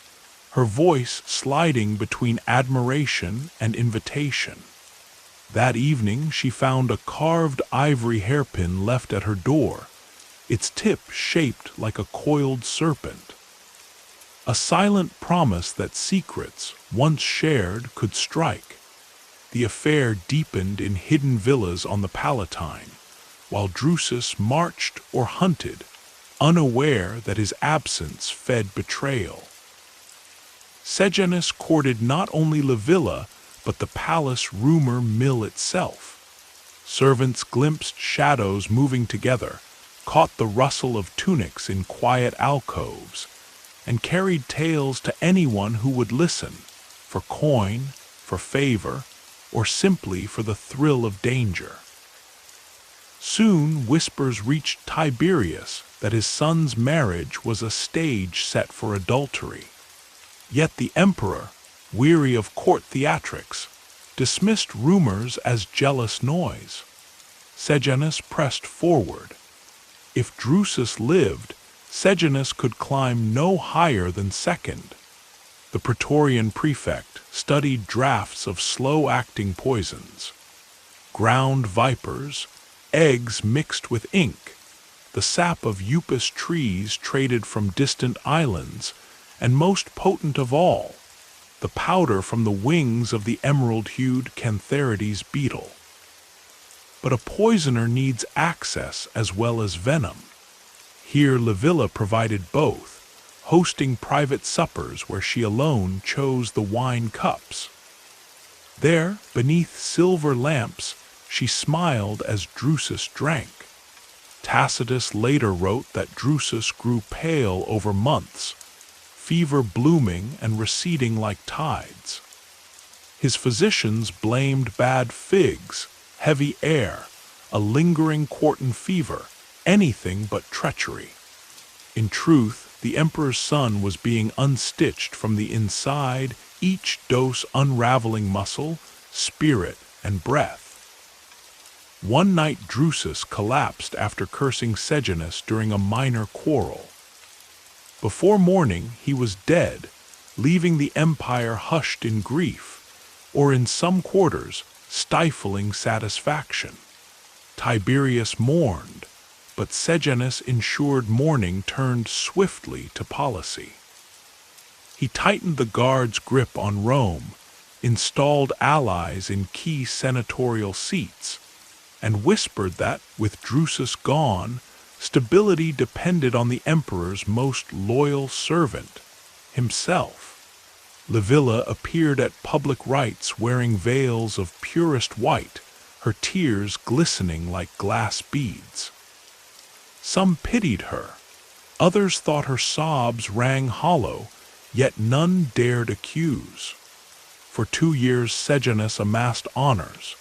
her voice sliding between admiration and invitation. That evening she found a carved ivory hairpin left at her door, its tip shaped like a coiled serpent. A silent promise that secrets, once shared, could strike. The affair deepened in hidden villas on the Palatine, while Drusus marched or hunted, unaware that his absence fed betrayal. Sejanus courted not only Livilla, but the palace rumor mill itself. Servants glimpsed shadows moving together, caught the rustle of tunics in quiet alcoves, and carried tales to anyone who would listen, for coin, for favor, or simply for the thrill of danger. Soon whispers reached Tiberius that his son's marriage was a stage set for adultery. Yet the emperor, weary of court theatrics, dismissed rumors as jealous noise. Sejanus pressed forward. If Drusus lived, Sejanus could climb no higher than second. The Praetorian prefect studied drafts of slow-acting poisons, ground vipers, eggs mixed with ink, the sap of Upas trees traded from distant islands, and most potent of all, the powder from the wings of the emerald-hued Cantharides beetle. But a poisoner needs access as well as venom. Here Livilla provided both, hosting private suppers where she alone chose the wine cups. There, beneath silver lamps, she smiled as Drusus drank. Tacitus later wrote that Drusus grew pale over months, fever blooming and receding like tides. His physicians blamed bad figs, heavy air, a lingering quartan fever, anything but treachery. In truth, the emperor's son was being unstitched from the inside, each dose unraveling muscle, spirit, and breath. One night Drusus collapsed after cursing Sejanus during a minor quarrel. Before morning he was dead, leaving the empire hushed in grief, or in some quarters, stifling satisfaction. Tiberius mourned, but Sejanus ensured mourning turned swiftly to policy. He tightened the guards' grip on Rome, installed allies in key senatorial seats, and whispered that, with Drusus gone, stability depended on the emperor's most loyal servant, himself. Livilla appeared at public rites wearing veils of purest white, her tears glistening like glass beads. Some pitied her, others thought her sobs rang hollow, yet none dared accuse. For 2 years Sejanus amassed honors,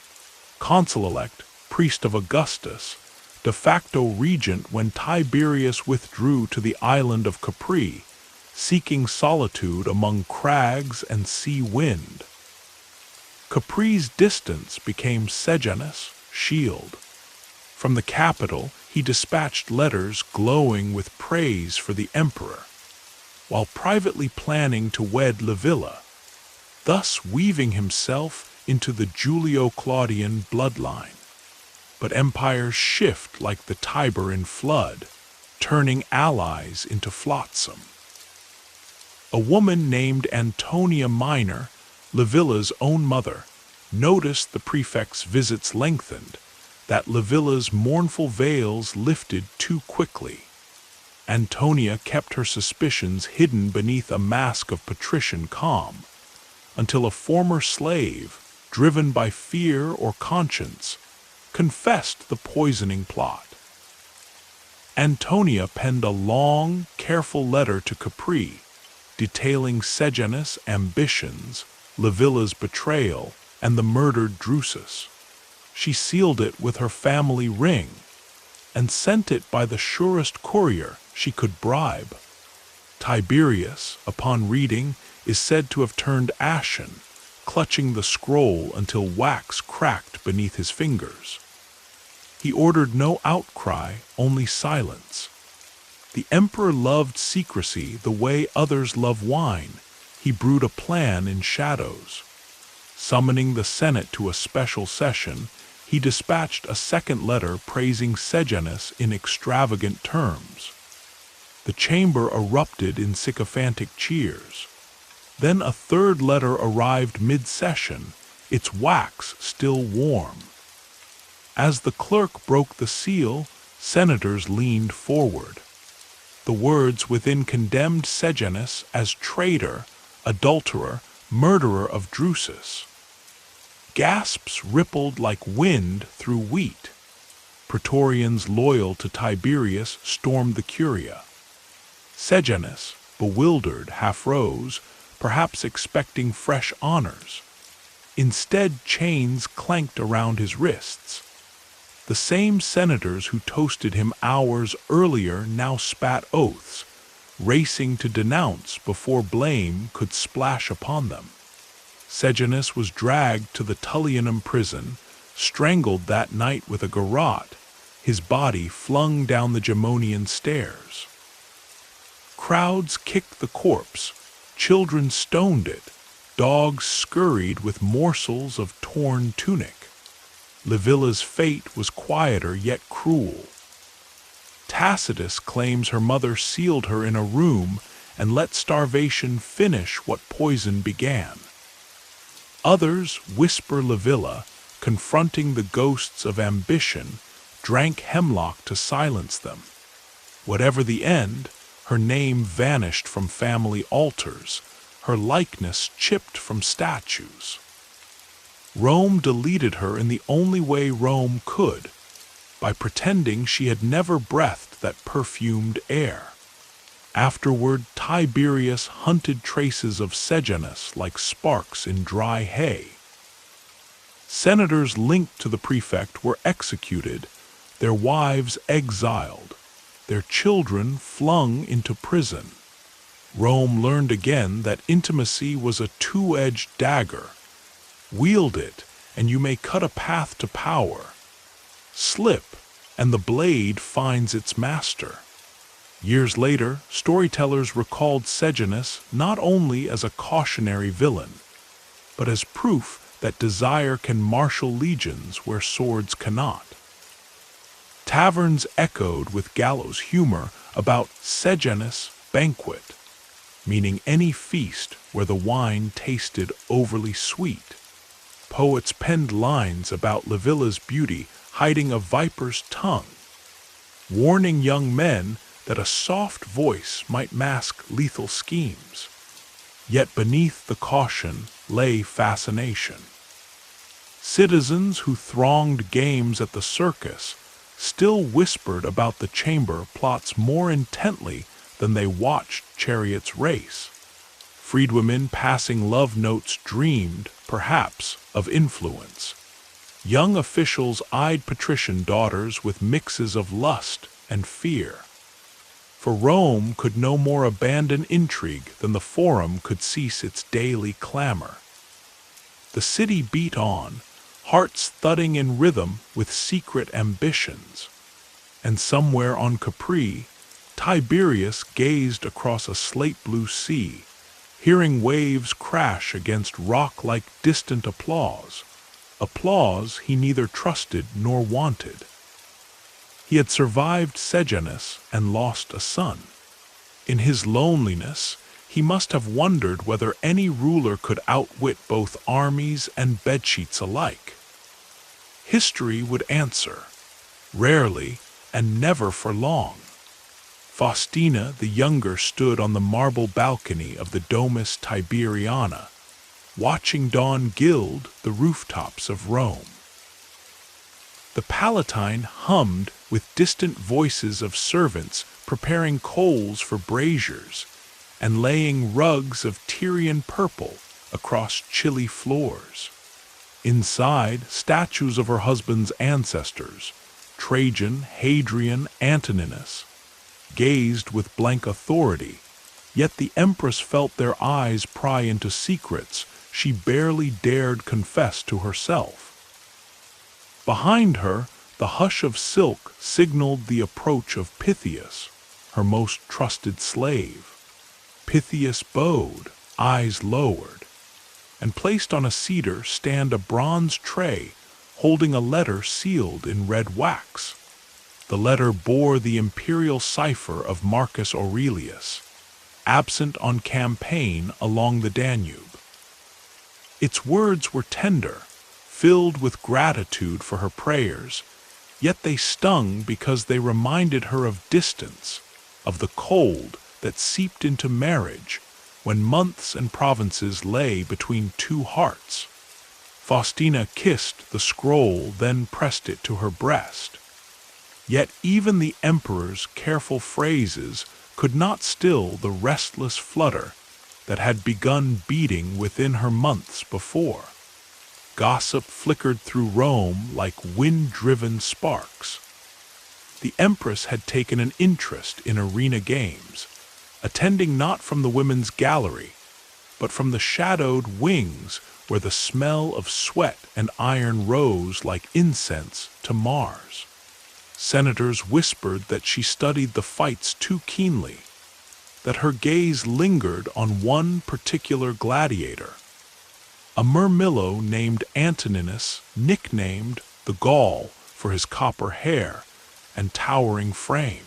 consul-elect, priest of Augustus, de facto regent when Tiberius withdrew to the island of Capri, seeking solitude among crags and sea wind. Capri's distance became Sejanus' shield. From the capital, he dispatched letters glowing with praise for the emperor, while privately planning to wed Livilla, thus weaving himself into the Julio-Claudian bloodline. But empires shift like the Tiber in flood, turning allies into flotsam. A woman named Antonia Minor, Livilla's own mother, noticed the prefect's visits lengthened, that Livilla's mournful veils lifted too quickly. Antonia kept her suspicions hidden beneath a mask of patrician calm, until a former slave, driven by fear or conscience, confessed the poisoning plot. Antonia penned a long, careful letter to Capri, detailing Sejanus' ambitions, Livilla's betrayal, and the murdered Drusus. She sealed it with her family ring, and sent it by the surest courier she could bribe. Tiberius, upon reading, is said to have turned ashen, clutching the scroll until wax cracked beneath his fingers. He ordered no outcry, only silence. The emperor loved secrecy the way others love wine. He brewed a plan in shadows. Summoning the Senate to a special session, he dispatched a second letter praising Sejanus in extravagant terms. The chamber erupted in sycophantic cheers. Then a third letter arrived mid-session, its wax still warm. As the clerk broke the seal, senators leaned forward. The words within condemned Sejanus as traitor, adulterer, murderer of Drusus. Gasps rippled like wind through wheat. Praetorians loyal to Tiberius stormed the Curia. Sejanus, bewildered, half rose, perhaps expecting fresh honors. Instead, chains clanked around his wrists. The same senators who toasted him hours earlier now spat oaths, racing to denounce before blame could splash upon them. Sejanus was dragged to the Tullianum prison, strangled that night with a garrote, his body flung down the Gemonian stairs. Crowds kicked the corpse, children stoned it, dogs scurried with morsels of torn tunic. Livilla's fate was quieter yet cruel. Tacitus claims her mother sealed her in a room and let starvation finish what poison began. Others whisper Livilla, confronting the ghosts of ambition, drank hemlock to silence them. Whatever the end, her name vanished from family altars, her likeness chipped from statues. Rome deleted her in the only way Rome could, by pretending she had never breathed that perfumed air. Afterward, Tiberius hunted traces of Sejanus like sparks in dry hay. Senators linked to the prefect were executed, their wives exiled, their children flung into prison. Rome learned again that intimacy was a two-edged dagger. Wield it, and you may cut a path to power. Slip, and the blade finds its master. Years later, storytellers recalled Sejanus not only as a cautionary villain, but as proof that desire can marshal legions where swords cannot. Taverns echoed with gallows humor about Sejanus' banquet, meaning any feast where the wine tasted overly sweet. Poets penned lines about Livilla's beauty hiding a viper's tongue, warning young men that a soft voice might mask lethal schemes. Yet beneath the caution lay fascination. Citizens who thronged games at the circus still whispered about the chamber plots more intently than they watched chariots race. Freedwomen passing love notes dreamed, perhaps, of influence. Young officials eyed patrician daughters with mixes of lust and fear. For Rome could no more abandon intrigue than the forum could cease its daily clamor. The city beat on, hearts thudding in rhythm with secret ambitions. And somewhere on Capri, Tiberius gazed across a slate-blue sea, hearing waves crash against rock like distant applause he neither trusted nor wanted. He had survived Sejanus and lost a son. In his loneliness, he must have wondered whether any ruler could outwit both armies and bedsheets alike. History would answer, rarely and never for long. Faustina the younger stood on the marble balcony of the Domus Tiberiana, watching dawn gild the rooftops of Rome. The Palatine hummed with distant voices of servants preparing coals for braziers and laying rugs of Tyrian purple across chilly floors. Inside, statues of her husband's ancestors, Trajan, Hadrian, Antoninus, gazed with blank authority, yet the empress felt their eyes pry into secrets she barely dared confess to herself. Behind her, the hush of silk signaled the approach of Pythias, her most trusted slave. Pythias bowed, eyes lowered, and placed on a cedar stand a bronze tray holding a letter sealed in red wax. The letter bore the imperial cipher of Marcus Aurelius, absent on campaign along the Danube. Its words were tender, filled with gratitude for her prayers, yet they stung because they reminded her of distance, of the cold that seeped into marriage when months and provinces lay between two hearts. Faustina kissed the scroll, then pressed it to her breast. Yet even the emperor's careful phrases could not still the restless flutter that had begun beating within her months before. Gossip flickered through Rome like wind-driven sparks. The empress had taken an interest in arena games, attending not from the women's gallery, but from the shadowed wings where the smell of sweat and iron rose like incense to Mars. Senators whispered that she studied the fights too keenly, that her gaze lingered on one particular gladiator, a Murmillo named Antoninus, nicknamed the Gaul for his copper hair and towering frame.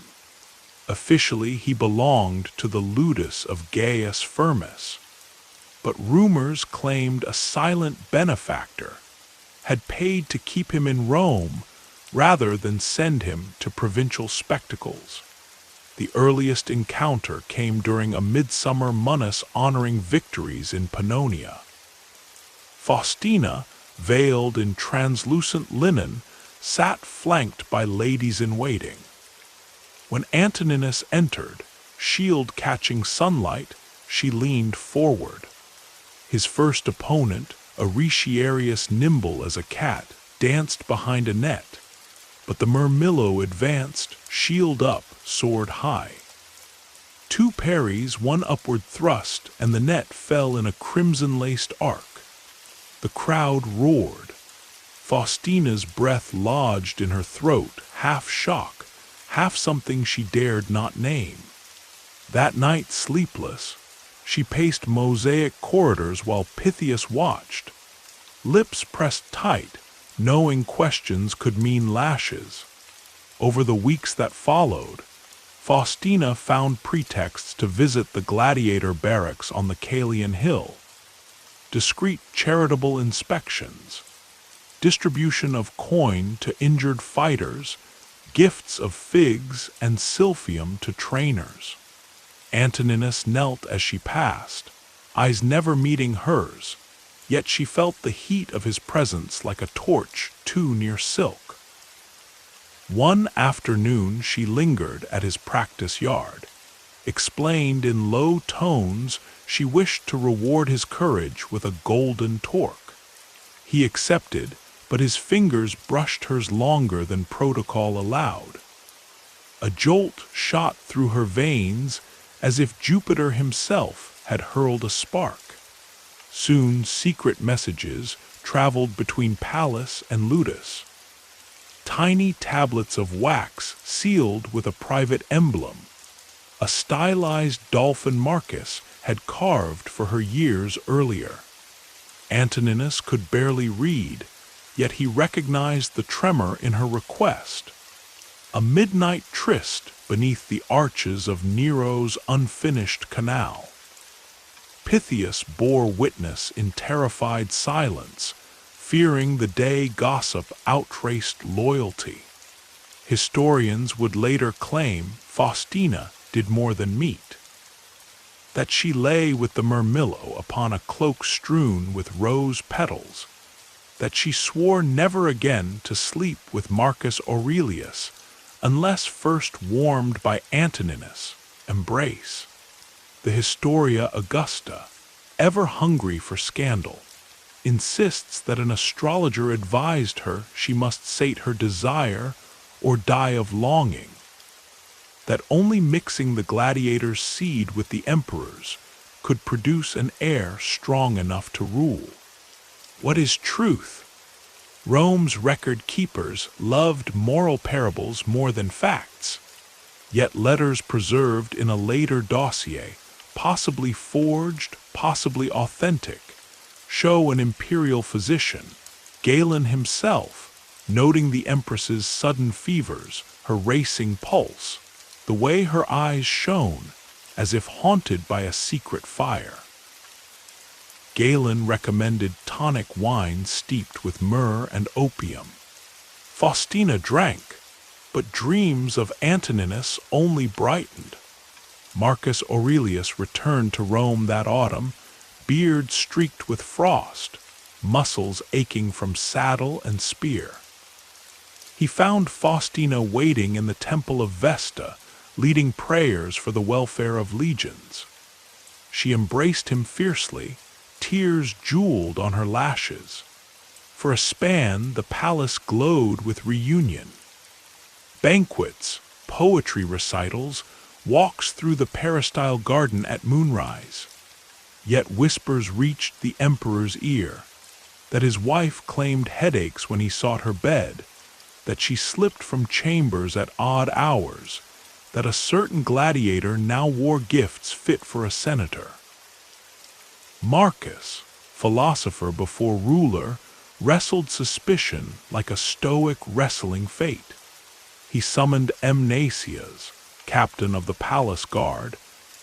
Officially, he belonged to the ludus of Gaius Firmus, but rumors claimed a silent benefactor had paid to keep him in Rome rather than send him to provincial spectacles. The earliest encounter came during a midsummer munus honoring victories in Pannonia. Faustina, veiled in translucent linen, sat flanked by ladies-in-waiting. When Antoninus entered, shield catching sunlight, she leaned forward. His first opponent, a Retiarius nimble as a cat, danced behind a net, but the Murmillo advanced, shield up, sword high. Two parries, one upward thrust, and the net fell in a crimson-laced arc. The crowd roared. Faustina's breath lodged in her throat, half shock, half something she dared not name. That night, sleepless, she paced mosaic corridors while Pythias watched. Lips pressed tight, knowing questions could mean lashes. Over the weeks that followed, Faustina found pretexts to visit the gladiator barracks on the Calian Hill. Discreet charitable inspections, distribution of coin to injured fighters, gifts of figs and silphium to trainers. Antoninus knelt as she passed, eyes never meeting hers, yet she felt the heat of his presence like a torch too near silk. One afternoon she lingered at his practice yard, explained in low tones she wished to reward his courage with a golden torque. He accepted, but his fingers brushed hers longer than protocol allowed. A jolt shot through her veins as if Jupiter himself had hurled a spark. Soon secret messages traveled between Pallas and Ludus. Tiny tablets of wax sealed with a private emblem. A stylized dolphin Marcus had carved for her years earlier. Antoninus could barely read, yet he recognized the tremor in her request. A midnight tryst beneath the arches of Nero's unfinished canal. Pythias bore witness in terrified silence, fearing the day gossip outraced loyalty. Historians would later claim Faustina did more than meet. That she lay with the Murmillo upon a cloak strewn with rose petals. That she swore never again to sleep with Marcus Aurelius, unless first warmed by Antoninus' embrace. The Historia Augusta, ever hungry for scandal, insists that an astrologer advised her she must sate her desire or die of longing, that only mixing the gladiator's seed with the emperor's could produce an heir strong enough to rule. What is truth? Rome's record keepers loved moral parables more than facts, yet letters preserved in a later dossier, possibly forged, possibly authentic, show an imperial physician, Galen himself, noting the empress's sudden fevers, her racing pulse, the way her eyes shone, as if haunted by a secret fire. Galen recommended tonic wine steeped with myrrh and opium. Faustina drank, but dreams of Antoninus only brightened. Marcus Aurelius returned to Rome that autumn, beard streaked with frost, muscles aching from saddle and spear. He found Faustina waiting in the temple of Vesta, leading prayers for the welfare of legions. She embraced him fiercely, tears jeweled on her lashes. For a span, the palace glowed with reunion. Banquets, poetry recitals, walks through the peristyle garden at moonrise. Yet whispers reached the emperor's ear, that his wife claimed headaches when he sought her bed, that she slipped from chambers at odd hours, that a certain gladiator now wore gifts fit for a senator. Marcus, philosopher before ruler, wrestled suspicion like a stoic wrestling fate. He summoned Mnasias, captain of the palace guard,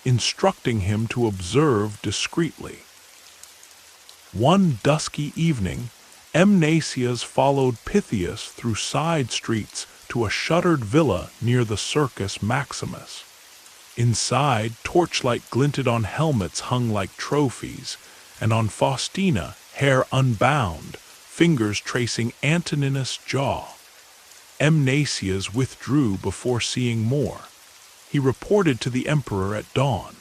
instructing him to observe discreetly. One dusky evening, Mnasias followed Pythias through side streets to a shuttered villa near the Circus Maximus. Inside, torchlight glinted on helmets hung like trophies, and on Faustina, hair unbound, fingers tracing Antoninus' jaw. Mnasias withdrew before seeing more. he reported to the emperor at dawn.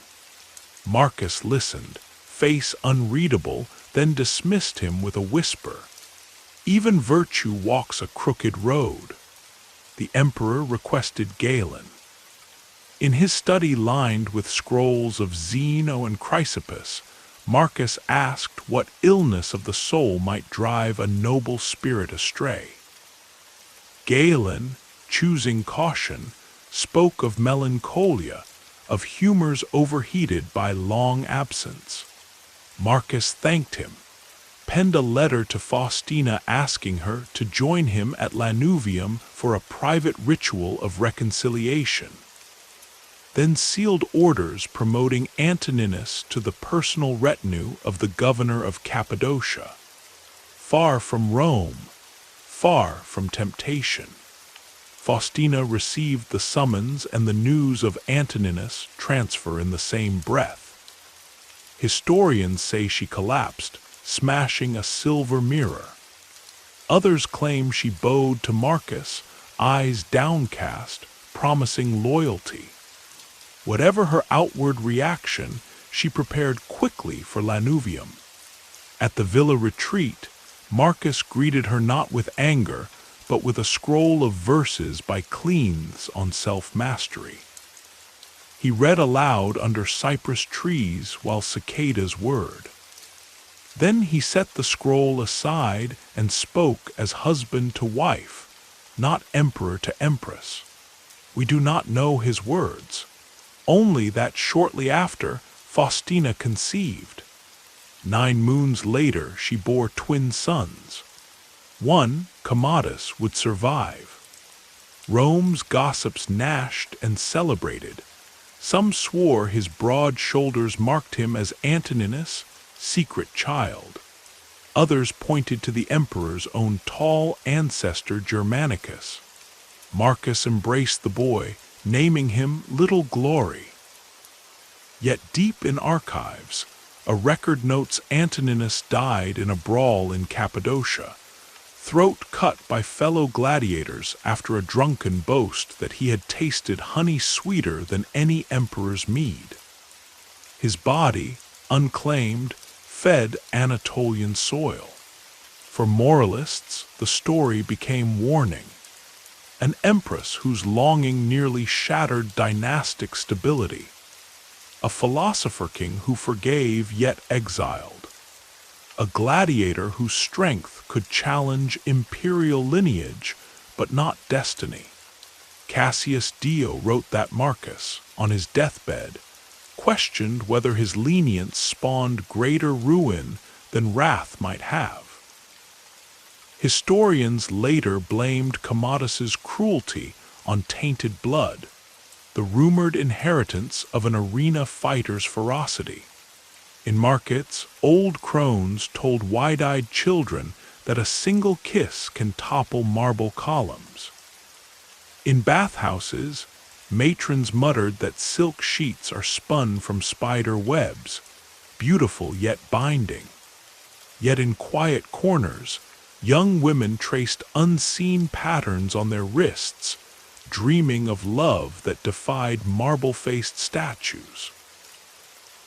Marcus listened, face unreadable, then dismissed him with a whisper. Even virtue walks a crooked road. The emperor requested Galen. In his study lined with scrolls of Zeno and Chrysippus, Marcus asked what illness of the soul might drive a noble spirit astray. Galen, choosing caution, spoke of melancholia, of humors overheated by long absence. Marcus thanked him, penned a letter to Faustina asking her to join him at Lanuvium for a private ritual of reconciliation, then sealed orders promoting Antoninus to the personal retinue of the governor of Cappadocia. Far from Rome, far from temptation, Faustina received the summons and the news of Antoninus' transfer in the same breath. Historians say she collapsed, smashing a silver mirror. Others claim she bowed to Marcus, eyes downcast, promising loyalty. Whatever her outward reaction, she prepared quickly for Lanuvium. At the villa retreat, Marcus greeted her not with anger, but with a scroll of verses by Cleanthes on self-mastery. He read aloud under cypress trees while cicadas whirred. Then he set the scroll aside and spoke as husband to wife, not emperor to empress. We do not know his words, only that shortly after, Faustina conceived. 9 moons later she bore twin sons. One, Commodus, would survive. Rome's gossips gnashed and celebrated. Some swore his broad shoulders marked him as Antoninus' secret child. Others pointed to the emperor's own tall ancestor Germanicus. Marcus embraced the boy, naming him Little Glory. Yet deep in archives, a record notes Antoninus died in a brawl in Cappadocia, throat cut by fellow gladiators after a drunken boast that he had tasted honey sweeter than any emperor's mead. His body, unclaimed, fed Anatolian soil. For moralists, the story became warning. An empress whose longing nearly shattered dynastic stability. A philosopher king who forgave yet exiled. A gladiator whose strength could challenge imperial lineage, but not destiny. Cassius Dio wrote that Marcus, on his deathbed, questioned whether his lenience spawned greater ruin than wrath might have. Historians later blamed Commodus's cruelty on tainted blood, the rumored inheritance of an arena fighter's ferocity. In markets, old crones told wide-eyed children that a single kiss can topple marble columns. In bathhouses, matrons muttered that silk sheets are spun from spider webs, beautiful yet binding. Yet in quiet corners, young women traced unseen patterns on their wrists, dreaming of love that defied marble-faced statues.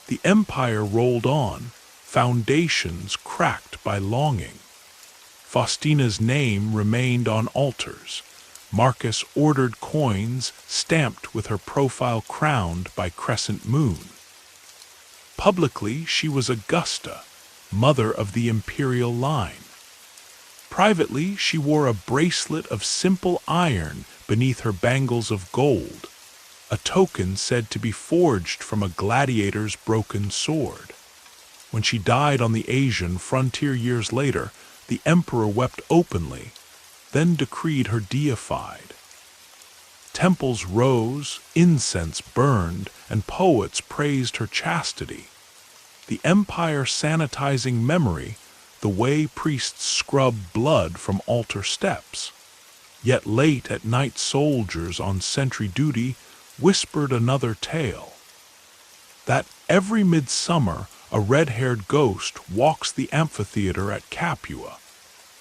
The empire rolled on, foundations cracked by longing. Faustina's name remained on altars. Marcus ordered coins stamped with her profile crowned by crescent moon. Publicly, she was Augusta, mother of the imperial line. Privately, she wore a bracelet of simple iron beneath her bangles of gold, a token said to be forged from a gladiator's broken sword. When she died on the Asian frontier years later, the emperor wept openly, then decreed her deified. Temples rose, incense burned, and poets praised her chastity. The empire sanitizing memory, the way priests scrub blood from altar steps. Yet late at night soldiers on sentry duty whispered another tale. That every midsummer a red-haired ghost walks the amphitheater at Capua,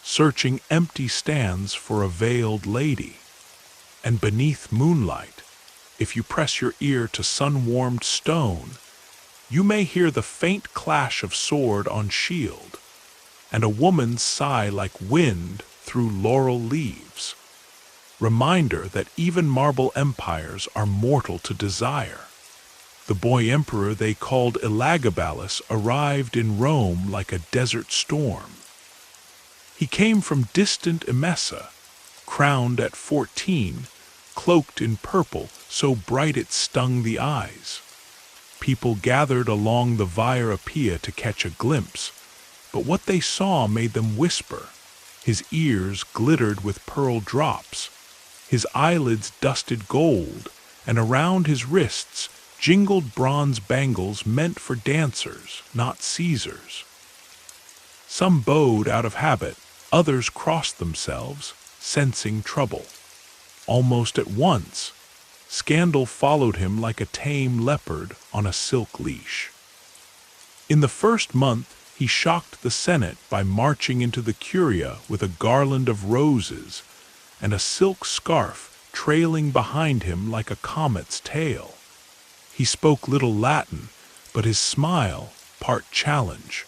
searching empty stands for a veiled lady. And beneath moonlight, If you press your ear to sun-warmed stone, you may hear the faint clash of sword on shield, and a woman's sigh like wind through laurel leaves. Reminder that even marble empires are mortal to desire. The boy emperor they called Elagabalus arrived in Rome like a desert storm. He came from distant Emesa, crowned at 14, cloaked in purple so bright it stung the eyes. People gathered along the Via Appia to catch a glimpse, but what they saw made them whisper. His ears glittered with pearl drops, his eyelids dusted gold, and around his wrists jingled bronze bangles meant for dancers, not Caesars. Some bowed out of habit, others crossed themselves, sensing trouble. Almost at once, scandal followed him like a tame leopard on a silk leash. In the first month, he shocked the Senate by marching into the Curia with a garland of roses and a silk scarf trailing behind him like a comet's tail. He spoke little Latin, but his smile, part challenge,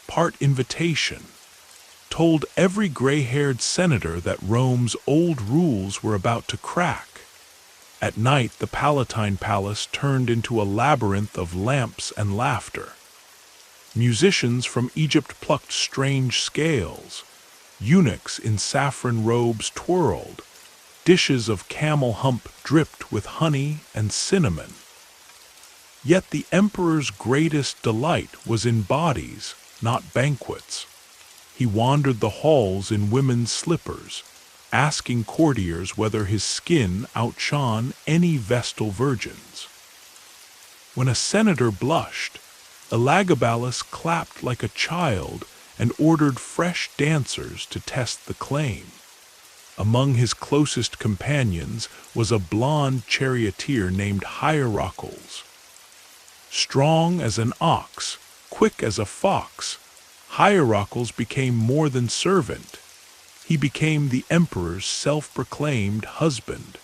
part invitation, told every gray-haired senator that Rome's old rules were about to crack. At night, the Palatine Palace turned into a labyrinth of lamps and laughter. Musicians from Egypt plucked strange scales, eunuchs in saffron robes twirled, dishes of camel hump dripped with honey and cinnamon. Yet the emperor's greatest delight was in bodies, not banquets. He wandered the halls in women's slippers, asking courtiers whether his skin outshone any Vestal virgins. When a senator blushed, Elagabalus clapped like a child and ordered fresh dancers to test the claim. Among his closest companions was a blond charioteer named Hierocles. Strong as an ox, quick as a fox, Hierocles became more than servant. He became the emperor's self-proclaimed husband.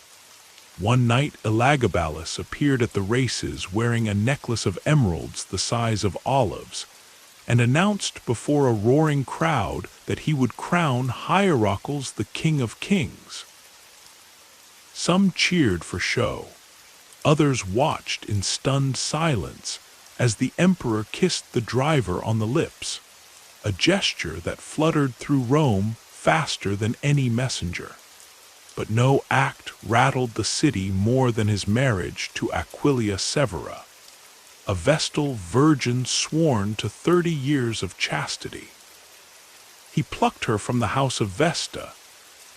One night Elagabalus appeared at the races wearing a necklace of emeralds the size of olives, and announced before a roaring crowd that he would crown Hierocles the King of Kings. Some cheered for show. Others watched in stunned silence as the emperor kissed the driver on the lips, a gesture that fluttered through Rome faster than any messenger. But no act rattled the city more than his marriage to Aquilia Severa, a Vestal virgin sworn to 30 years of chastity. He plucked her from the house of Vesta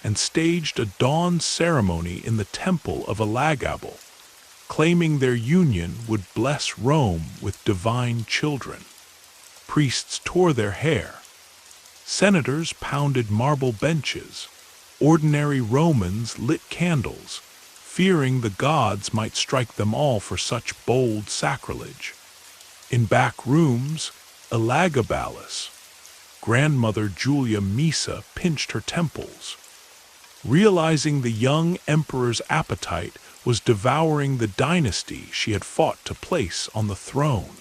and staged a dawn ceremony in the temple of Elagabal, claiming their union would bless Rome with divine children. Priests tore their hair. Senators pounded marble benches. Ordinary Romans lit candles, fearing the gods might strike them all for such bold sacrilege. In back rooms, Elagabalus, grandmother Julia Misa, pinched her temples. Realizing the young emperor's appetite was devouring the dynasty she had fought to place on the throne.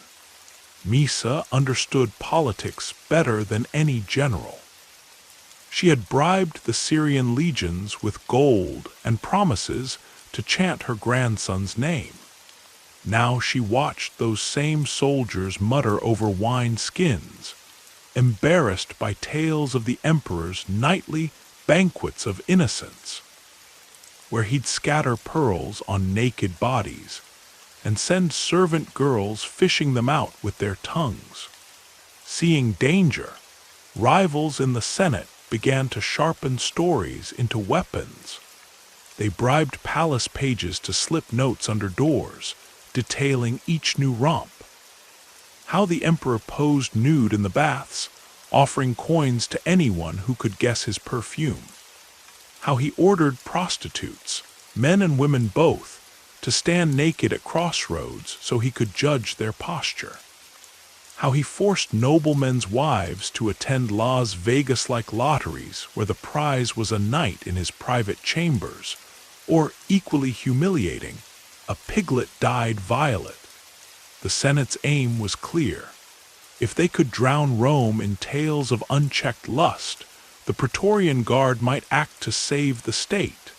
Misa understood politics better than any general. She had bribed the Syrian legions with gold and promises to chant her grandson's name. Now she watched those same soldiers mutter over wine skins, embarrassed by tales of the emperor's nightly banquets of innocence, where he'd scatter pearls on naked bodies and send servant girls fishing them out with their tongues. Seeing danger, rivals in the Senate began to sharpen stories into weapons. They bribed palace pages to slip notes under doors, detailing each new romp. How the emperor posed nude in the baths, offering coins to anyone who could guess his perfume. How he ordered prostitutes, men and women both, to stand naked at crossroads so he could judge their posture. How he forced noblemen's wives to attend Las Vegas-like lotteries where the prize was a night in his private chambers, or, equally humiliating, A piglet dyed violet. The Senate's aim was clear. If they could drown Rome in tales of unchecked lust, the Praetorian Guard might act to save the state.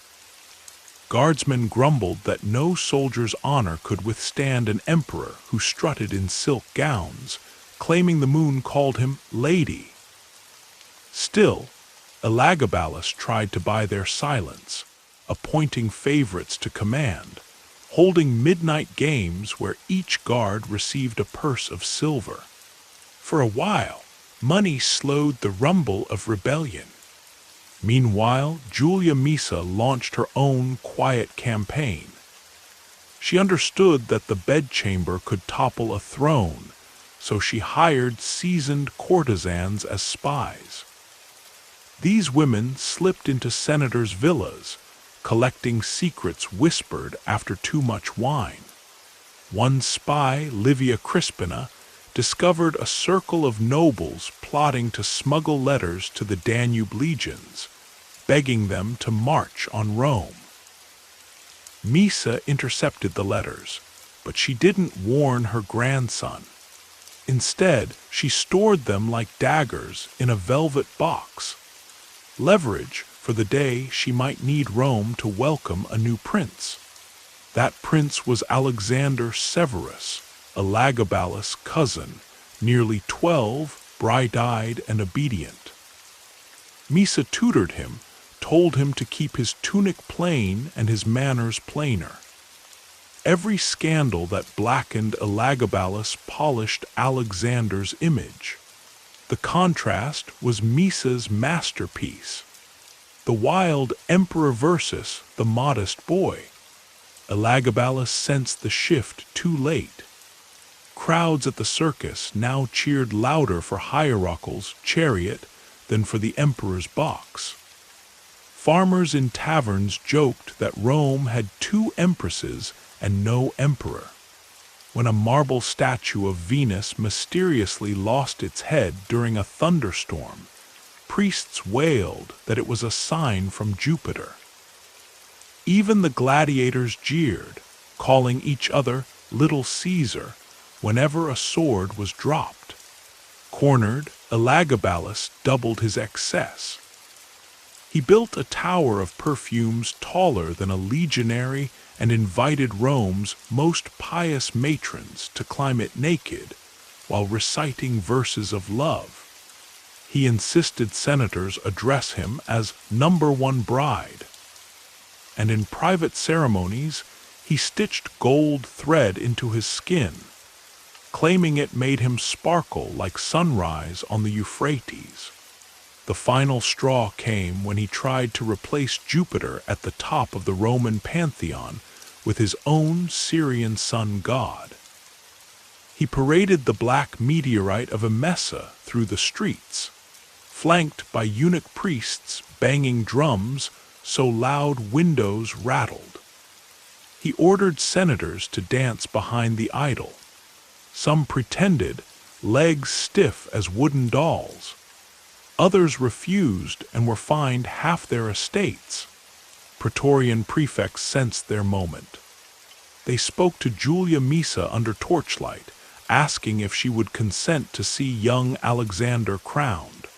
Guardsmen grumbled that no soldier's honor could withstand an emperor who strutted in silk gowns, claiming the moon called him lady. Still, Elagabalus tried to buy their silence, appointing favorites to command, holding midnight games where each guard received a purse of silver. For a while, money slowed the rumble of rebellion. Meanwhile, Julia Misa launched her own quiet campaign. She understood that the bedchamber could topple a throne, so she hired seasoned courtesans as spies. These women slipped into senators' villas, collecting secrets whispered after too much wine. One spy, Livia Crispina, discovered a circle of nobles plotting to smuggle letters to the Danube legions, begging them to march on Rome. Misa intercepted the letters, but she didn't warn her grandson. Instead, she stored them like daggers in a velvet box, leverage for the day she might need Rome to welcome a new prince. That prince was Alexander Severus, Elagabalus' cousin, nearly 12, bright-eyed and obedient. Misa tutored him, told him to keep his tunic plain and his manners plainer. Every scandal that blackened Elagabalus polished Alexander's image. The contrast was Misa's masterpiece. The wild Emperor versus the modest boy. Elagabalus sensed the shift too late. Crowds at the circus now cheered louder for Hierocles' chariot than for the emperor's box. Farmers in taverns joked that Rome had 2 empresses and no emperor. When a marble statue of Venus mysteriously lost its head during a thunderstorm, priests wailed that it was a sign from Jupiter. Even the gladiators jeered, calling each other Little Caesar whenever a sword was dropped. Cornered, Elagabalus doubled his excess. He built a tower of perfumes taller than a legionary and invited Rome's most pious matrons to climb it naked while reciting verses of love. He insisted senators address him as number 1 bride. And in private ceremonies, he stitched gold thread into his skin, claiming it made him sparkle like sunrise on the Euphrates. The final straw came when he tried to replace Jupiter at the top of the Roman pantheon with his own Syrian sun god. He paraded the black meteorite of Emesa through the streets, flanked by eunuch priests banging drums so loud windows rattled. He ordered senators to dance behind the idol. Some pretended, legs stiff as wooden dolls. Others refused and were fined half their estates. Praetorian prefects sensed their moment. They spoke to Julia Misa under torchlight, asking if she would consent to see young Alexander crowned.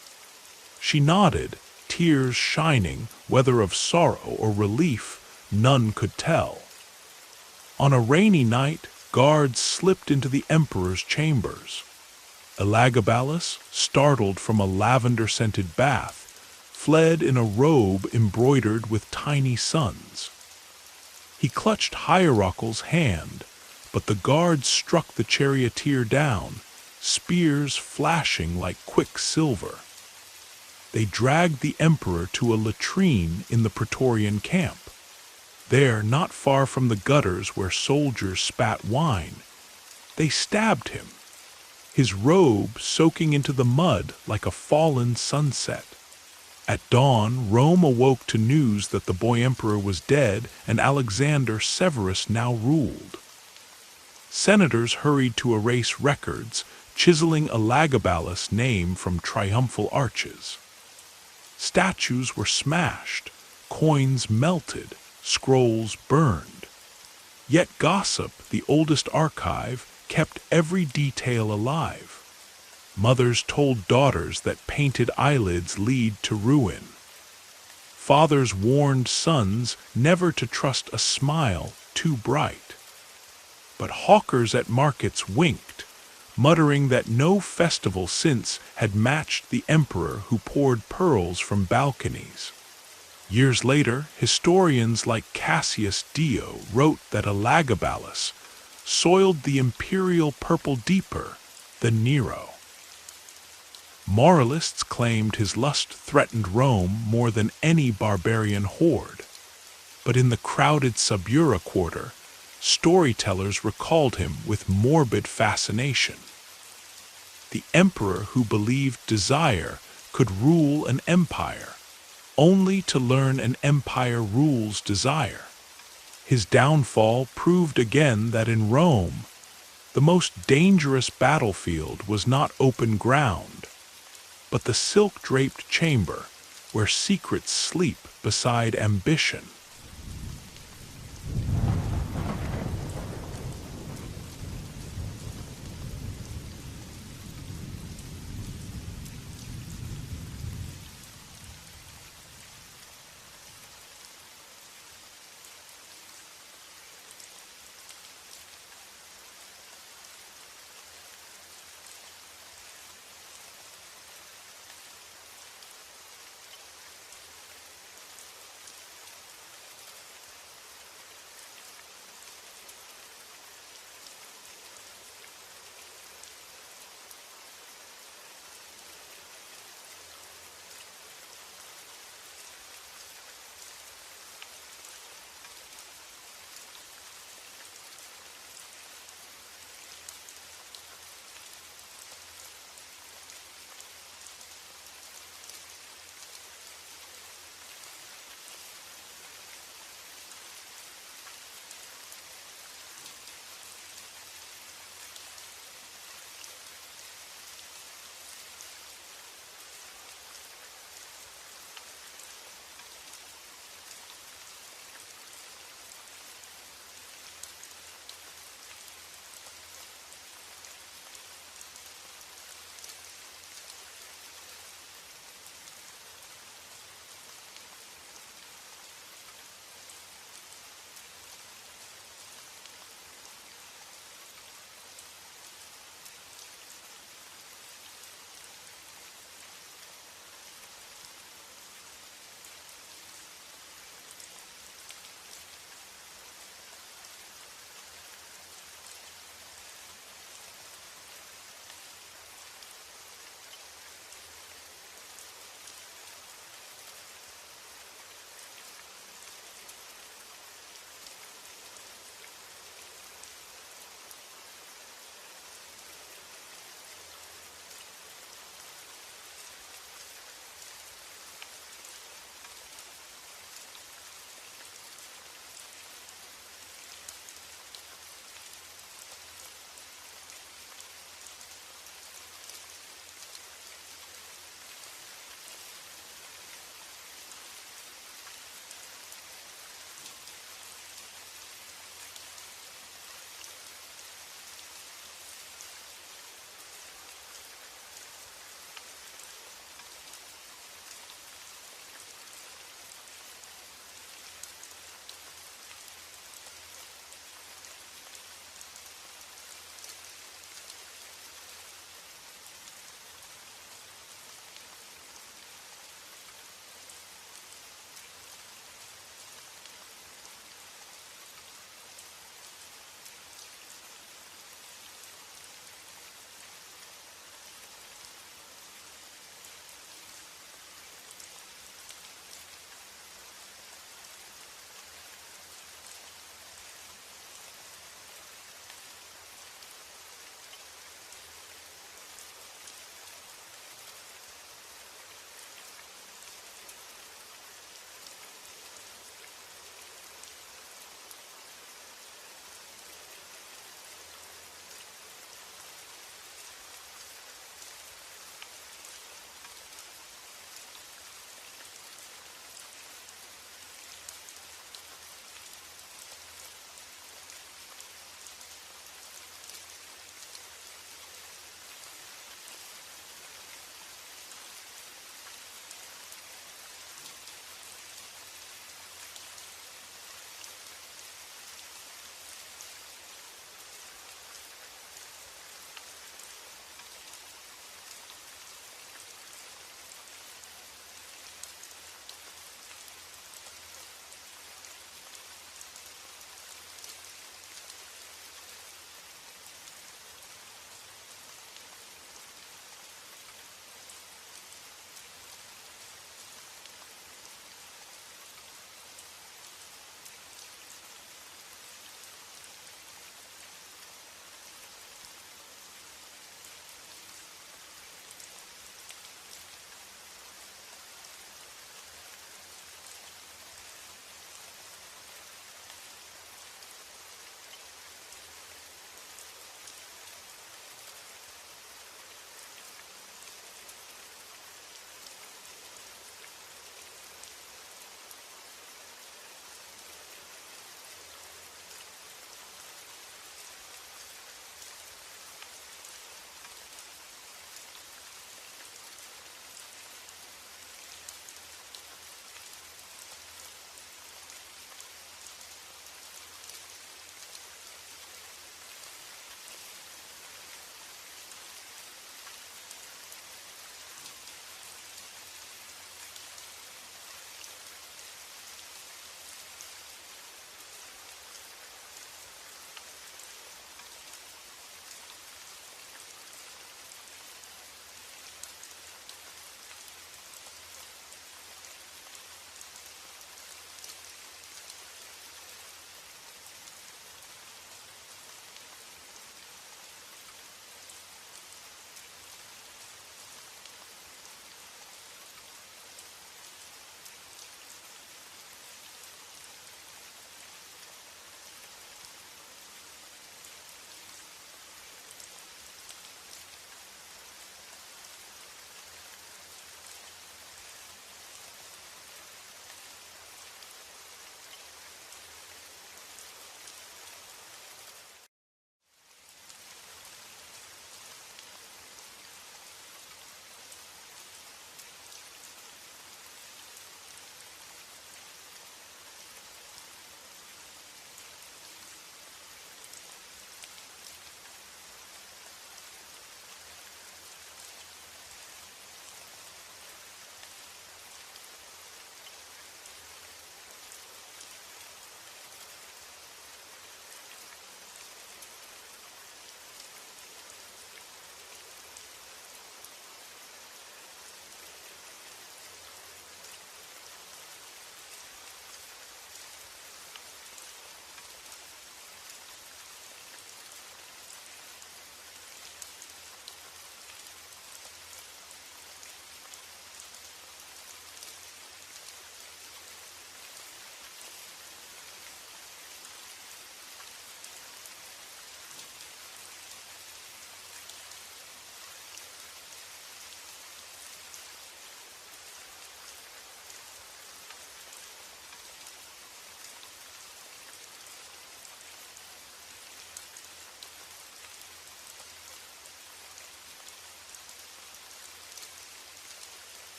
She nodded, tears shining, whether of sorrow or relief, none could tell. On a rainy night, guards slipped into the emperor's chambers. Elagabalus, startled from a lavender-scented bath, fled in a robe embroidered with tiny suns. He clutched Hierocles' hand, but the guards struck the charioteer down, spears flashing like quicksilver. They dragged the emperor to a latrine in the Praetorian camp. There, not far from the gutters where soldiers spat wine, they stabbed him, his robe soaking into the mud like a fallen sunset. At dawn, Rome awoke to news that the boy emperor was dead and Alexander Severus now ruled. Senators hurried to erase records, chiseling Elagabalus' name from triumphal arches. Statues were smashed, coins melted, scrolls burned. Yet gossip, the oldest archive, kept every detail alive. Mothers told daughters that painted eyelids lead to ruin. Fathers warned sons never to trust a smile too bright. But hawkers at markets winked, muttering that no festival since had matched the emperor who poured pearls from balconies. Years later, historians like Cassius Dio wrote that Elagabalus soiled the imperial purple deeper than Nero. Moralists claimed his lust threatened Rome more than any barbarian horde. But in the crowded Subura quarter, storytellers recalled him with morbid fascination. The emperor who believed desire could rule an empire, only to learn an empire rules desire. His downfall proved again that in Rome, the most dangerous battlefield was not open ground, but the silk-draped chamber where secrets sleep beside ambition.